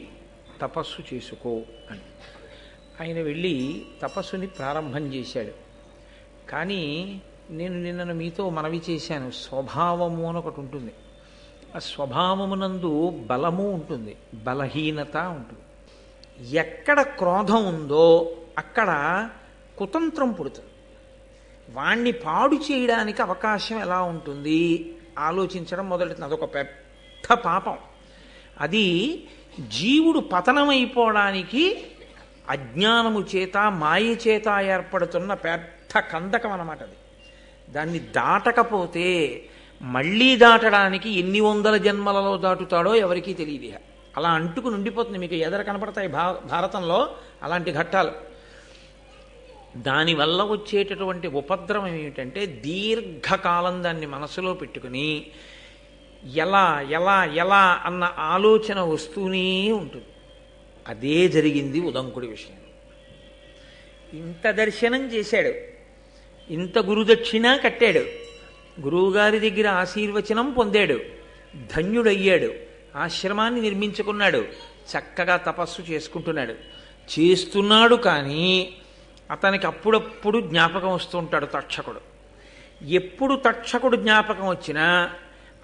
తపస్సు చేసుకో అని. ఆయన వెళ్ళి తపస్సుని ప్రారంభం చేశాడు. కానీ నేను నిన్న మీతో మనవి చేశాను, స్వభావము అని ఒకటి ఉంటుంది. ఆ స్వభావమునందు బలము ఉంటుంది, బలహీనత ఉంటుంది. ఎక్కడ క్రోధం ఉందో అక్కడ కుతంత్రం పుడుతుంది. వాణ్ణి పాడు చేయడానికి అవకాశం ఎలా ఉంటుంది ఆలోచించడం మొదలెడుతుంది. అదొక పెద్ద పాపం. అది జీవుడు పతనమైపోవడానికి అజ్ఞానము చేత మాయ చేత ఏర్పడుతున్న పెద్ద కందకం అన్నమాట. అది దాన్ని దాటకపోతే మళ్ళీ దాటడానికి ఎన్ని వందల జన్మలలో దాటుతాడో ఎవరికీ తెలియదు. అలా అంటుకుని ఉండిపోతుంది. మీకు ఎదర కనపడతాయి భారతంలో అలాంటి ఘట్టాలు. దానివల్ల వచ్చేటటువంటి ఉపద్రవం ఏమిటంటే దీర్ఘకాలం దాన్ని మనసులో పెట్టుకుని ఎలా ఎలా ఎలా అన్న ఆలోచన వస్తూనే ఉంటుంది. అదే జరిగింది ఉదంకుడి విషయం. ఇంత దర్శనం చేశాడు, ఇంత గురుదక్షిణ కట్టాడు, గురువుగారి దగ్గర ఆశీర్వచనం పొందాడు, ధన్యుడయ్యాడు, ఆశ్రమాన్ని నిర్మించుకున్నాడు, చక్కగా తపస్సు చేసుకుంటున్నాడు. చేస్తున్నాడు కానీ అతనికి అప్పుడప్పుడు జ్ఞాపకం వస్తూ ఉంటాడు తక్షకుడు. ఎప్పుడు తక్షకుడు జ్ఞాపకం వచ్చినా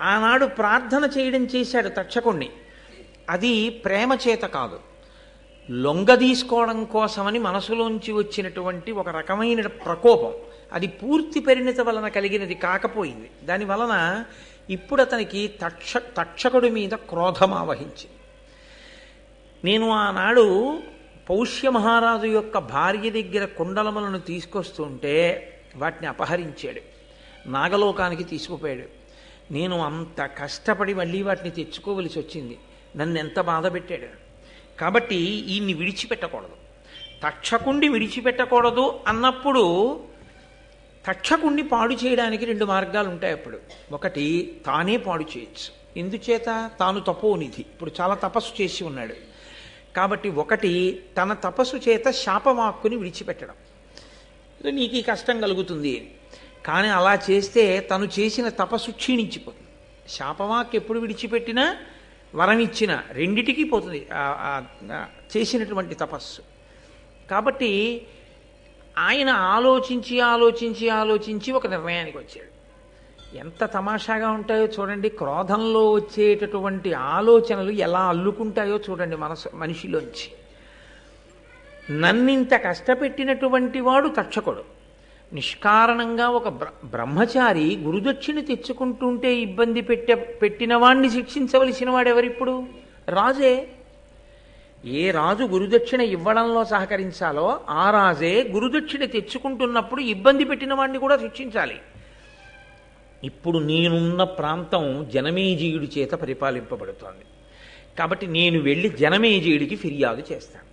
ఆనాడు ప్రార్థన చేయడం చేశాడు తక్షకుణ్ణి. అది ప్రేమ చేత కాదు, లొంగ తీసుకోవడం కోసమని మనసులోంచి వచ్చినటువంటి ఒక రకమైన ప్రకోపం. అది పూర్తి పరిణిత వలన కలిగినది కాకపోయింది. దానివలన ఇప్పుడు అతనికి తక్షకుడి మీద క్రోధం ఆవహించింది. నేను ఆనాడు పౌష్య మహారాజు యొక్క భార్య దగ్గర కుండలములను తీసుకొస్తుంటే వాటిని అపహరించాడు, నాగలోకానికి తీసుకుపోయాడు. నేను అంత కష్టపడి మళ్ళీ వాటిని తెచ్చుకోవలసి వచ్చింది. నన్ను ఎంత బాధ పెట్టాడు. కాబట్టి ఈయన్ని విడిచిపెట్టకూడదు, తక్షకుణ్ణి విడిచిపెట్టకూడదు అన్నప్పుడు తక్షకుణ్ణి పాడు చేయడానికి రెండు మార్గాలు ఉంటాయి. అప్పుడు ఒకటి తానే పాడు చేయొచ్చు. ఎందుచేత? తాను తపోనిధి, ఇప్పుడు చాలా తపస్సు చేసి ఉన్నాడు కాబట్టి ఒకటి తన తపస్సు చేత శాపవాక్కుని విడిచిపెట్టడం. నీకు ఈ కష్టం కలుగుతుంది కానీ అలా చేస్తే తను చేసిన తపస్సు క్షీణించిపోతుంది. శాపవాక్ ఎప్పుడు విడిచిపెట్టినా వరం ఇచ్చినా రెండిటికీ పోతుంది చేసినటువంటి తపస్సు. కాబట్టి ఆయన ఆలోచించి ఆలోచించి ఆలోచించి ఒక నిర్ణయానికి వచ్చాడు. ఎంత తమాషాగా ఉంటాయో చూడండి. క్రోధంలో వచ్చేటటువంటి ఆలోచనలు ఎలా అల్లుకుంటాయో చూడండి మనిషిలోంచి. నన్నింత కష్టపెట్టినటువంటి వాడు తక్షకుడు. నిష్కారణంగా ఒక బ్రహ్మచారి గురుదక్షిణ తెచ్చుకుంటుంటే ఇబ్బంది పెట్టిన వాణ్ణి శిక్షించవలసిన వాడెవరిప్పుడు? రాజే. ఏ రాజు గురుదక్షిణ ఇవ్వడంలో సహకరించాలో ఆ రాజే గురుదక్షిణ తెచ్చుకుంటున్నప్పుడు ఇబ్బంది పెట్టిన వాడిని కూడా శిక్షించాలి. ఇప్పుడు నేనున్న ప్రాంతం జనమేజయుడి చేత పరిపాలింపబడుతోంది కాబట్టి నేను వెళ్ళి జనమేజయుడికి ఫిర్యాదు చేస్తాను.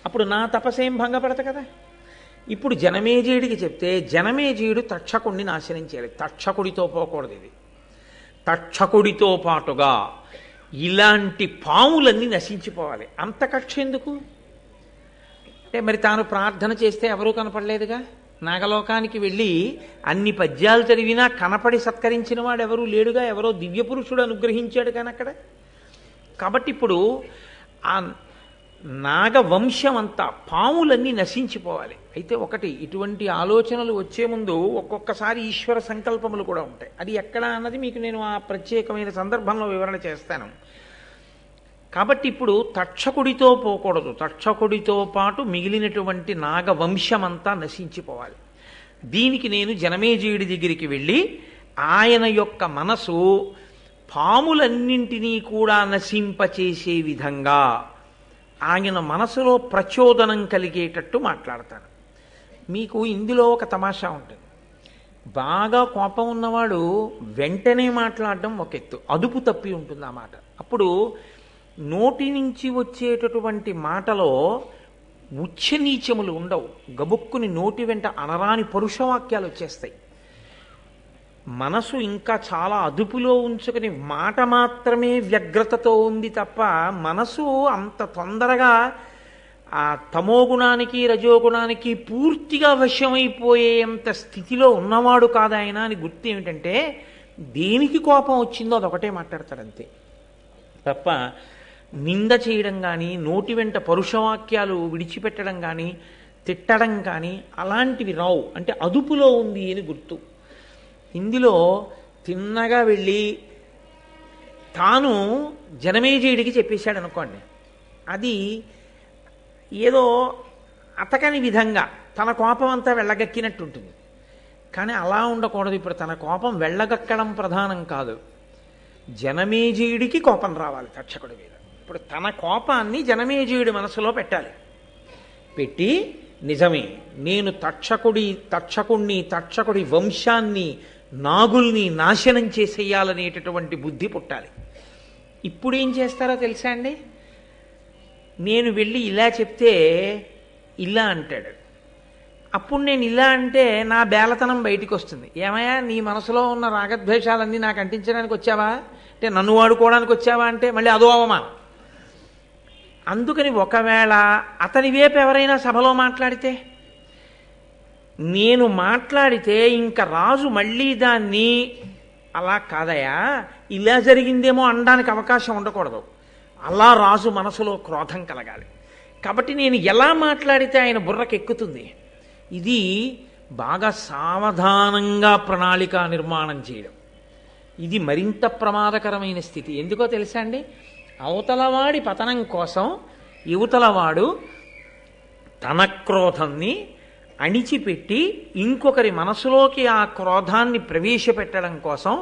అప్పుడు నా తపసేం భంగపడత కదా. ఇప్పుడు జనమేజయుడికి చెప్తే జనమేజయుడు తక్షకుడిని నాశనం చేయాలి. తక్షకుడితో పోకూడదు. ఇది తక్షకుడితో పాటుగా ఇలాంటి పాములన్నీ నశించిపోవాలి. అంత కక్ష ఎందుకు అంటే మరి తాను ప్రార్థన చేస్తే ఎవరూ కనపడలేదుగా. నాగలోకానికి వెళ్ళి అన్ని పద్యాలు చదివినా కనపడి సత్కరించిన వాడు ఎవరూ లేడుగా. ఎవరో దివ్యపురుషుడు అనుగ్రహించాడు కానీ అక్కడ. కాబట్టి ఇప్పుడు ఆ నాగవంశం అంతా పాములన్నీ నశించిపోవాలి. అయితే ఒకటి, ఇటువంటి ఆలోచనలు వచ్చే ముందు ఒక్కొక్కసారి ఈశ్వర సంకల్పములు కూడా ఉంటాయి. అది ఎక్కడ అన్నది మీకు నేను ఆ ప్రత్యేకమైన సందర్భంలో వివరణ చేస్తాను. కాబట్టి ఇప్పుడు తక్షకుడితో పోకూడదు, తక్షకుడితో పాటు మిగిలినటువంటి నాగవంశమంతా నశించిపోవాలి. దీనికి నేను జనమేజయుడి దగ్గరికి వెళ్ళి ఆయన యొక్క మనసు పాములన్నింటినీ కూడా నశింపచేసే విధంగా ఆయన మనసులో ప్రచోదనం కలిగేటట్టు మాట్లాడతాను. మీకు ఇందులో ఒక తమాషా ఉంటుంది. బాగా కోపం ఉన్నవాడు వెంటనే మాట్లాడడం ఒక ఎత్తు, అదుపు తప్పి ఉంటుంది ఆ మాట. అప్పుడు నోటి నుంచి వచ్చేటటువంటి మాటలో ఉచ్చనీచములు ఉండవు. గబుక్కుని నోటి వెంట అనరాని పరుషవాక్యాలు వచ్చేస్తాయి. మనసు ఇంకా చాలా అదుపులో ఉంచుకుని మాట మాత్రమే వ్యగ్రతతో ఉంది తప్ప మనసు అంత తొందరగా ఆ తమోగుణానికి రజోగుణానికి పూర్తిగా వశమైపోయేంత స్థితిలో ఉన్నవాడు కాదు ఆయన అని గుర్తు ఏమిటంటే దేనికి కోపం వచ్చిందో అదొకటే మాట్లాడతాడు అంతే తప్ప నింద చేయడం కానీ, నోటి వెంట పరుషవాక్యాలు విడిచిపెట్టడం కానీ, తిట్టడం కానీ అలాంటివి రావు. అంటే అదుపులో ఉంది అని గుర్తు. ఇందులో తిన్నగా వెళ్ళి తాను జనమేజయుడికి చెప్పేశాడు అనుకోండి, అది ఏదో అతకని విధంగా తన కోపం అంతా వెళ్ళగక్కినట్టు ఉంటుంది. కానీ అలా ఉండకూడదు. ఇప్పుడు తన కోపం వెళ్ళగక్కడం ప్రధానం కాదు, జనమేజయుడికి కోపం రావాలి తక్షకుడి మీద. ఇప్పుడు తన కోపాన్ని జనమేజయుడి మనసులో పెట్టాలి. పెట్టి నిజమే, నేను తక్షకుడి వంశాన్ని, నాగుల్ని నాశనం చేసేయాలనేటటువంటి బుద్ధి పుట్టాలి. ఇప్పుడు ఏం చేస్తారో తెలుసా అండి? నేను వెళ్ళి ఇలా చెప్తే ఇలా అంటాడు. అప్పుడు నేను ఇలా అంటే నా బేలతనం బయటికి వస్తుంది. ఏమయ్యా, నీ మనసులో ఉన్న రాగద్వేషాలన్నీ నాకు అంటించడానికి వచ్చావా అంటే, నన్ను వాడుకోవడానికి వచ్చావా అంటే మళ్ళీ అదో అవమానం. అందుకని ఒకవేళ అతని వైపు ఎవరైనా సభలో మాట్లాడితే, నేను మాట్లాడితే ఇంకా రాజు మళ్ళీ దాన్ని అలా కాదయా ఇలా జరిగిందేమో అనడానికి అవకాశం ఉండకూడదు. అలా రాజు మనసులో క్రోధం కలగాలి. కాబట్టి నేను ఎలా మాట్లాడితే ఆయన బుర్రకెక్కుతుంది. ఇది బాగా సావధానంగా ప్రణాళిక నిర్మాణం చేయడం. ఇది మరింత ప్రమాదకరమైన స్థితి. ఎందుకో తెలుసా అండి? అవతలవాడి పతనం కోసం యువతలవాడు తన క్రోధాన్ని అణిచిపెట్టి ఇంకొకరి మనసులోకి ఆ క్రోధాన్ని ప్రవేశపెట్టడం కోసం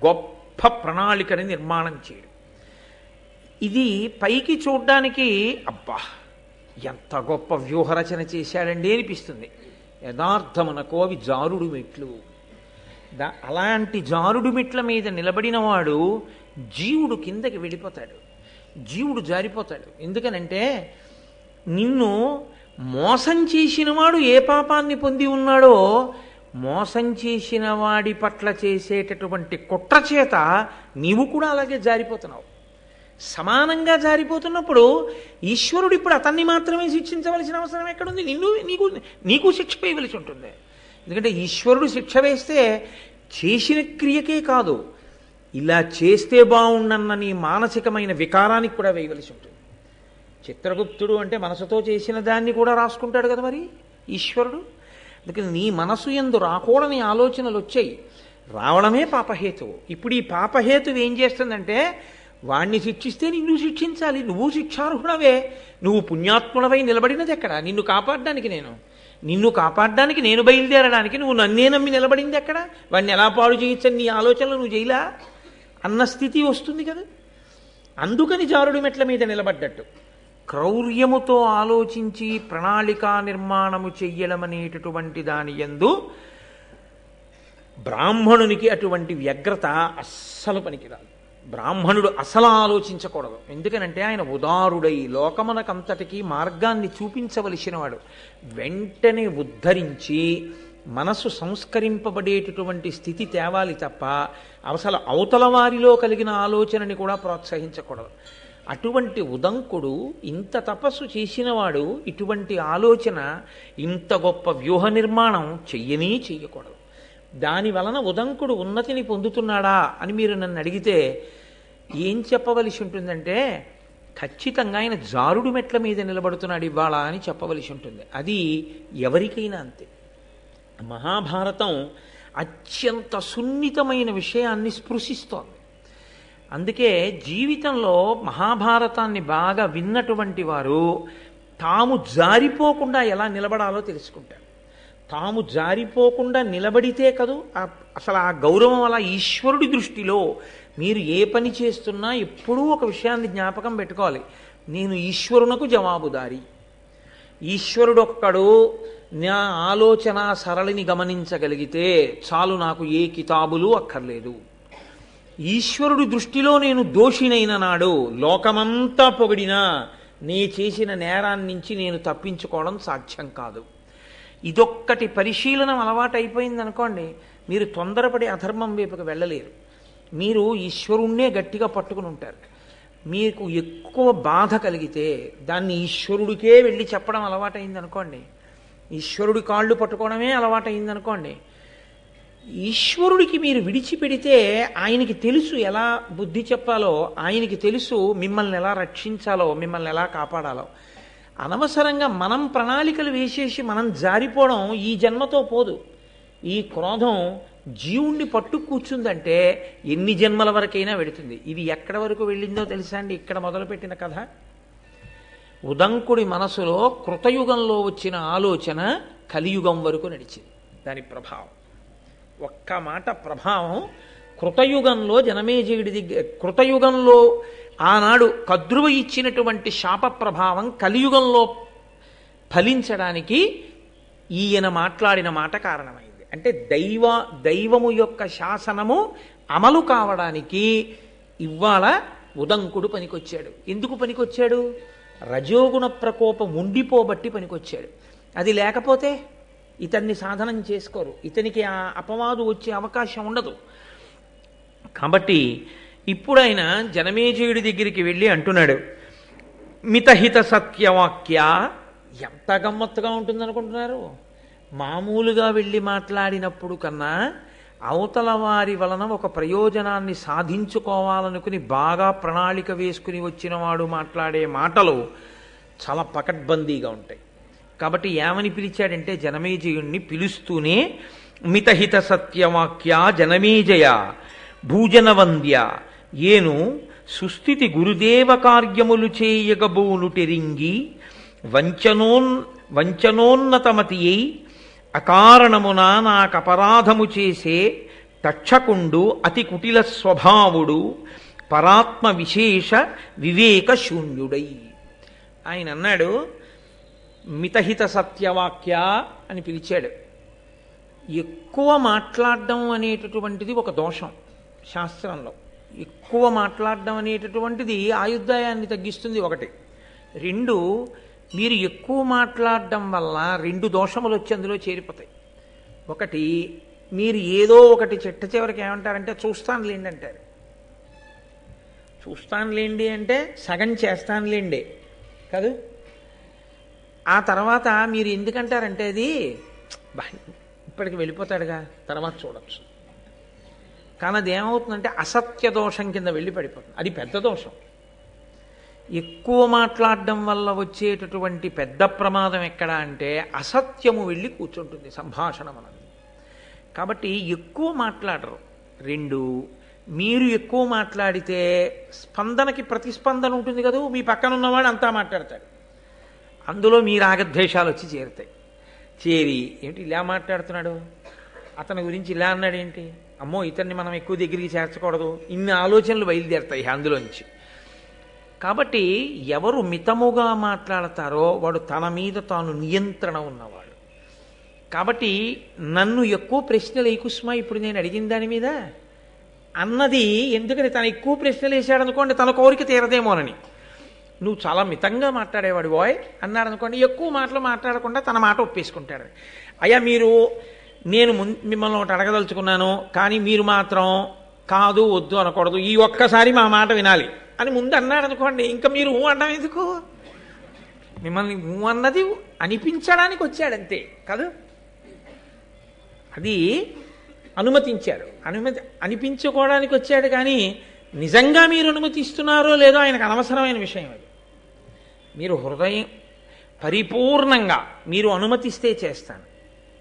గొప్ప ప్రణాళికని నిర్మాణం చేయడం. ఇది పైకి చూడ్డానికి అబ్బా ఎంత గొప్ప వ్యూహరచన చేశాడండి అనిపిస్తుంది. యథార్థమునకు అవి జారుడు మెట్లు. అలాంటి జారుడు మెట్ల మీద నిలబడిన వాడు జీవుడు కిందకి వెళ్ళిపోతాడు, జీవుడు జారిపోతాడు. ఎందుకనంటే నిన్ను మోసం చేసిన వాడు ఏ పాపాన్ని పొంది ఉన్నాడో, మోసం చేసిన వాడి పట్ల చేసేటటువంటి కుట్ర చేత నీవు కూడా అలాగే జారిపోతున్నావు. సమానంగా జారిపోతున్నప్పుడు ఈశ్వరుడు ఇప్పుడు అతన్ని మాత్రమే శిక్షించవలసిన అవసరం ఎక్కడుంది? నీకు శిక్ష వేయవలసి ఉంటుంది. ఎందుకంటే ఈశ్వరుడు శిక్ష వేస్తే చేసిన క్రియకే కాదు, ఇలా చేస్తే బాగుండన్న నీ మానసికమైన వికారానికి కూడా వేయవలసి ఉంటుంది. చిత్రగుప్తుడు అంటే మనసుతో చేసిన దాన్ని కూడా రాసుకుంటాడు కదా మరి ఈశ్వరుడు. అందుకని నీ మనసు యందు రాకూడని ఆలోచనలు వచ్చాయి, రావడమే పాపహేతువు. ఇప్పుడు ఈ పాపహేతువు ఏం చేస్తుందంటే, వాణ్ణి శిక్షిస్తే నిన్ను శిక్షించాలి, నువ్వు శిక్షార్హుడవే. నువ్వు పుణ్యాత్ముడవై నిలబడినది ఎక్కడ? నిన్ను కాపాడడానికి నేను బయలుదేరడానికి నువ్వు నన్నే నమ్మి నిలబడింది ఎక్కడ? వాడిని ఎలా పాడు చేయొచ్చని నీ ఆలోచనలు నువ్వు చేయలా అన్న స్థితి వస్తుంది కదా. అందుకని జారుడు మెట్ల మీద నిలబడ్డట్టు క్రౌర్యముతో ఆలోచించి ప్రణాళికా నిర్మాణము చెయ్యడం అనేటటువంటి దాని యందు బ్రాహ్మణునికి అటువంటి వ్యగ్రత అస్సలు పనికిరాదు. బ్రాహ్మణుడు అసలు ఆలోచించకూడదు. ఎందుకనంటే ఆయన ఉదారుడై లోకమునకంతటికీ మార్గాన్ని చూపించవలసిన వాడు. వెంటనే ఉద్ధరించి మనసు సంస్కరింపబడేటటువంటి స్థితి తేవాలి తప్ప అసలు అవతల వారిలో కలిగిన ఆలోచనని కూడా ప్రోత్సహించకూడదు. అటువంటి ఉదంకుడు ఇంత తపస్సు చేసినవాడు ఇటువంటి ఆలోచన, ఇంత గొప్ప వ్యూహ నిర్మాణం చెయ్యకూడదు. దాని వలన ఉదంకుడు ఉన్నతిని పొందుతున్నాడా అని మీరు నన్ను అడిగితే ఏం చెప్పవలసి ఉంటుందంటే, ఖచ్చితంగా ఆయన జారుడు మెట్ల మీద నిలబడుతున్నాడు ఇవాళ అని చెప్పవలసి ఉంటుంది. అది ఎవరికైనా అంతే. మహాభారతం అత్యంత సున్నితమైన విషయాన్ని స్పృశిస్తోంది. అందుకే జీవితంలో మహాభారతాన్ని బాగా విన్నటువంటి వారు తాము జారిపోకుండా ఎలా నిలబడాలో తెలుసుకుంటారు. తాము జారిపోకుండా నిలబడితే కదూ అసలు ఆ గౌరవం. అలా ఈశ్వరుడి దృష్టిలో మీరు ఏ పని చేస్తున్నా ఎప్పుడూ ఒక విషయాన్ని జ్ఞాపకం పెట్టుకోవాలి, నేను ఈశ్వరునకు జవాబుదారి. ఈశ్వరుడు ఒక్కడు నా ఆలోచన సరళిని గమనించగలిగితే చాలు, నాకు ఏ కితాబులు అక్కర్లేదు. ఈశ్వరుడి దృష్టిలో నేను దోషినైన నాడు లోకమంతా పొగిడినా నే చేసిన నేరాన్ని నుంచి నేను తప్పించుకోవడం సాధ్యం కాదు. ఇదొక్కటి పరిశీలనం అలవాటైపోయింది అనుకోండి, మీరు తొందరపడి అధర్మం వైపుకి వెళ్ళలేరు. మీరు ఈశ్వరుణ్ణే గట్టిగా పట్టుకుని ఉంటారు. మీకు ఎక్కువ బాధ కలిగితే దాన్ని ఈశ్వరుడికే వెళ్ళి చెప్పడం అలవాటైంది అనుకోండి, ఈశ్వరుడి కాళ్ళు పట్టుకోవడమే అలవాటైంది అనుకోండి, ఈశ్వరుడికి మీరు విడిచిపెడితే ఆయనకి తెలుసు ఎలా బుద్ధి చెప్పాలో, ఆయనకి తెలుసు మిమ్మల్ని ఎలా రక్షించాలో, మిమ్మల్ని ఎలా కాపాడాలో. అనవసరంగా మనం ప్రణాళికలు వేసేసి మనం జారిపోవడం ఈ జన్మతో పోదు. ఈ క్రోధం జీవుణ్ణి పట్టు కూర్చుందంటే ఎన్ని జన్మల వరకైనా వెడుతుంది. ఇది ఎక్కడి వరకు వెళ్ళిందో తెలుసా అండి? ఇక్కడ మొదలుపెట్టిన కథ. ఉదంకుడి మనసులో కృతయుగంలో వచ్చిన ఆలోచన కలియుగం వరకు నడిచింది. దాని ప్రభావం, ఒక్క మాట ప్రభావం కృతయుగంలో జనమేజయుడి దగ్గర, కృతయుగంలో ఆనాడు కద్రువ ఇచ్చినటువంటి శాప ప్రభావం కలియుగంలో ఫలించడానికి ఈయన మాట్లాడిన మాట కారణమైంది. అంటే దైవము యొక్క శాసనము అమలు కావడానికి ఇవాళ ఉదంకుడు పనికొచ్చాడు. ఎందుకు పనికొచ్చాడు? రజోగుణ ప్రకోపం ఉండిపోబట్టి పనికొచ్చాడు. అది లేకపోతే ఇతన్ని సాధనం చేసుకోరు, ఇతనికి ఆ అపవాదు వచ్చే అవకాశం ఉండదు. కాబట్టి ఇప్పుడైనా జనమేజయుడి దగ్గరికి వెళ్ళి అంటున్నాడు, మితహిత సత్యవాక్య. ఎంత గమ్మత్తుగా ఉంటుందనుకుంటున్నారు? మామూలుగా వెళ్ళి మాట్లాడినప్పుడు కన్నా అవతల వారి వలన ఒక ప్రయోజనాన్ని సాధించుకోవాలనుకుని బాగా ప్రణాళిక వేసుకుని వచ్చిన వాడు మాట్లాడే మాటలు చాలా పకడ్బందీగా ఉంటాయి. కాబట్టి ఏమని పిలిచాడంటే జనమేజయుణ్ణి పిలుస్తూనే మితహిత సత్యవాక్య జనమేజయ భూజనవంద్య ఏను సుస్థితి గురుదేవ కార్యములు చేయగబూనుటెరింగి వంచనోన్నతమతి అయి అకారణమున నాకపరాధము చేసే తక్షకుండు అతి కుటిల స్వభావుడు పరాత్మ విశేష వివేక శూన్యుడై. ఆయన అన్నాడు మితహిత సత్యవాక్య అని పిలిచాడు. ఎక్కువ మాట్లాడడం అనేటటువంటిది ఒక దోషం శాస్త్రంలో. ఎక్కువ మాట్లాడడం అనేటటువంటిది ఆయుర్దాయాన్ని తగ్గిస్తుంది, ఒకటి. రెండు, మీరు ఎక్కువ మాట్లాడడం వల్ల రెండు దోషములు వచ్చి అందులో చేరిపోతాయి. ఒకటి, మీరు ఏదో ఒకటి చిట్ట చివరికి ఏమంటారంటే చూస్తానులేండి అంటారు. చూస్తానులేండి అంటే సగం చేస్తానులేండి కాదు. ఆ తర్వాత మీరు ఎందుకంటారంటే అది ఇప్పటికి వెళ్ళిపోతాడుగా తర్వాత చూడచ్చు. కానీ అది ఏమవుతుందంటే అసత్య దోషం కింద వెళ్ళి పడిపోతుంది. అది పెద్ద దోషం. ఎక్కువ మాట్లాడడం వల్ల వచ్చేటటువంటి పెద్ద ప్రమాదం ఎక్కడ అంటే అసత్యము వెళ్ళి కూర్చుంటుంది సంభాషణ మనది. కాబట్టి ఎక్కువ మాట్లాడరు. రెండు, మీరు ఎక్కువ మాట్లాడితే స్పందనకి ప్రతిస్పందన ఉంటుంది కదా, మీ పక్కన ఉన్నవాడు అంతా మాట్లాడతాడు. అందులో మీ రాగద్వేషాలు వచ్చి చేరుతాయి. చేరి ఏంటి ఇలా మాట్లాడుతున్నాడు, అతని గురించి ఇలా అన్నాడు ఏంటి, అమ్మో ఇతన్ని మనం ఎక్కువ దగ్గరికి చేర్చకూడదు, ఇన్ని ఆలోచనలు బయలుదేరుతాయి అందులోంచి. కాబట్టి ఎవరు మితముగా మాట్లాడతారో వాడు తన మీద తాను నియంత్రణ ఉన్నవాడు. కాబట్టి నన్ను ఎక్కువ ప్రశ్నలు వేయకుస్మా ఇప్పుడు నేను అడిగిన దాని మీద అన్నది ఎందుకని, తను ఎక్కువ ప్రశ్నలు వేసాడు అనుకోండి తన కోరిక తీరదేమోనని. నువ్వు చాలా మితంగా మాట్లాడేవాడు బాయ్ అన్నాడు అనుకోండి, ఎక్కువ మాటలు మాట్లాడకుండా తన మాట ఒప్పేసుకుంటాడు. అయ్యా నేను మిమ్మల్ని ఒకటి అడగదలుచుకున్నాను కానీ మీరు మాత్రం కాదు వద్దు అనకూడదు, ఈ ఒక్కసారి మా మాట వినాలి అని ముందు అన్నాడు అనుకోండి, ఇంకా మీరు ఊ అన్నం ఎందుకు? మిమ్మల్ని ఊ అన్నది అనిపించడానికి వచ్చాడంతే కాదు. అది అనుమతించారు, అనిపించుకోవడానికి వచ్చాడు. కానీ నిజంగా మీరు అనుమతిస్తున్నారో లేదో ఆయనకు అనవసరమైన విషయం అది. మీరు హృదయం పరిపూర్ణంగా మీరు అనుమతిస్తే చేస్తాను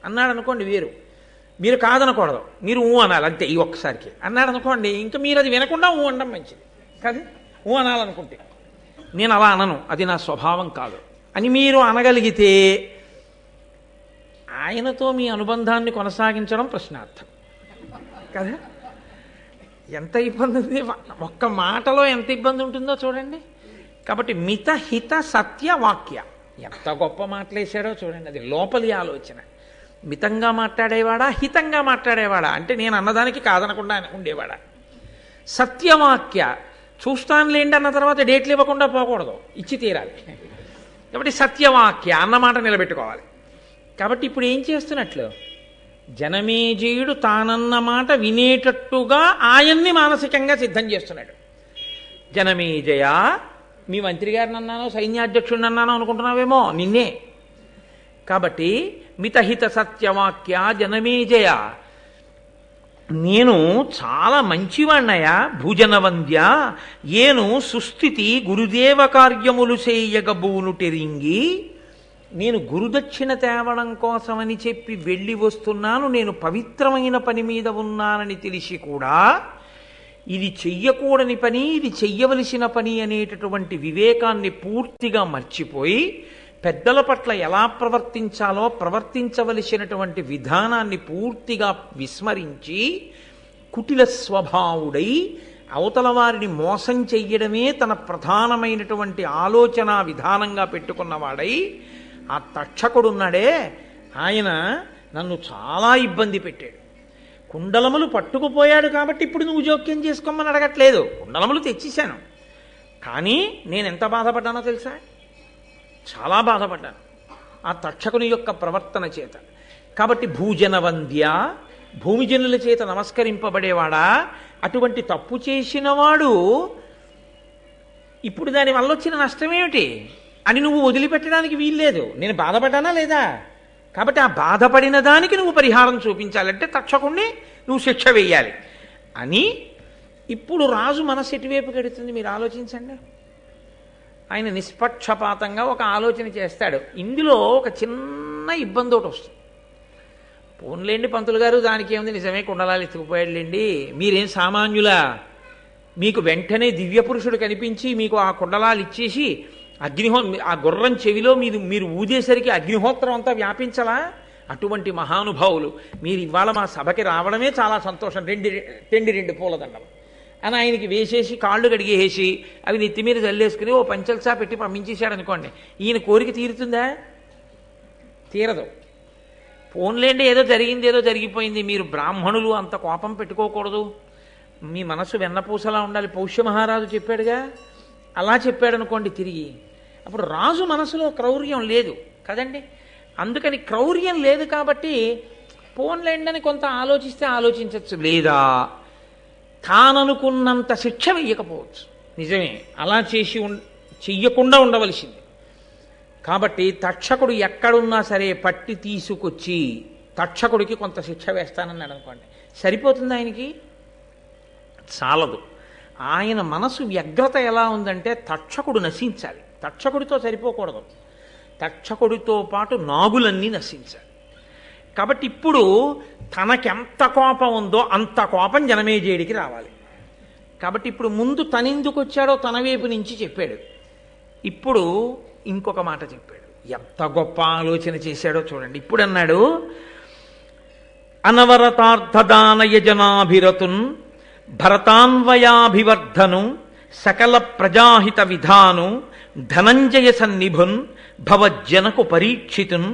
అన్నాడు అనుకోండి వేరు. మీరు కాదనకూడదు, మీరు ఊ అనాలి అంతే ఈ ఒక్కసారికి అన్నాడు అనుకోండి, ఇంకా మీరు అది వినకుండా ఊ అనడం మంచిది కాదు. ఊ అనాలనుకుంటే నేను అలా అనను, అది నా స్వభావం కాదు అని మీరు అనగలిగితే ఆయనతో మీ అనుబంధాన్ని కొనసాగించడం ప్రశ్నార్థం కదా. ఎంత ఇబ్బంది ఉంది, ఒక్క మాటలో ఎంత ఇబ్బంది ఉంటుందో చూడండి. కాబట్టి మితహిత సత్య వాక్య, ఎంత గొప్ప మాటలేశాడో చూడండి. అది లోపలి ఆలోచన. మితంగా మాట్లాడేవాడా, హితంగా మాట్లాడేవాడా అంటే నేను అన్నదానికి కాదనకుండా ఉండేవాడా. సత్యవాక్య, చూస్తానులేండి అన్న తర్వాత డేట్లు ఇవ్వకుండా పోకూడదు, ఇచ్చి తీరాలి. కాబట్టి సత్యవాక్య అన్నమాట నిలబెట్టుకోవాలి. కాబట్టి ఇప్పుడు ఏం చేస్తున్నట్లు, జనమేజయుడు తానన్న మాట వినేటట్టుగా ఆయన్ని మానసికంగా సిద్ధం చేస్తున్నాడు. జనమేజయ, మీ మంత్రి గారిని అన్నానో సైన్యాధ్యక్షుడిని అన్నానో అనుకుంటున్నావేమో, నిన్నే. కాబట్టి మితహిత సత్యవాక్య జనమేజయ, నేను చాలా మంచివాణ్ణయా భూజనవంద్య, ఏను సుస్థితి గురుదేవ కార్యములు చేయగబూనుటెరింగి. నేను గురుదక్షిణ తేవడం కోసమని చెప్పి వెళ్ళి వస్తున్నాను, నేను పవిత్రమైన పని మీద ఉన్నానని తెలిసి కూడా ఇది చెయ్యకూడని పని, ఇది చెయ్యవలసిన పని అనేటటువంటి వివేకాన్ని పూర్తిగా మర్చిపోయి పెద్దల పట్ల ఎలా ప్రవర్తించాలో ప్రవర్తించవలసినటువంటి విధానాన్ని పూర్తిగా విస్మరించి కుటిల స్వభావుడై అవతల వారిని మోసం చెయ్యడమే తన ప్రధానమైనటువంటి ఆలోచన విధానంగా పెట్టుకున్నవాడై ఆ తక్షకుడున్నాడే ఆయన నన్ను చాలా ఇబ్బంది పెట్టాడు. కుండలములు పట్టుకుపోయాడు కాబట్టి ఇప్పుడు నువ్వు జోక్యం చేసుకోమని అడగట్లేదు, కుండలములు తెచ్చేశాను. కానీ నేను ఎంత బాధపడ్డానో తెలుసా? చాలా బాధపడ్డాను ఆ తక్షకుని యొక్క ప్రవర్తన చేత. కాబట్టి భూజనవంద్య, భూమిజనుల చేత నమస్కరింపబడేవాడా, అటువంటి తప్పు చేసినవాడు ఇప్పుడు దాని వల్ల వచ్చిన నష్టమేమిటి అని నువ్వు వదిలిపెట్టడానికి వీల్లేదు. నేను బాధపడ్డానా లేదా? కాబట్టి ఆ బాధపడిన దానికి నువ్వు పరిహారం చూపించాలంటే తక్షకుణ్ణి నువ్వు శిక్ష వేయాలి అని. ఇప్పుడు రాజు మనసు ఎటువైపు గడుతుంది మీరు ఆలోచించండి. ఆయన నిష్పక్షపాతంగా ఒక ఆలోచన చేస్తాడు. ఇందులో ఒక చిన్న ఇబ్బంది ఒకటి వస్తుంది. పోన్లేండి పంతులు గారు, దానికి ఏముంది, నిజమే కుండలాలు ఎత్తుకుపోయాడులేండి, మీరేం సామాన్యులా? మీకు వెంటనే దివ్య పురుషుడు కనిపించి మీకు ఆ కుండలాలు ఇచ్చేసి ఆ గుర్రం చెవిలో మీరు ఊదేసరికి అగ్నిహోత్రం అంతా వ్యాపించలా? అటువంటి మహానుభావులు మీరు ఇవాళ మా సభకి రావడమే చాలా సంతోషం, రెండు పూలదండం అని ఆయనకి వేసేసి కాళ్ళు కడిగేసి అవి నెత్తి మీద జల్లేసుకుని ఓ పంచల్సా పెట్టి పంపించేశాడు అనుకోండి, ఈయన కోరిక తీరుతుందా? తీరదు. పోన్లేండి, ఏదో జరిగింది, ఏదో జరిగిపోయింది. మీరు బ్రాహ్మణులు అంత కోపం పెట్టుకోకూడదు, మీ మనసు వెన్నపూసలా ఉండాలి. పౌష్య మహారాజు చెప్పాడుగా, అలా చెప్పాడు అనుకోండి తిరిగి. అప్పుడు రాజు మనసులో క్రౌర్యం లేదు కదండి. అందుకని క్రౌర్యం లేదు కాబట్టి పోన్లేండి అని కొంత ఆలోచిస్తే ఆలోచించవచ్చు, లేదా తాననుకున్నంత శిక్ష వెయ్యకపోవచ్చు. నిజమే, అలా చెయ్యకుండా ఉండవలసింది. కాబట్టి తక్షకుడు ఎక్కడున్నా సరే పట్టి తీసుకొచ్చి తక్షకుడికి కొంత శిక్ష వేస్తానన్నాడు అనుకోండి, సరిపోతుంది ఆయనకి? చాలదు. ఆయన మనసు వ్యగ్రత ఎలా ఉందంటే తక్షకుడు నశించాలి, తక్షకుడితో సరిపోకూడదు, తక్షకుడితో పాటు నాగులన్నీ నశించాలి. కాబట్టి ఇప్పుడు తనకెంత కోపం ఉందో అంత కోపం జనమేజయుడికి రావాలి. కాబట్టి ఇప్పుడు ముందు తనెందుకు వచ్చాడో తన వైపు నుంచి చెప్పాడు. ఇప్పుడు ఇంకొక మాట చెప్పాడు. ఎంత గొప్ప ఆలోచన చేశాడో చూడండి. ఇప్పుడు అన్నాడు, అనవరతార్థదానయజనాభిరతున్ భరతాన్వయాభివర్ధను సకల ప్రజాహిత విధాను ధనంజయ సన్నిభున్ భవజ్జనకు పరీక్షితున్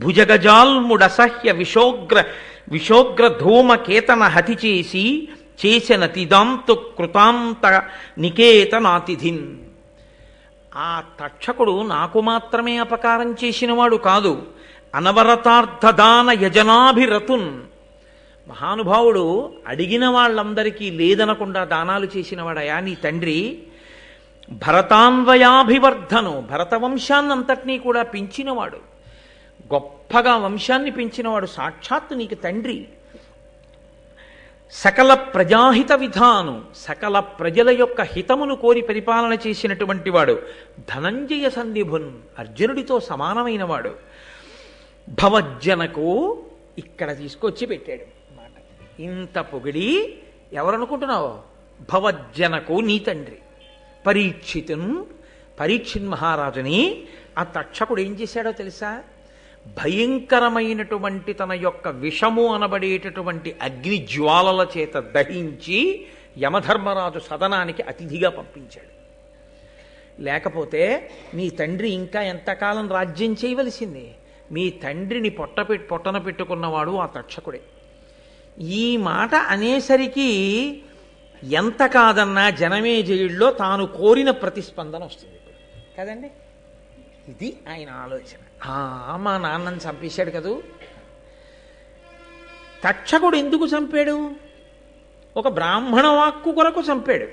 భుజగజాల్ముడసహ్య విశోగ్ర ధూమకేతన హతి చేసిన తిదాంతు కృతాంత నికేతనాతిథిన్. ఆ తక్షకుడు నాకు మాత్రమే అపకారం చేసినవాడు కాదు, అనవరతార్థదాన యజనాభిరతున్, మహానుభావుడు అడిగిన వాళ్ళందరికీ లేదనకుండా దానాలు చేసినవాడయా నీ తండ్రి. భరతాన్వయాభివర్ధను, భరత వంశాన్నంతటినీ కూడా పెంచినవాడు, గొప్పగా వంశాన్ని పెంచినవాడు, సాక్షాత్తు నీకు తండ్రి. సకల ప్రజాహిత విధాను, సకల ప్రజల యొక్క హితమును కోరి పరిపాలన చేసినటువంటి వాడు. ధనంజయ సన్నిభున్, అర్జునుడితో సమానమైన వాడు. భవజ్జనకు, ఇక్కడ తీసుకొచ్చి పెట్టాడు మాట. ఇంత పొగిడి ఎవరనుకుంటున్నావు? భవజ్జనకు నీ తండ్రి పరీక్షిన్ మహారాజుని ఆ తక్షకుడు ఏం చేశాడో తెలుసా? భయంకరమైనటువంటి తన యొక్క విషము అనబడేటటువంటి అగ్ని జ్వాలల చేత దహించి యమధర్మరాజు సదనానికి అతిథిగా పంపించాడు. లేకపోతే మీ తండ్రి ఇంకా ఎంతకాలం రాజ్యం చేయవలసింది? మీ తండ్రిని పొట్టన పెట్టుకున్నవాడు ఆ తక్షకుడే. ఈ మాట అనేసరికి ఎంత కాదన్నా జనమేజయుడిలో తాను కోరిన ప్రతిస్పందన వస్తుంది కదండి. ఇది ఆయన ఆలోచన. మా నాన్నని చంపేశాడు కదూ. తక్షకుడు ఎందుకు చంపాడు? ఒక బ్రాహ్మణ వాక్కు కొరకు చంపాడు.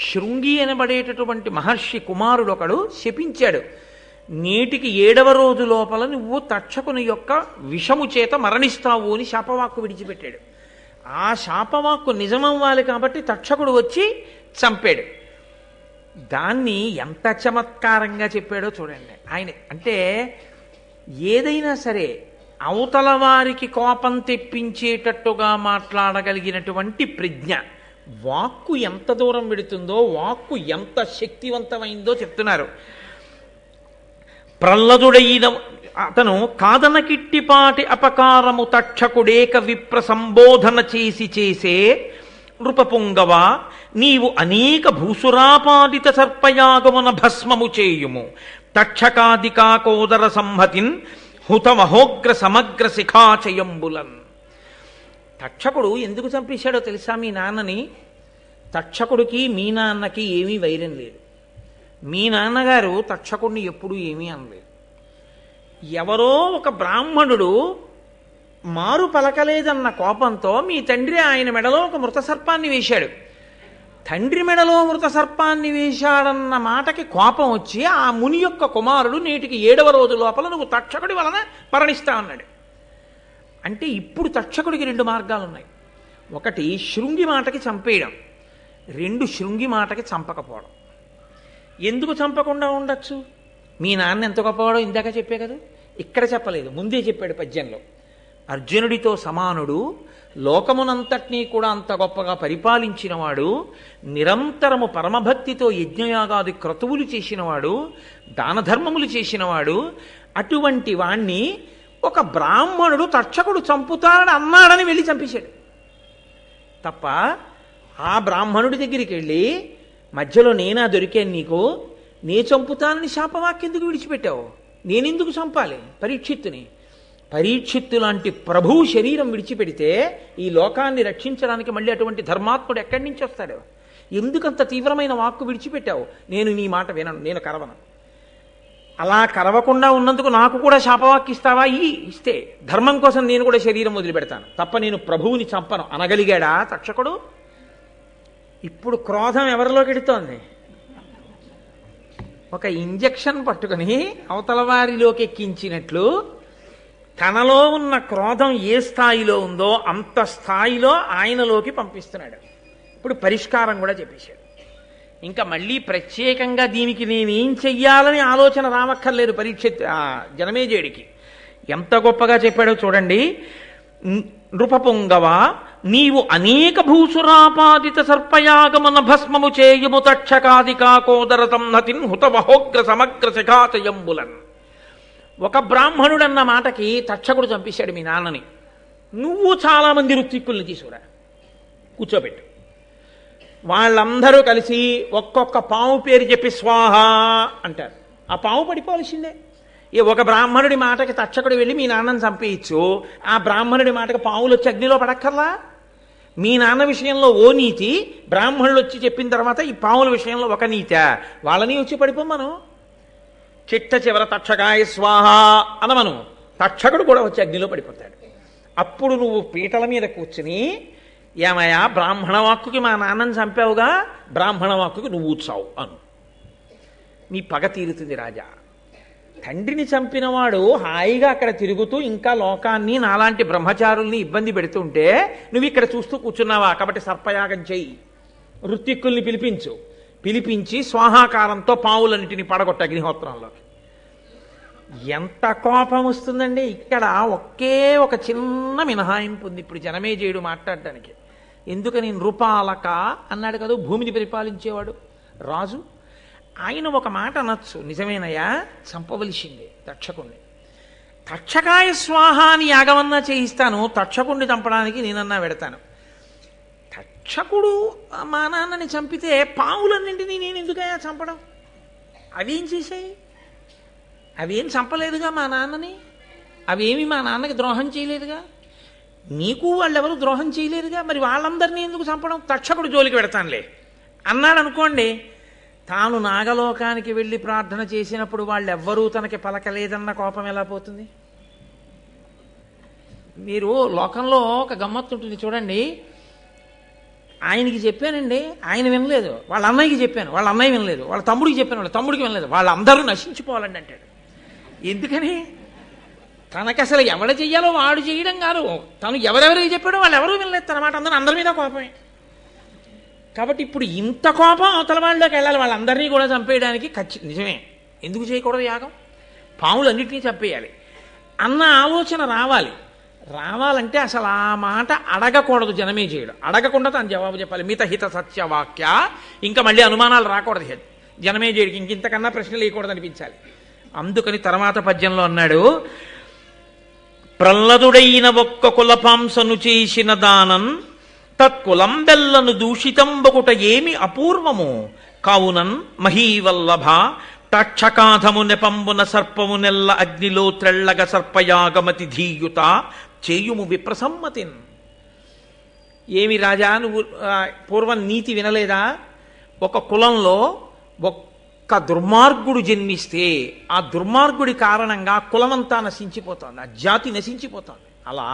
శృంగి అనబడేటటువంటి మహర్షి కుమారుడు ఒకడు శపించాడు, నేటికి 7వ రోజు లోపల నువ్వు తక్షకుని యొక్క విషము చేత మరణిస్తావు అని శాపవాక్కు విడిచిపెట్టాడు. ఆ శాపవాక్కు నిజమవ్వాలి కాబట్టి తక్షకుడు వచ్చి చంపాడు. దాన్ని ఎంత చమత్కారంగా చెప్పాడో చూడండి. ఆయన అంటే ఏదైనా సరే అవతల వారికి కోపం తెప్పించేటట్టుగా మాట్లాడగలిగినటువంటి ప్రజ్ఞ, వాక్కు ఎంత దూరం వెడుతుందో, వాక్కు ఎంత శక్తివంతమైందో చెప్తున్నారు. ప్రహ్లదుడైన అతను కాదనకిట్టిపాటి అపకారము తక్షకుడేక విప్ర సంబోధన చేసే నృపపుంగవ, నీవు అనేక భూసురాపాదిత సర్పయాగమున భస్మము చేయుము. తక్షకాదికాకోదర సంహతిన్ హుతమహోగ్ర సమగ్ర శిఖాచయంబులన్. తక్షకుడు ఎందుకు చంపేశాడో తెలుసా మీ నాన్నని? తక్షకుడికి మీ నాన్నకి ఏమీ వైరం లేదు. మీ నాన్నగారు తక్షకుడిని ఎప్పుడూ ఏమీ అనలేదు. ఎవరో ఒక బ్రాహ్మణుడు మారు పలకలేదన్న కోపంతో మీ తండ్రి ఆయన మెడలో ఒక మృత సర్పాన్ని వేశాడు. తండ్రి మెడలో మృత సర్పాన్ని వేశాడన్న మాటకి కోపం వచ్చి ఆ ముని యొక్క కుమారుడు నేటికి 7వ రోజు లోపల నువ్వు తక్షకుడి వలన మరణిస్తా అన్నాడు. అంటే ఇప్పుడు తక్షకుడికి 2 మార్గాలు ఉన్నాయి. ఒకటి శృంగి మాటకి చంపేయడం, 2 శృంగి మాటకి చంపకపోవడం. ఎందుకు చంపకుండా ఉండొచ్చు? మీ నాన్న ఎంత గొప్పవాడో ఇందాక చెప్పే కదా, ఇక్కడ చెప్పలేదు, ముందే చెప్పాడు పద్యంలో. అర్జునుడితో సమానుడు, లోకమునంతటినీ కూడా అంత గొప్పగా పరిపాలించినవాడు, నిరంతరము పరమభక్తితో యజ్ఞయాగాది క్రతువులు చేసినవాడు, దానధర్మములు చేసినవాడు. అటువంటి వాణ్ణి ఒక బ్రాహ్మణుడు తక్షకుడు చంపుతాడని అన్నాడని వెళ్ళి చంపేశాడు తప్ప, ఆ బ్రాహ్మణుడి దగ్గరికి వెళ్ళి మధ్యలో నేనా దొరికాను నీకు, నే చంపుతానని శాపవాక్యెందుకు విడిచిపెట్టావు? నేనెందుకు చంపాలి పరీక్షిత్తుని? పరీక్షిత్తు లాంటి ప్రభువు శరీరం విడిచిపెడితే ఈ లోకాన్ని రక్షించడానికి మళ్ళీ అటువంటి ధర్మాత్ముడు ఎక్కడి నుంచి వస్తాడు? ఎందుకంత తీవ్రమైన వాక్కు విడిచిపెట్టావు? నేను నీ మాట వినను, నేను కరవను. అలా కరవకుండా ఉన్నందుకు నాకు కూడా శాపవాక్య ఇస్తావా? ఇస్తే ధర్మం కోసం నేను కూడా శరీరం వదిలిపెడతాను తప్ప నేను ప్రభువుని చంపను అనగలిగాడా తక్షకుడు? ఇప్పుడు క్రోధం ఎవరిలోకి ఎడుతోంది? ఒక ఇంజెక్షన్ పట్టుకుని అవతల వారిలోకి ఎక్కించినట్లు తనలో ఉన్న క్రోధం ఏ స్థాయిలో ఉందో అంత స్థాయిలో ఆయనలోకి పంపిస్తున్నాడు. ఇప్పుడు పరిష్కారం కూడా చెప్పేశాడు. ఇంకా మళ్ళీ ప్రత్యేకంగా దీనికి నేనేం చెయ్యాలని ఆలోచన రావక్కర్లేదు పరీక్షిత్ జనమేజయుడికి. ఎంత గొప్పగా చెప్పాడో చూడండి. నృపపుంగవ, నీవు అనేక భూసురాపాదిత సర్పయాగమన భస్మము చేయుము. తక్షకాదికాకోదర సంహతిన్ హుతవహోగ్ర సమగ్ర శిఖాచయంబులన్. ఒక బ్రాహ్మణుడన్న మాటకి తక్షకుడు చంపేశాడు మీ నాన్నని. నువ్వు చాలామంది ఋత్విక్కుల్ని తీసుకురా, కూర్చోబెట్టు. వాళ్ళందరూ కలిసి ఒక్కొక్క పాము పేరు చెప్పి స్వాహ అంటారు. ఆ పాము పడిపోవలసిందే. ఒక బ్రాహ్మణుడి మాటకి తక్షకుడు వెళ్ళి మీ నాన్నని చంపేయచ్చు, ఆ బ్రాహ్మణుడి మాటకి పాములు వచ్చి అగ్నిలో పడక్కర్లా? మీ నాన్న విషయంలో ఓ నీతి, బ్రాహ్మణులు వచ్చి చెప్పిన తర్వాత ఈ పాముల విషయంలో ఒక నీత. వాళ్ళని వచ్చి పడిపోమ్మను. చిట్ట చివర తక్షకాయ స్వాహ అనమను, తక్షకుడు కూడా వచ్చి అగ్నిలో పడిపోతాడు. అప్పుడు నువ్వు పీటల మీద కూర్చుని, ఏమయ్యా బ్రాహ్మణ వాక్కుకి మా నాన్నని చంపావుగా, బ్రాహ్మణ వాక్కుకి నువ్వు చావు అను. నీ పగ తీరుతుంది రాజా. తండ్రిని చంపినవాడు హాయిగా అక్కడ తిరుగుతూ ఇంకా లోకాన్ని నాలాంటి బ్రహ్మచారుల్ని ఇబ్బంది పెడుతుంటే నువ్వు ఇక్కడ చూస్తూ కూర్చున్నావా? కాబట్టి సర్పయాగం చెయ్యి, ఋత్విక్కుల్ని పిలిపించి స్వాహాకారంతో పావులన్నిటిని పడగొట్ట అగ్నిహోత్రంలో. ఎంత కోపం వస్తుందండి! ఇక్కడ ఒకే ఒక చిన్న మినహాయింపు ఉంది ఇప్పుడు జనమేజయుడు మాట్లాడడానికి. ఎందుకని? నృపాలక అన్నాడు కదా, భూమిని పరిపాలించేవాడు రాజు. ఆయన ఒక మాట అనొచ్చు, నిజమేనయ్యా చంపవలసిందే తక్షకుణ్ణి. తక్షకాయ స్వాహాని యాగమన్నా చేయిస్తాను, తక్షకుణ్ణి చంపడానికి నేనన్నా పెడతాను. తక్షకుడు మా నాన్నని చంపితే పావులన్నింటినీ నేను ఎందుకయ్యా చంపడం? అవేం చేశాయి? అవేం చంపలేదుగా మా నాన్నని, అవేమి మా నాన్నకి ద్రోహం చేయలేదుగా, నీకు వాళ్ళెవరు ద్రోహం చేయలేదుగా, మరి వాళ్ళందరినీ ఎందుకు చంపడం? తక్షకుడు జోలికి పెడతానులే అన్నాడు అనుకోండి. తాను నాగలోకానికి వెళ్ళి ప్రార్థన చేసినప్పుడు వాళ్ళెవ్వరూ తనకి పలకలేదన్న కోపం ఎలా పోతుంది? మీరు లోకంలో ఒక గమ్మత్తు ఉంటుంది చూడండి. ఆయనకి చెప్పానండి, ఆయన వినలేదు. వాళ్ళ అన్నయ్యకి చెప్పాను, వాళ్ళ అన్నయ్య వినలేదు. వాళ్ళ తమ్ముడికి చెప్పాను, వాళ్ళ తమ్ముడికి వినలేదు. వాళ్ళందరూ నశించిపోవాలండి అంటాడు. ఎందుకని? తనకి అసలు ఎవడ చెయ్యాలో వాడు చేయడం కాదు, తను ఎవరెవరికి చెప్పాడో వాళ్ళు ఎవరూ వినలేదు తన మాట. అందరి మీద కోపమే. కాబట్టి ఇప్పుడు ఇంత కోపం అవతల వాళ్ళలోకి వెళ్ళాలి, వాళ్ళందరినీ కూడా చంపేయడానికి నిజమే. ఎందుకు చేయకూడదు యాగం? పాములన్నింటినీ చంపేయాలి అన్న ఆలోచన రావాలంటే అసలు ఆ మాట అడగకూడదు. జనమే చేయడం అడగకుండా తను జవాబు చెప్పాలి. మితహిత సత్యవాక్య. ఇంకా మళ్ళీ అనుమానాలు రాకూడదు జనమే చేయడికి, ఇంతకన్నా ప్రశ్నలు వేయకూడదు అనిపించాలి. అందుకని తర్వాత పద్యంలో అన్నాడు, ప్రహ్లదుడైన ఒక్క కులపాంసను చేసిన దానం తత్కులం బెల్లను దూషితంబకుట ఏమి అపూర్వము కావునన్ మహీవల్లభ తక్షకాధము నెపంబున సర్పము నెల్ల అగ్నిలో త్రెళ్ళగ సర్పయాగమతి ధీయుత చేయుము విప్రసమ్మతిన్. ఏమి రాజా, నువ్వు పూర్వం నీతి వినలేదా? ఒక కులంలో ఒక్క దుర్మార్గుడు జన్మిస్తే ఆ దుర్మార్గుడి కారణంగా కులమంతా నశించిపోతుంది, ఆ జాతి నశించిపోతుంది. అలా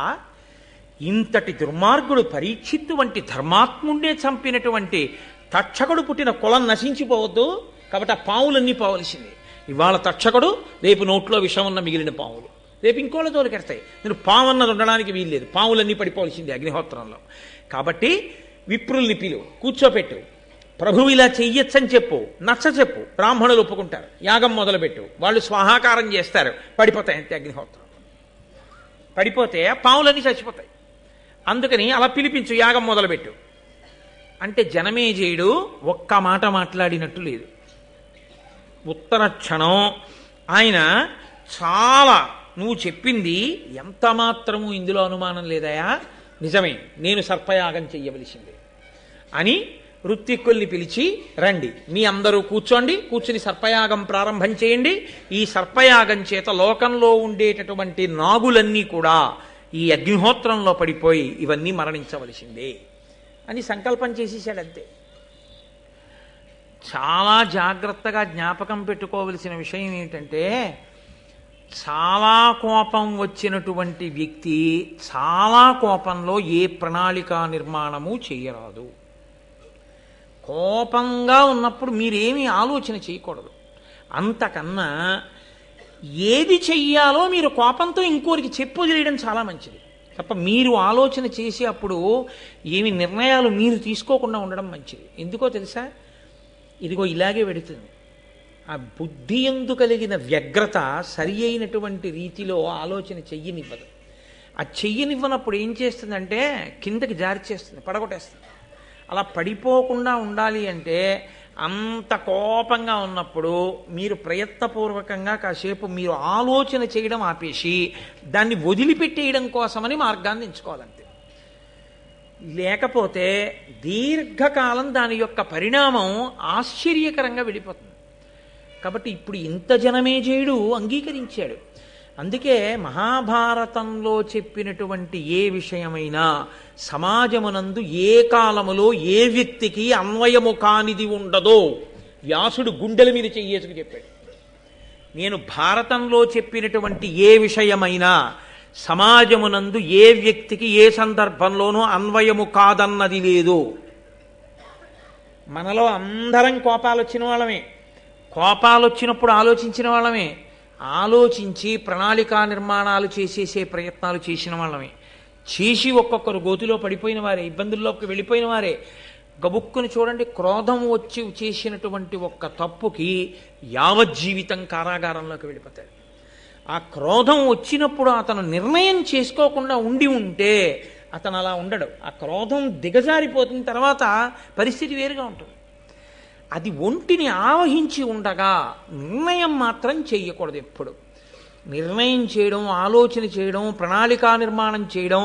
ఇంతటి దుర్మార్గుడు పరీక్షిత్తు వంటి ధర్మాత్ముండే చంపినటువంటి తక్షకుడు పుట్టిన కులం నశించిపోవద్దు. కాబట్టి ఆ పావులన్నీ పోవలసింది. ఇవాళ తక్షకుడు, రేపు నోట్లో విషం ఉన్న మిగిలిన పావులు, రేపు ఇంకోళ్ళ తోలికెడతాయి. నేను పావు అన్నది ఉండడానికి వీల్లేదు, పావులన్నీ పడిపోవలసింది అగ్నిహోత్రంలో. కాబట్టి విప్రుల్ని పిలువు, కూర్చోపెట్టు, ప్రభువు ఇలా చెయ్యొచ్చని చెప్పు, నచ్చ చెప్పు, బ్రాహ్మణులు ఒప్పుకుంటారు. యాగం మొదలుపెట్టు, వాళ్ళు స్వాహాకారం చేస్తారు, పడిపోతాయి అంతే. అగ్నిహోత్రం పడిపోతే పావులన్నీ చచ్చిపోతాయి. అందుకని అలా పిలిపించు, యాగం మొదలుపెట్టు అంటే జనమేజయుడు ఒక్క మాట మాట్లాడినట్టు లేదు. ఉత్తర క్షణం ఆయన చాలా, నువ్వు చెప్పింది ఎంత మాత్రము ఇందులో అనుమానం లేదయా, నిజమే, నేను సర్పయాగం చెయ్యవలసిందే అని ఋత్విక్కుల్ని పిలిచి, రండి మీ అందరూ కూర్చోండి, కూర్చుని సర్పయాగం ప్రారంభం చేయండి. ఈ సర్పయాగం చేత లోకంలో ఉండేటటువంటి నాగులన్నీ కూడా ఈ అగ్నిహోత్రంలో పడిపోయి ఇవన్నీ మరణించవలసిందే అని సంకల్పం చేసేసాడంతే. చాలా జాగ్రత్తగా జ్ఞాపకం పెట్టుకోవలసిన విషయం ఏంటంటే, చాలా కోపం వచ్చినటువంటి వ్యక్తి చాలా కోపంలో ఏ ప్రణాళికా నిర్మాణము చేయరాదు. కోపంగా ఉన్నప్పుడు మీరేమీ ఆలోచన చేయకూడదు. అంతకన్నా ఏది చెయ్యాలో మీరు కోపంతో ఇంకోరికి చెప్పు చేయడం చాలా మంచిది తప్ప మీరు ఆలోచన చేసి అప్పుడు ఏమి నిర్ణయాలు మీరు తీసుకోకుండా ఉండడం మంచిది. ఎందుకో తెలుసా? ఇదిగో ఇలాగే వెడుతుంది. ఆ బుద్ధి యందు కలిగిన వ్యగ్రత సరి అయినటువంటి రీతిలో ఆలోచన చెయ్యనివ్వదు. ఆ చెయ్యనివ్వనప్పుడు ఏం చేస్తుందంటే కిందకి జారి చేస్తుంది, పడగొట్టేస్తుంది. అలా పడిపోకుండా ఉండాలి అంటే అంత కోపంగా ఉన్నప్పుడు మీరు ప్రయత్నపూర్వకంగా కాసేపు మీరు ఆలోచన చేయడం ఆపేసి దాన్ని వదిలిపెట్టేయడం కోసమని మార్గాన్ని ఎంచుకోవాలంతే. లేకపోతే దీర్ఘకాలం దాని యొక్క పరిణామం ఆశ్చర్యకరంగా వెళ్ళిపోతుంది. కాబట్టి ఇప్పుడు ఇంత జనమేజయుడు అంగీకరించాడు. అందుకే మహాభారతంలో చెప్పినటువంటి ఏ విషయమైనా సమాజమునందు ఏ కాలములో ఏ వ్యక్తికి అన్వయము కానిది ఉండదో వ్యాసుడు గుండెల మీద చెయ్యేసుకు చెప్పాడు. నేను భారతంలో చెప్పినటువంటి ఏ విషయమైనా సమాజమునందు ఏ వ్యక్తికి ఏ సందర్భంలోనూ అన్వయము కాదన్నది లేదు. మనలో అందరం కోపాలు వచ్చిన వాళ్ళమే, కోపాలు వచ్చినప్పుడు ఆలోచించిన వాళ్ళమే, ఆలోచించి ప్రణాళికా నిర్మాణాలు చేసేసే ప్రయత్నాలు చేసిన వాళ్ళమే, చేసి ఒక్కొక్కరు గోతిలో పడిపోయిన వారే, ఇబ్బందుల్లోకి వెళ్ళిపోయిన వారే. గబుక్కుని చూడండి, క్రోధం వచ్చి చేసినటువంటి ఒక్క తప్పుకి యావజ్జీవితం కారాగారంలోకి వెళ్ళిపోతాడు. ఆ క్రోధం వచ్చినప్పుడు అతను నిర్ణయం చేసుకోకుండా ఉంటే అతను అలా ఉండడు. ఆ క్రోధం దిగజారిపోతున్న తర్వాత పరిస్థితి వేరుగా ఉంటుంది. అది ఒంటిని ఆవహించి ఉండగా నిర్ణయం మాత్రం చేయకూడదు. ఎప్పుడు నిర్ణయం చేయడం, ఆలోచన చేయడం, ప్రణాళికా నిర్మాణం చేయడం,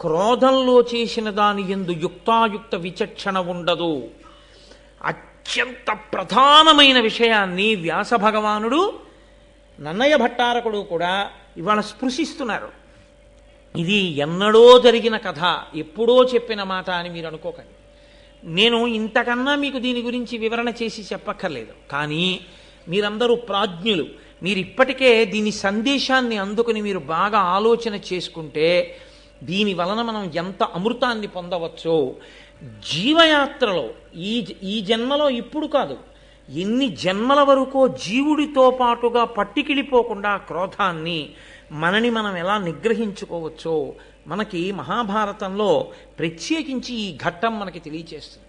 క్రోధంలో చేసిన దాని యందు యుక్తాయుక్త విచక్షణ ఉండదు. అత్యంత ప్రధానమైన విషయాన్ని వ్యాస భగవానుడు, నన్నయ్య భట్టారకుడు కూడా ఇవాళ స్పృశిస్తున్నారు. ఇది ఎన్నడో జరిగిన కథ, ఎప్పుడో చెప్పిన మాట అని మీరు అనుకోకండి. నేను ఇంతకన్నా మీకు దీని గురించి వివరణ చేసి చెప్పక్కర్లేదు. కానీ మీరందరూ ప్రాజ్ఞులు, మీరు ఇప్పటికే దీని సందేశాన్ని అందుకుని మీరు బాగా ఆలోచన చేసుకుంటే దీని వలన మనం ఎంత అమృతాన్ని పొందవచ్చో జీవయాత్రలో ఈ జన్మలో ఇప్పుడు కాదు, ఎన్ని జన్మల వరకో జీవుడితో పాటుగా పట్టికిడిపోకుండా క్రోధాన్ని మనని మనం ఎలా నిగ్రహించుకోవచ్చో మనకి మహాభారతంలో ప్రత్యేకించి ఈ ఘట్టం మనకి తెలియచేస్తుంది.